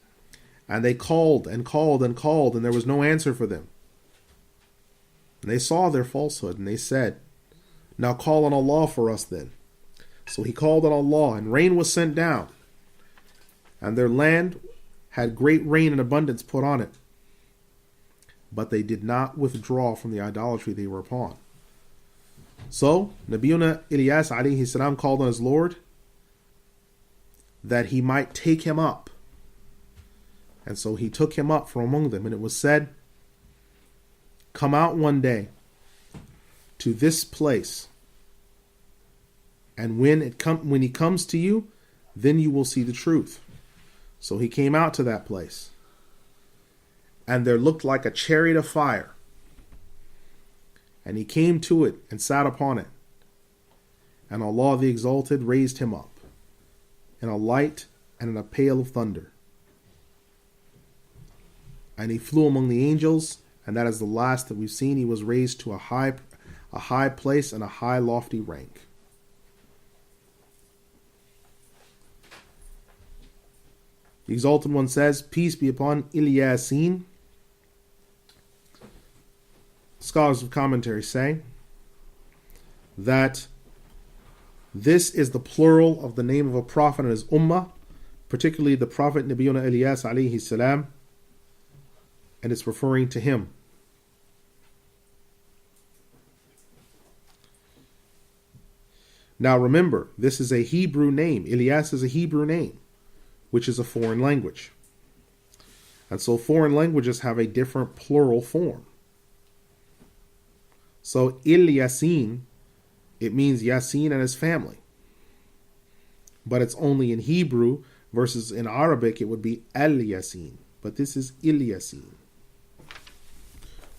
And they called and called and called, and there was no answer for them. And they saw their falsehood, and they said, "Now call on Allah for us then." So he called on Allah, and rain was sent down, and their land had great rain and abundance put on it. But they did not withdraw from the idolatry they were upon. So Nabiyuna Ilyas alayhi salam called on his Lord that he might take him up. And so he took him up from among them, and it was said come out one day to this place, and when he comes to you, then you will see the truth. So he came out to that place, and there looked like a chariot of fire, and he came to it and sat upon it, and Allah the Exalted raised him up in a light and in a peal of thunder, and he flew among the angels, and that is the last that we've seen. He was raised to a high place and a high lofty rank. The Exalted One says, peace be upon Ilyasin. Scholars of commentary say that this is the plural of the name of a prophet and his ummah, particularly the prophet Nabiyuna Ilyas alayhi salam, and it's referring to him. Now remember, this is a Hebrew name. Ilyas is a Hebrew name, which is a foreign language. And so foreign languages have a different plural form. So Ilyasin, it means Yasin and his family. But it's only in Hebrew, versus in Arabic it would be Al-Yasin. But this is Ilyasin.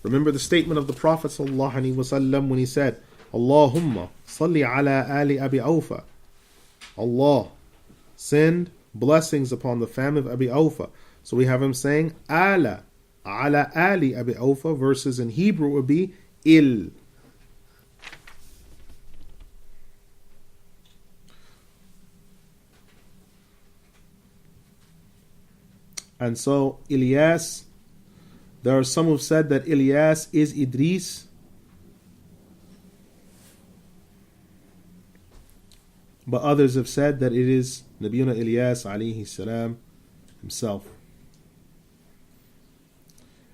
Remember the statement of the Prophet ﷺ when he said, Allahumma salli ala ali Abi Awfa. Allah, send blessings upon the family of Abi Awfa. So we have him saying ala ali Abi Awfa, versus in Hebrew it would be il. And so Ilyas, there are some who have said that Ilyas is Idris, but others have said that it is Nabiyuna Ilyas alayhi salam himself.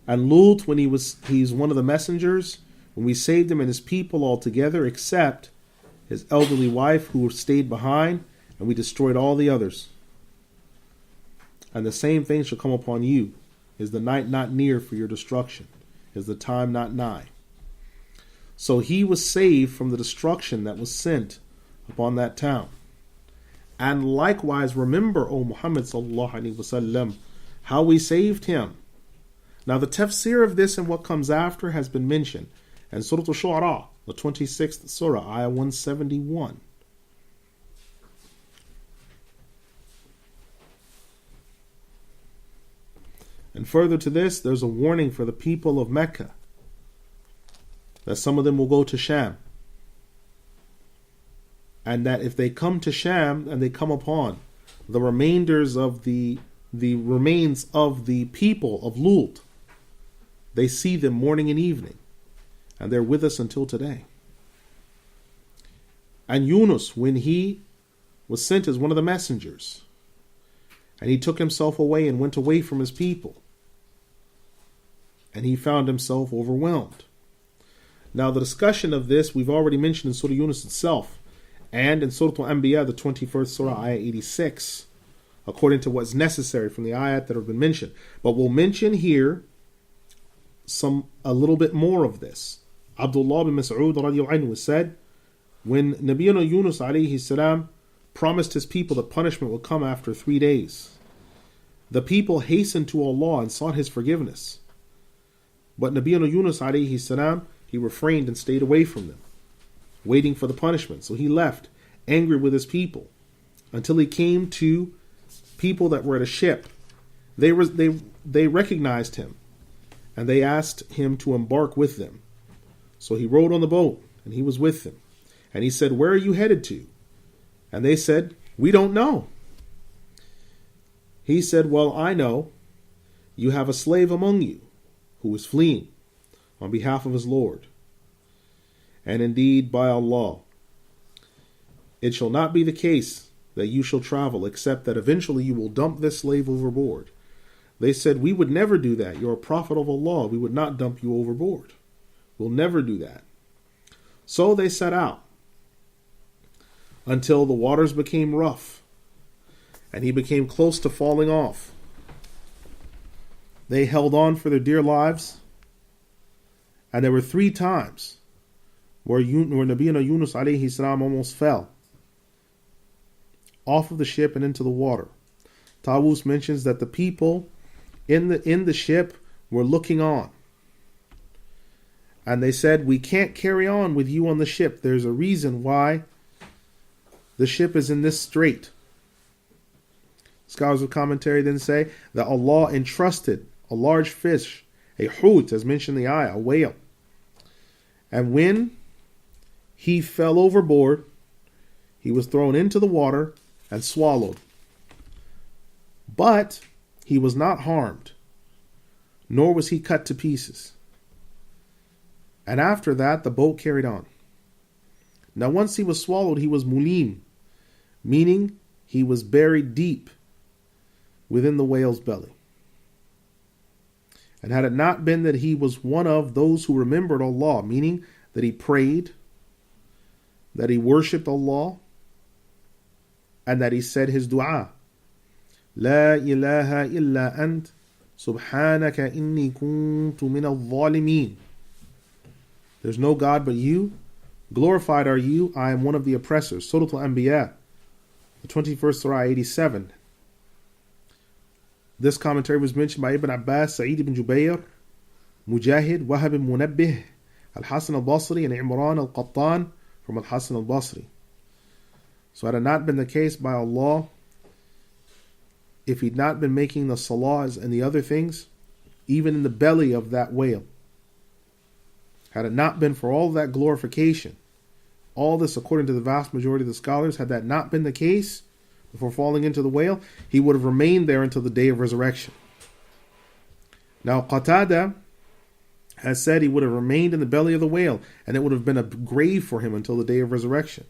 And Lut, when he's one of the messengers, when we saved him and his people altogether, except his elderly wife who stayed behind, and we destroyed all the others. And the same thing shall come upon you. Is the night not near for your destruction? Is the time not nigh? So he was saved from the destruction that was sent upon that town. And likewise, remember, O Muhammad sallallahu alaihi wasallam, how we saved him. Now the tafsir of this and what comes after has been mentioned. And Surah Al-Shu'ara, the 26th Surah, Ayah 171. And further to this, there's a warning for the people of Mecca that some of them will go to Sham. And that if they come to Sham and they come upon the remainders of the remains of the people of Lut, they see them morning and evening. And they're with us until today. And Yunus, when he was sent as one of the messengers, and he took himself away and went away from his people, and he found himself overwhelmed. Now the discussion of this we've already mentioned in Surah Yunus itself, and in Surah Al-Anbiya, the 21st Surah, Ayah 86, according to what's necessary from the ayat that have been mentioned. But we'll mention here a little bit more of this. Abdullah bin Mas'ud radiallahu anhu said, when Nabiyuna Yunus alayhi salam promised his people that punishment would come after 3 days, the people hastened to Allah and sought his forgiveness. But Nabiyuna Yunus alayhi salam, he refrained and stayed away from them, waiting for the punishment. So he left, angry with his people, until he came to people that were at a ship. They recognized him, and they asked him to embark with them. So he rode on the boat, and he was with them. And he said, "Where are you headed to?" And they said, "We don't know." He said, "Well, I know. You have a slave among you who is fleeing on behalf of his Lord. And indeed, by Allah, it shall not be the case that you shall travel, except that eventually you will dump this slave overboard." They said, "We would never do that. You're a prophet of Allah. We would not dump you overboard. We'll never do that." So they set out until the waters became rough and he became close to falling off. They held on for their dear lives, And there were 3 times where Nabiyina Yunus alayhi salam almost fell off of the ship and into the water. Tawus mentions that the people in the ship were looking on. And they said, we can't carry on with you on the ship. There's a reason why the ship is in this strait. Scholars of commentary then say that Allah entrusted a large fish, a hut, as mentioned in the ayah, a whale. And when he fell overboard, he was thrown into the water and swallowed. But he was not harmed, nor was he cut to pieces. And after that, the boat carried on. Now once he was swallowed, he was mulim, meaning he was buried deep within the whale's belly. And had it not been that he was one of those who remembered Allah, meaning that he prayed, that he worshipped Allah, and that he said his dua, La ilaha illa ant, subhanaka inni kuntu min al-zalimin. There's no God but you. Glorified are you. I am one of the oppressors. Surah Al-Anbiya, the 21st Surah, 87. This commentary was mentioned by Ibn Abbas, Sa'id ibn Jubayr, Mujahid, Wahab ibn Munabbih, Al-Hasan al-Basri, and Imran al-Qattan from Al-Hasan al-Basri. So had it not been the case by Allah, if he'd not been making the salahs and the other things, even in the belly of that whale, had it not been for all that glorification, all this according to the vast majority of the scholars, had that not been the case, before falling into the whale, he would have remained there until the day of resurrection. Now Qatada has said he would have remained in the belly of the whale, and it would have been a grave for him until the day of resurrection.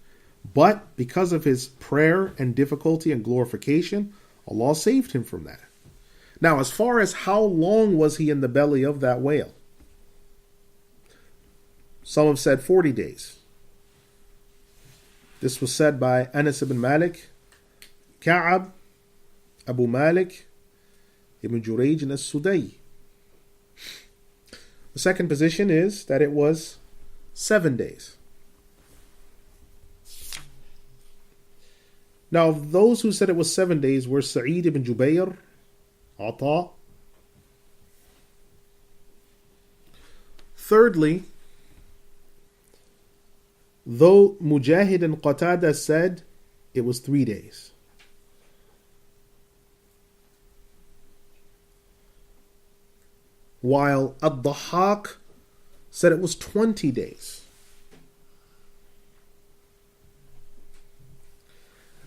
But because of his prayer and difficulty and glorification, Allah saved him from that. Now, as far as how long was he in the belly of that whale, some have said 40 days. This was said by Anas ibn Malik, Ka'ab, Abu Malik, Ibn Jurayj, and As-Sudai. The second position is that it was 7 days. Now, those who said it was 7 days were Sa'id ibn Jubayr, Ata. Thirdly, though Mujahid and Qatada said it was 3 days. While Ad-Dahhak said it was 20 days.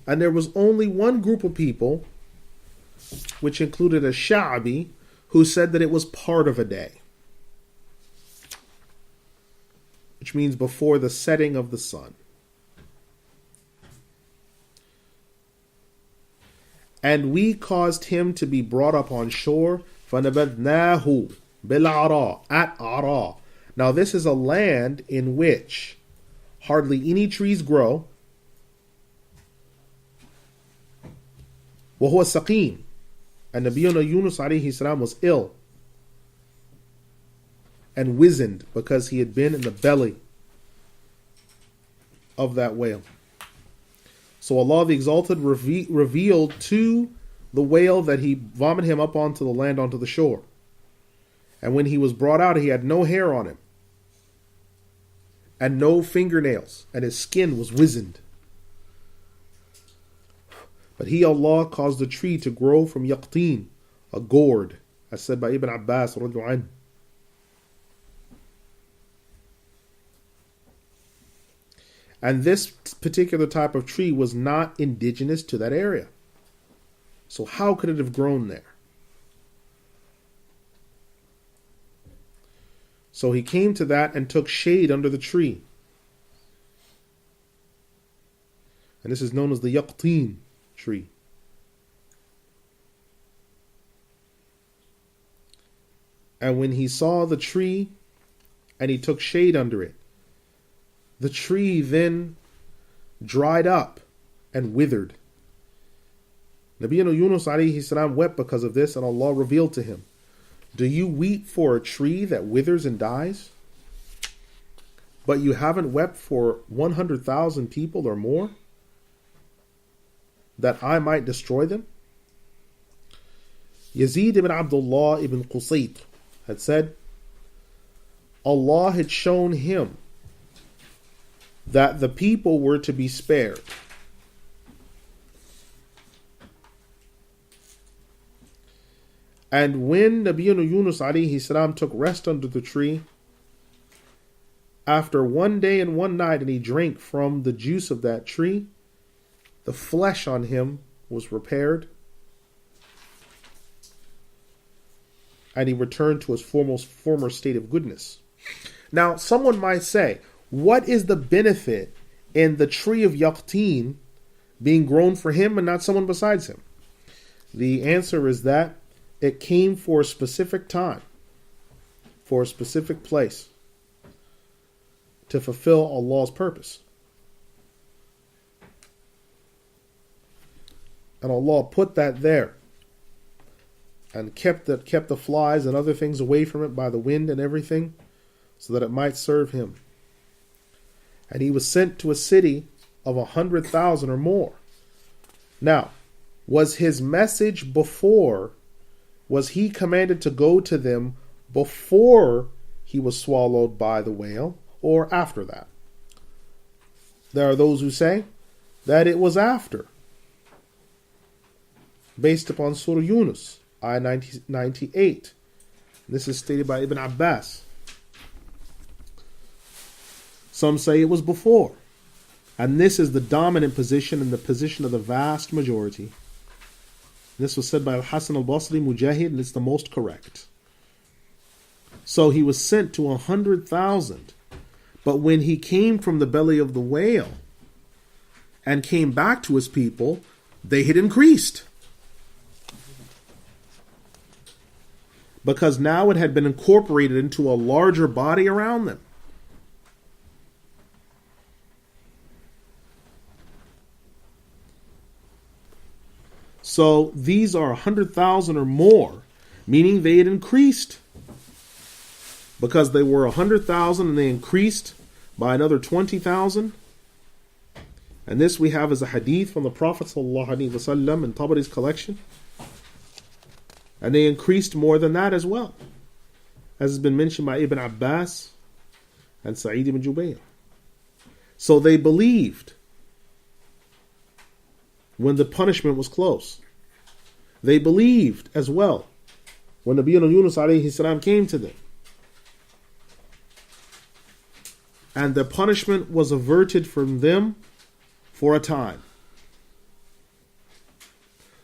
And there was only one group of people, which included a Sha'bi, who said that it was part of a day, which means before the setting of the sun. And we caused him to be brought up on shore, فَنَبَذْنَاهُ بِالْعَرَى, at Ara. Now this is a land in which hardly any trees grow. وَهُوَ سَقِيم, and Nabiyuna Yunus alayhi salam was ill and wizened because he had been in the belly of that whale. So Allah the Exalted revealed to the whale that he vomited him up onto the land, onto the shore. And when he was brought out, he had no hair on him and no fingernails, and his skin was wizened. But he, Allah, caused the tree to grow from yaqteen, a gourd, as said by Ibn Abbas radhiyallahu anhu. And this particular type of tree was not indigenous to that area. So how could it have grown there? So he came to that and took shade under the tree. And this is known as the yaqteen tree. And when he saw the tree and he took shade under it, the tree then dried up and withered. Nabiyuna Yunus alayhi salam wept because of this, and Allah revealed to him, do you weep for a tree that withers and dies? but you haven't wept for 100,000 people or more, that I might destroy them? Yazid ibn Abdullah ibn Qusayt had said, Allah had shown him that the people were to be spared. And when Nabiyuna Yunus alayhi salam took rest under the tree, after one day and one night, and he drank from the juice of that tree, the flesh on him was repaired, and he returned to his former state of goodness. Now, someone might say, what is the benefit in the tree of yaqteen being grown for him and not someone besides him? The answer is that it came for a specific time, for a specific place, to fulfill Allah's purpose. And Allah put that there and kept the flies and other things away from it by the wind and everything, so that it might serve him. And he was sent to a city of 100,000 or more. Now, was his message before, was he commanded to go to them before he was swallowed by the whale, or after that? There are those who say that it was after, based upon Surah Yunus, ayat 98. This is stated by Ibn Abbas. Some say it was before. And this is the dominant position and the position of the vast majority. This was said by Al-Hasan al-Basri, Mujahid, and it's the most correct. So he was sent to 100,000. But when he came from the belly of the whale and came back to his people, they had increased. Because now it had been incorporated into a larger body around them. So these are 100,000 or more, meaning they had increased. Because they were 100,000 and they increased by another 20,000. And this we have as a hadith from the Prophet ﷺ in Tabari's collection. And they increased more than that as well, as has been mentioned by Ibn Abbas and Sa'id ibn Jubayr. So they believed when the punishment was close. They believed as well when Nabiyuna Yunus alayhi salam came to them. And the punishment was averted from them for a time.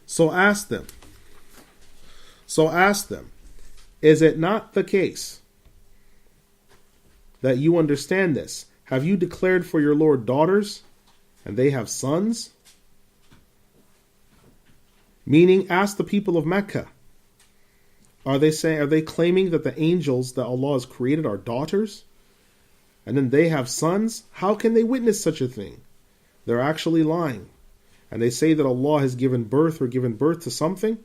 So ask them, is it not the case that you understand this? Have you declared for your Lord daughters, and they have sons? Meaning, ask the people of Mecca, are they claiming that the angels that Allah has created are daughters? And then they have sons? How can they witness such a thing? They're actually lying. And they say that Allah has given birth to something.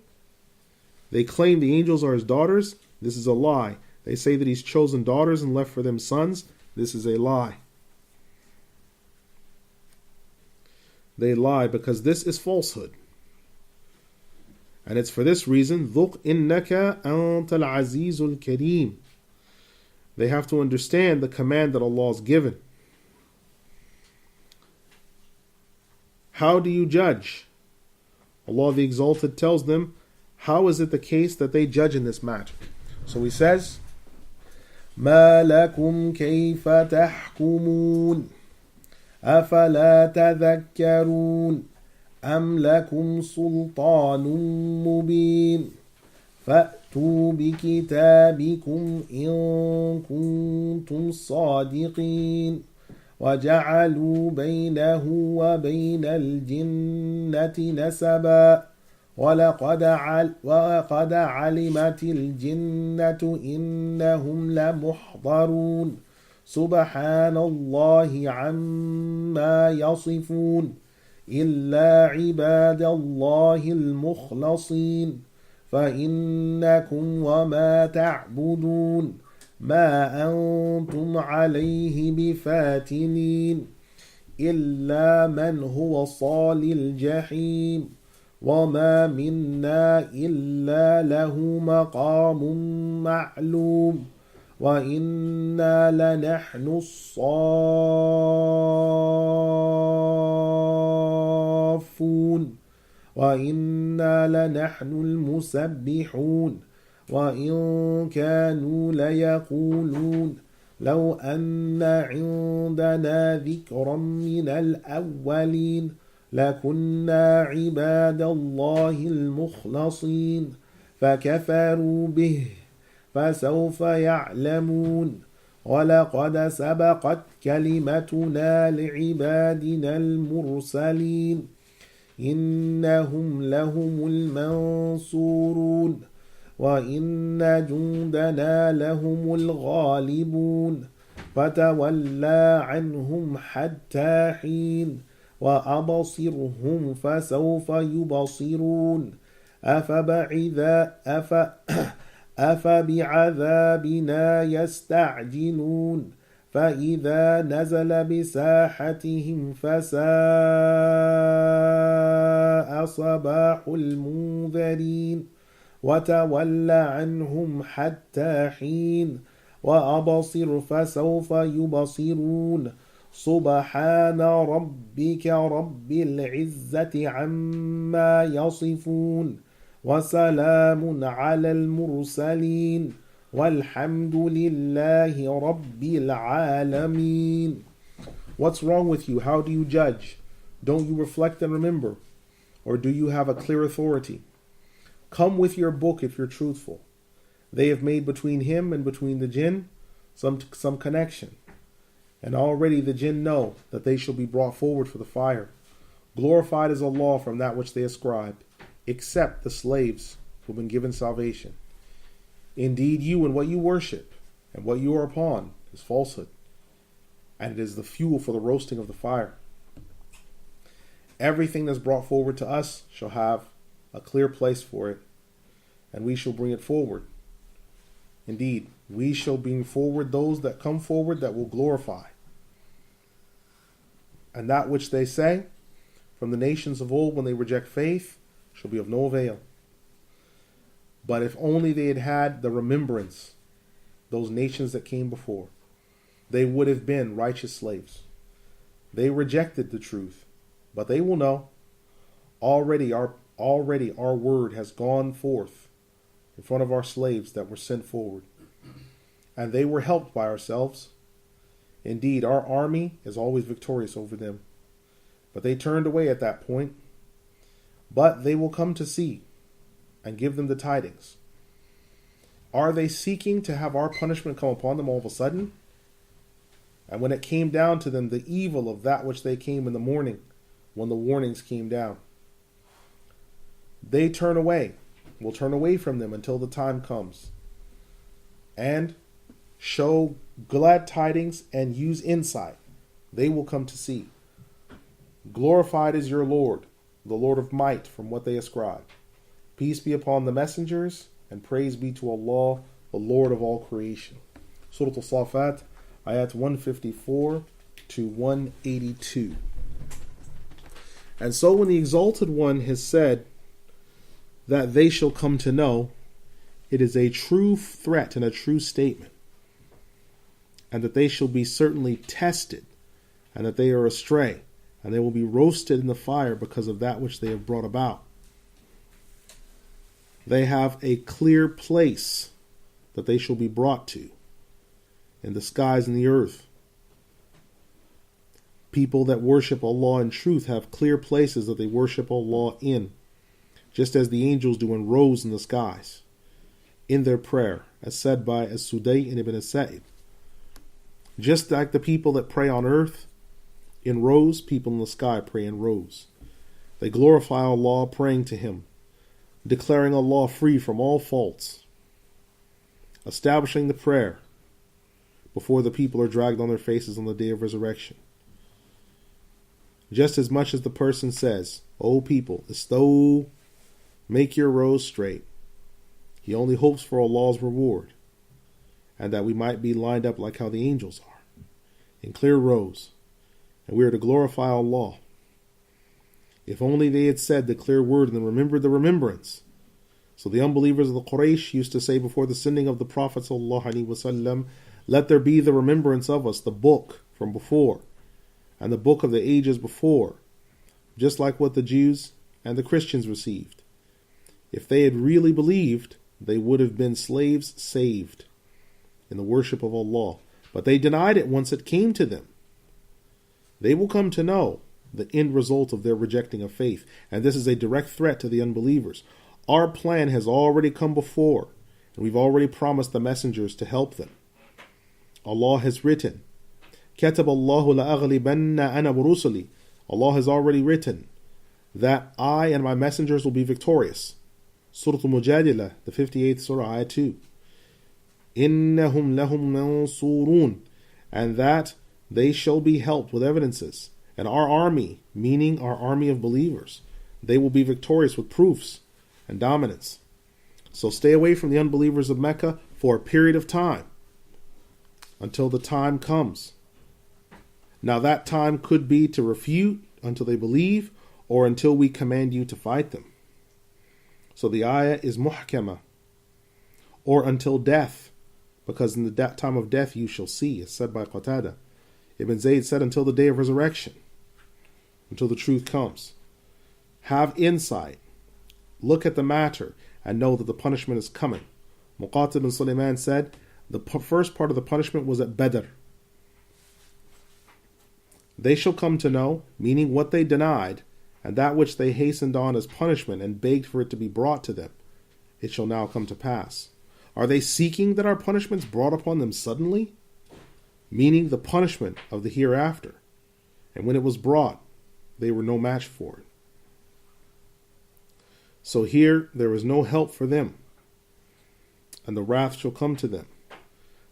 They claim the angels are his daughters. This is a lie. They say that he's chosen daughters and left for them sons. This is a lie. They lie because this is falsehood. And it's for this reason, ذُقْ إِنَّكَ أَنْتَ الْعَزِيزُ الْكَرِيمُ. They have to understand the command that Allah has given. How do you judge? Allah the Exalted tells them, how is it the case that they judge in this matter? So he says, مَا لَكُمْ كَيْفَ تَحْكُمُونَ أَفَلَا تَذَكَّرُونَ أَمْ لَكُمْ سُلْطَانٌ مُبِينٌ فَأْتُوا بِكِتَابِكُمْ إِن كُنتُمْ صَادِقِينَ وَجَعَلُوا بَيْنَهُ وَبَيْنَ الْجِنَّةِ نَسَبًا وَلَقَدْ عَلِمَتِ الْجِنَّةُ إِنَّهُمْ لَمُحْضَرُونَ سُبْحَانَ اللَّهِ عَمَّا يَصِفُونَ إِلَّا عِبَادَ اللَّهِ الْمُخْلَصِينَ فَإِنَّكُمْ وَمَا تَعْبُدُونَ ما أنتم عليه بفاتنين إلا من هو صال الجحيم وما منا إلا له مقام معلوم وإنا لنحن الصافون وإنا لنحن المسبحون وإن كانوا ليقولون لو أن عندنا ذكرا من الأولين لكنا عباد الله المخلصين فكفروا به فسوف يعلمون ولقد سبقت كلمتنا لعبادنا المرسلين إنهم لهم المنصورون وإن جندنا لهم الغالبون فتولى عنهم حتى حين وأبصرهم فسوف يبصرون أفبعذابنا يستعجلون فإذا نزل بساحتهم فساء صباح المنذرين وتول عنهم حتى حين وأبصر فسوف يبصرون سبحان ربك رب العزة عما يصفون وسلام على المرسلين والحمد لله رب العالمين. What's wrong with you? How do you judge? Don't you reflect and remember? Or do you have a clear authority? Come with your book if you're truthful. They have made between him and between the jinn some connection. And already the jinn know that they shall be brought forward for the fire. Glorified is Allah from that which they ascribe, except the slaves who have been given salvation. Indeed, you and what you worship and what you are upon is falsehood, and it is the fuel for the roasting of the fire. Everything that's brought forward to us shall have a clear place for it, and we shall bring it forward. Indeed, we shall bring forward those that come forward that will glorify. And that which they say from the nations of old when they reject faith shall be of no avail. But if only they had had the remembrance, those nations that came before, they would have been righteous slaves. They rejected the truth, but they will know. Already our word has gone forth in front of our slaves that were sent forward, and they were helped by ourselves. Indeed, our army is always victorious over them. But they turned away at that point. But they will come to see and give them the tidings. Are they seeking to have our punishment come upon them all of a sudden? And when it came down to them, the evil of that which they came in the morning, when the warnings came down, they turn away. We'll turn away from them until the time comes, and show glad tidings and use insight. They will come to see. Glorified is your Lord, the Lord of might, from what they ascribe. Peace be upon the messengers, and praise be to Allah, the Lord of all creation. Surah As-Saafaat, ayat 154 to 182. And so when the Exalted One has said that they shall come to know, it is a true threat and a true statement, and that they shall be certainly tested, and that they are astray, and they will be roasted in the fire because of that which they have brought about. They have a clear place that they shall be brought to in the skies and the earth. People that worship Allah in truth have clear places that they worship Allah in, just as the angels do in rows in the skies, in their prayer, as said by As-Sudai ibn Al-Sa'ib. Just like the people that pray on earth in rows, people in the sky pray in rows. They glorify Allah praying to Him, declaring Allah free from all faults, establishing the prayer before the people are dragged on their faces on the day of resurrection. Just as much as the person says, O people, istaw, make your rows straight. He only hopes for Allah's reward. and that we might be lined up like how the angels are, in clear rows, and we are to glorify Allah. If only they had said the clear word and then remembered the remembrance. So the unbelievers of the Quraysh used to say before the sending of the Prophet ﷺ, let there be the remembrance of us, the book from before, and the book of the ages before, just like what the Jews and the Christians received. If they had really believed, they would have been slaves saved in the worship of Allah. But they denied it once it came to them. They will come to know the end result of their rejecting of faith, and this is a direct threat to the unbelievers. Our plan has already come before, and we've already promised the messengers to help them. Allah has written, كَتَبَ اللَّهُ لَأَغْلِبَنَّ أَنَا وَرُسُلِي. Allah has already written that I and my messengers will be victorious. Surah Al-Mujadilah, the 58th Surah, Ayat 2. إِنَّهُمْ لَهُمْ مَنْصُورُونَ. And that they shall be helped with evidences. And our army, meaning our army of believers, they will be victorious with proofs and dominance. So stay away from the unbelievers of Mecca for a period of time, until the time comes. Now that time could be to refute until they believe, or until we command you to fight them. So the ayah is muhkama, or until death, because in the time of death you shall see, as said by Qatada. Ibn Zayd said until the day of resurrection, until the truth comes. Have insight, look at the matter, and know that the punishment is coming. Muqatil bin Sulaiman said, the first part of the punishment was at Badr. They shall come to know, meaning what they denied, and that which they hastened on as punishment and begged for it to be brought to them, it shall now come to pass. Are they seeking that our punishments brought upon them suddenly? Meaning the punishment of the hereafter. And when it was brought, they were no match for it. So here there is no help for them, and the wrath shall come to them.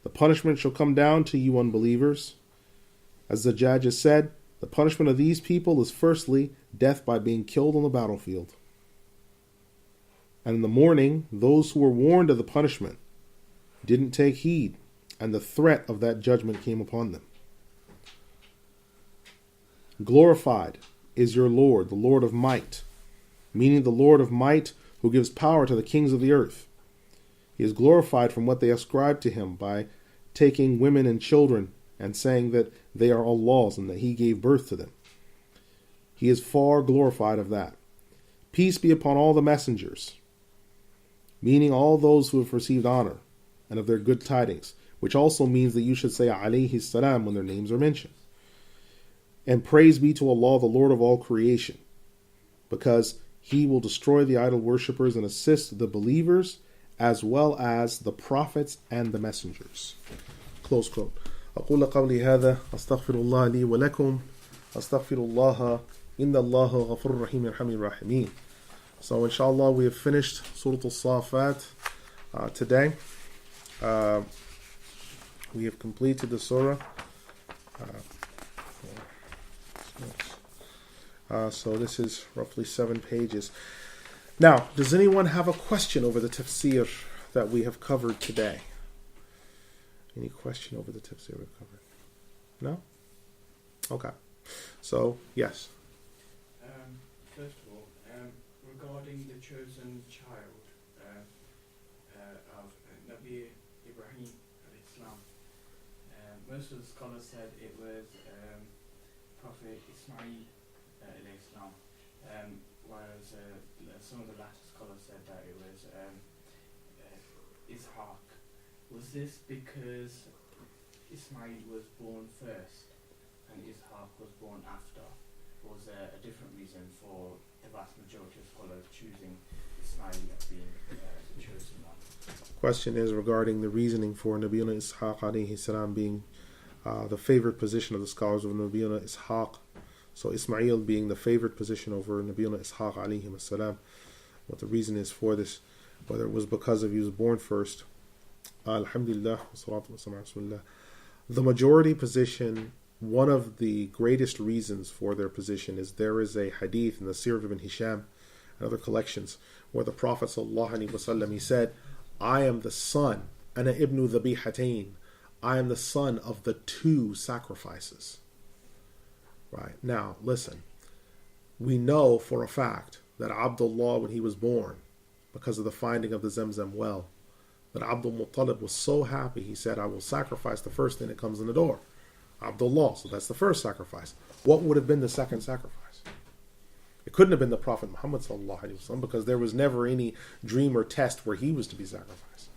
The punishment shall come down to you unbelievers. As the Zajjaj has said, the punishment of these people is firstly death by being killed on the battlefield. And in the morning, those who were warned of the punishment didn't take heed, and the threat of that judgment came upon them. Glorified is your Lord, the Lord of might, meaning the Lord of might who gives power to the kings of the earth. He is glorified from what they ascribe to him by taking women and children and saying that they are Allah's and that he gave birth to them. He is far glorified of that. Peace be upon all the messengers, meaning all those who have received honor, and of their good tidings, which also means that you should say alayhi salam when their names are mentioned. And praise be to Allah, the Lord of all creation, because he will destroy the idol worshippers and assist the believers, as well as the prophets and the messengers. Close quote. أقول قولي هذا أستغفر الله لي ولكم أستغفر الله إن الله غفور رحيم يرحم الراحمين. So inshallah we have finished Surah As-Saafaat today. We have completed the surah. So this is roughly 7 pages. Now, does anyone have a question over the tafsir that we have covered today? Any question over the tafsir we've covered? No? Okay. So, yes. First of all, regarding the chosen child of Nabi Ibrahim al-Islam, most of the scholars said it was Prophet Ismail al-Islam, whereas some of the latter scholars said that it was Ishaq. Was this because Ismail was born first and Ishaq was born after? Or was there a different reason for the vast majority of scholars choosing Ismail as being the chosen one? Question is regarding the reasoning for Nabiyuna Ishaq alayhi salam being the favorite position of the scholars of Nabiyuna Ishaq. So Ismail being the favorite position over Nabiyuna Ishaq alayhi salam. What the reason is for this, whether it was because of he was born first. Alhamdulillah, wassalatu wassalamu ala rasulillah. The majority position, one of the greatest reasons for their position is there is a hadith in the Sirah of Ibn Hisham and other collections where the Prophet ﷺ, he said, I am the son Ana ibnu dhabihatain. I am the son of the two sacrifices. Right. Now, listen. We know for a fact that Abdullah, when he was born, because of the finding of the Zamzam well, that Abdul Muttalib was so happy, he said, I will sacrifice the first thing that comes in the door. Abdullah. So that's the first sacrifice. What would have been the second sacrifice? It couldn't have been the Prophet Muhammad sallallahu alaihi wasallam, because there was never any dream or test where he was to be sacrificed.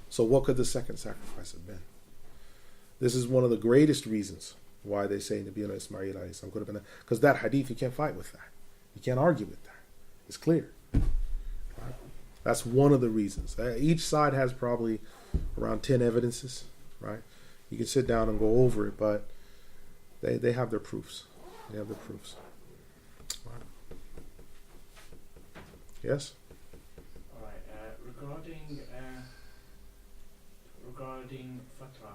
So what could the second sacrifice have been? This is one of the greatest reasons why they say Nabi Ismail alayhi salam could have been, because that hadith, you can't fight with that. You can't argue with that. It's clear. Right? That's one of the reasons. Each side has probably around 10 evidences, right? You can sit down and go over it, but they have their proofs. They have their proofs. Right. Yes? All right. Regarding Fatra,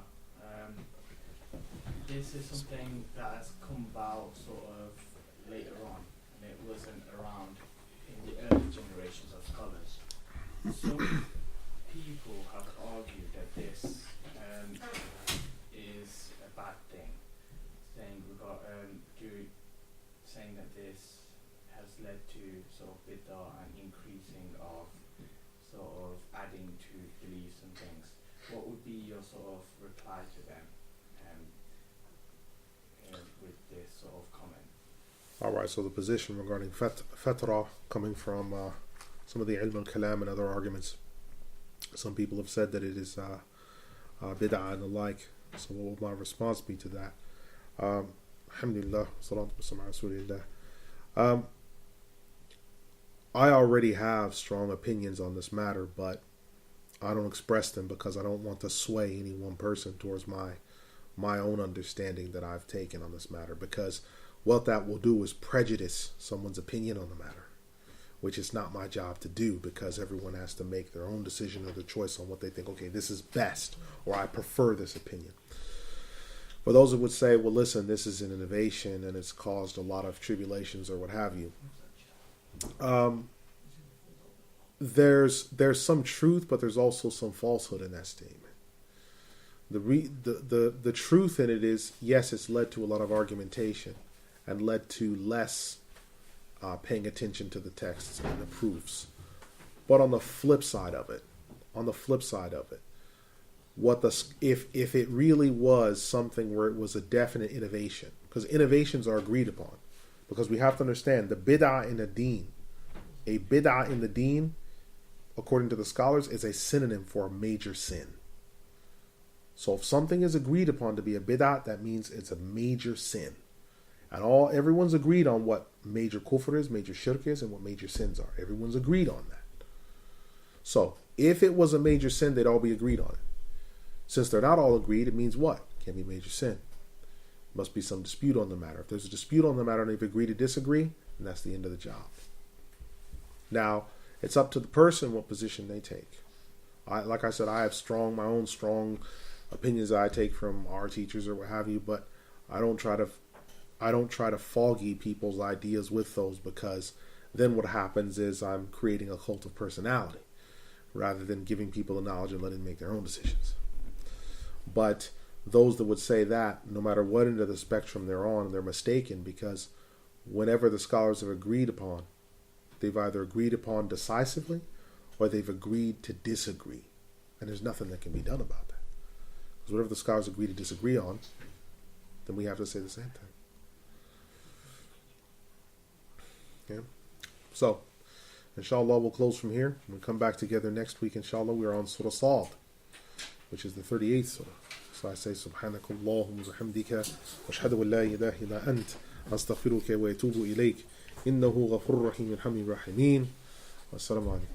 this is something that has come about sort of later on, and it wasn't around in the early generations of scholars. Some people have argued that this is a bad thing, saying that this has led to sort of bid'ah and increasing of sort of adding to beliefs and things. What would be your sort of reply to them with this sort of comment? All right, so the position regarding fatra coming from some of the ilm al-kalam and other arguments. Some people have said that it is bid'ah and the like. So what will my response be to that? Alhamdulillah, salatu wassalamu ala rasulillah. I already have strong opinions on this matter, but I don't express them because I don't want to sway any one person towards my own understanding that I've taken on this matter, because what that will do is prejudice someone's opinion on the matter, which is not my job to do, because everyone has to make their own decision or their choice on what they think, okay, this is best, or I prefer this opinion. For those who would say, well, listen, this is an innovation and it's caused a lot of tribulations or what have you, there's some truth, but there's also some falsehood in that statement. The truth in it is, yes, it's led to a lot of argumentation and led to less paying attention to the texts and the proofs. But on the flip side of it, if it really was something where it was a definite innovation, because innovations are agreed upon, because we have to understand the bid'ah in the deen. A bid'ah in the deen, according to the scholars, is a synonym for a major sin. So if something is agreed upon to be a bid'ah, that means it's a major sin. And everyone's agreed on what major kufr is, major shirk is, and what major sins are. Everyone's agreed on that. So if it was a major sin, they'd all be agreed on it. Since they're not all agreed, it means what? Can't be a major sin. Must be some dispute on the matter. If there's a dispute on the matter and they've agreed to disagree, then that's the end of the job. Now, it's up to the person what position they take. Like I said, I have my own strong opinions that I take from our teachers or what have you, but I don't try to foggy people's ideas with those, because then what happens is I'm creating a cult of personality rather than giving people the knowledge and letting them make their own decisions. But those that would say that, no matter what end of the spectrum they're on, they're mistaken, because whenever the scholars have agreed upon, they've either agreed upon decisively or they've agreed to disagree. And there's nothing that can be done about that. Because whatever the scholars agree to disagree on, then we have to say the same thing. Okay? So, inshallah, we'll close from here. We'll come back together next week, inshallah. We're on Surah Sad, which is the 38th surah. So I say, Subhanakallahumma wa bihamdika, wa ashhadu an la ilaha illa ant, astaghfiruka wa atubu ilayk, innahu ghafurur rahim, alhamdulillah rahimin. Wassalamu alaikum.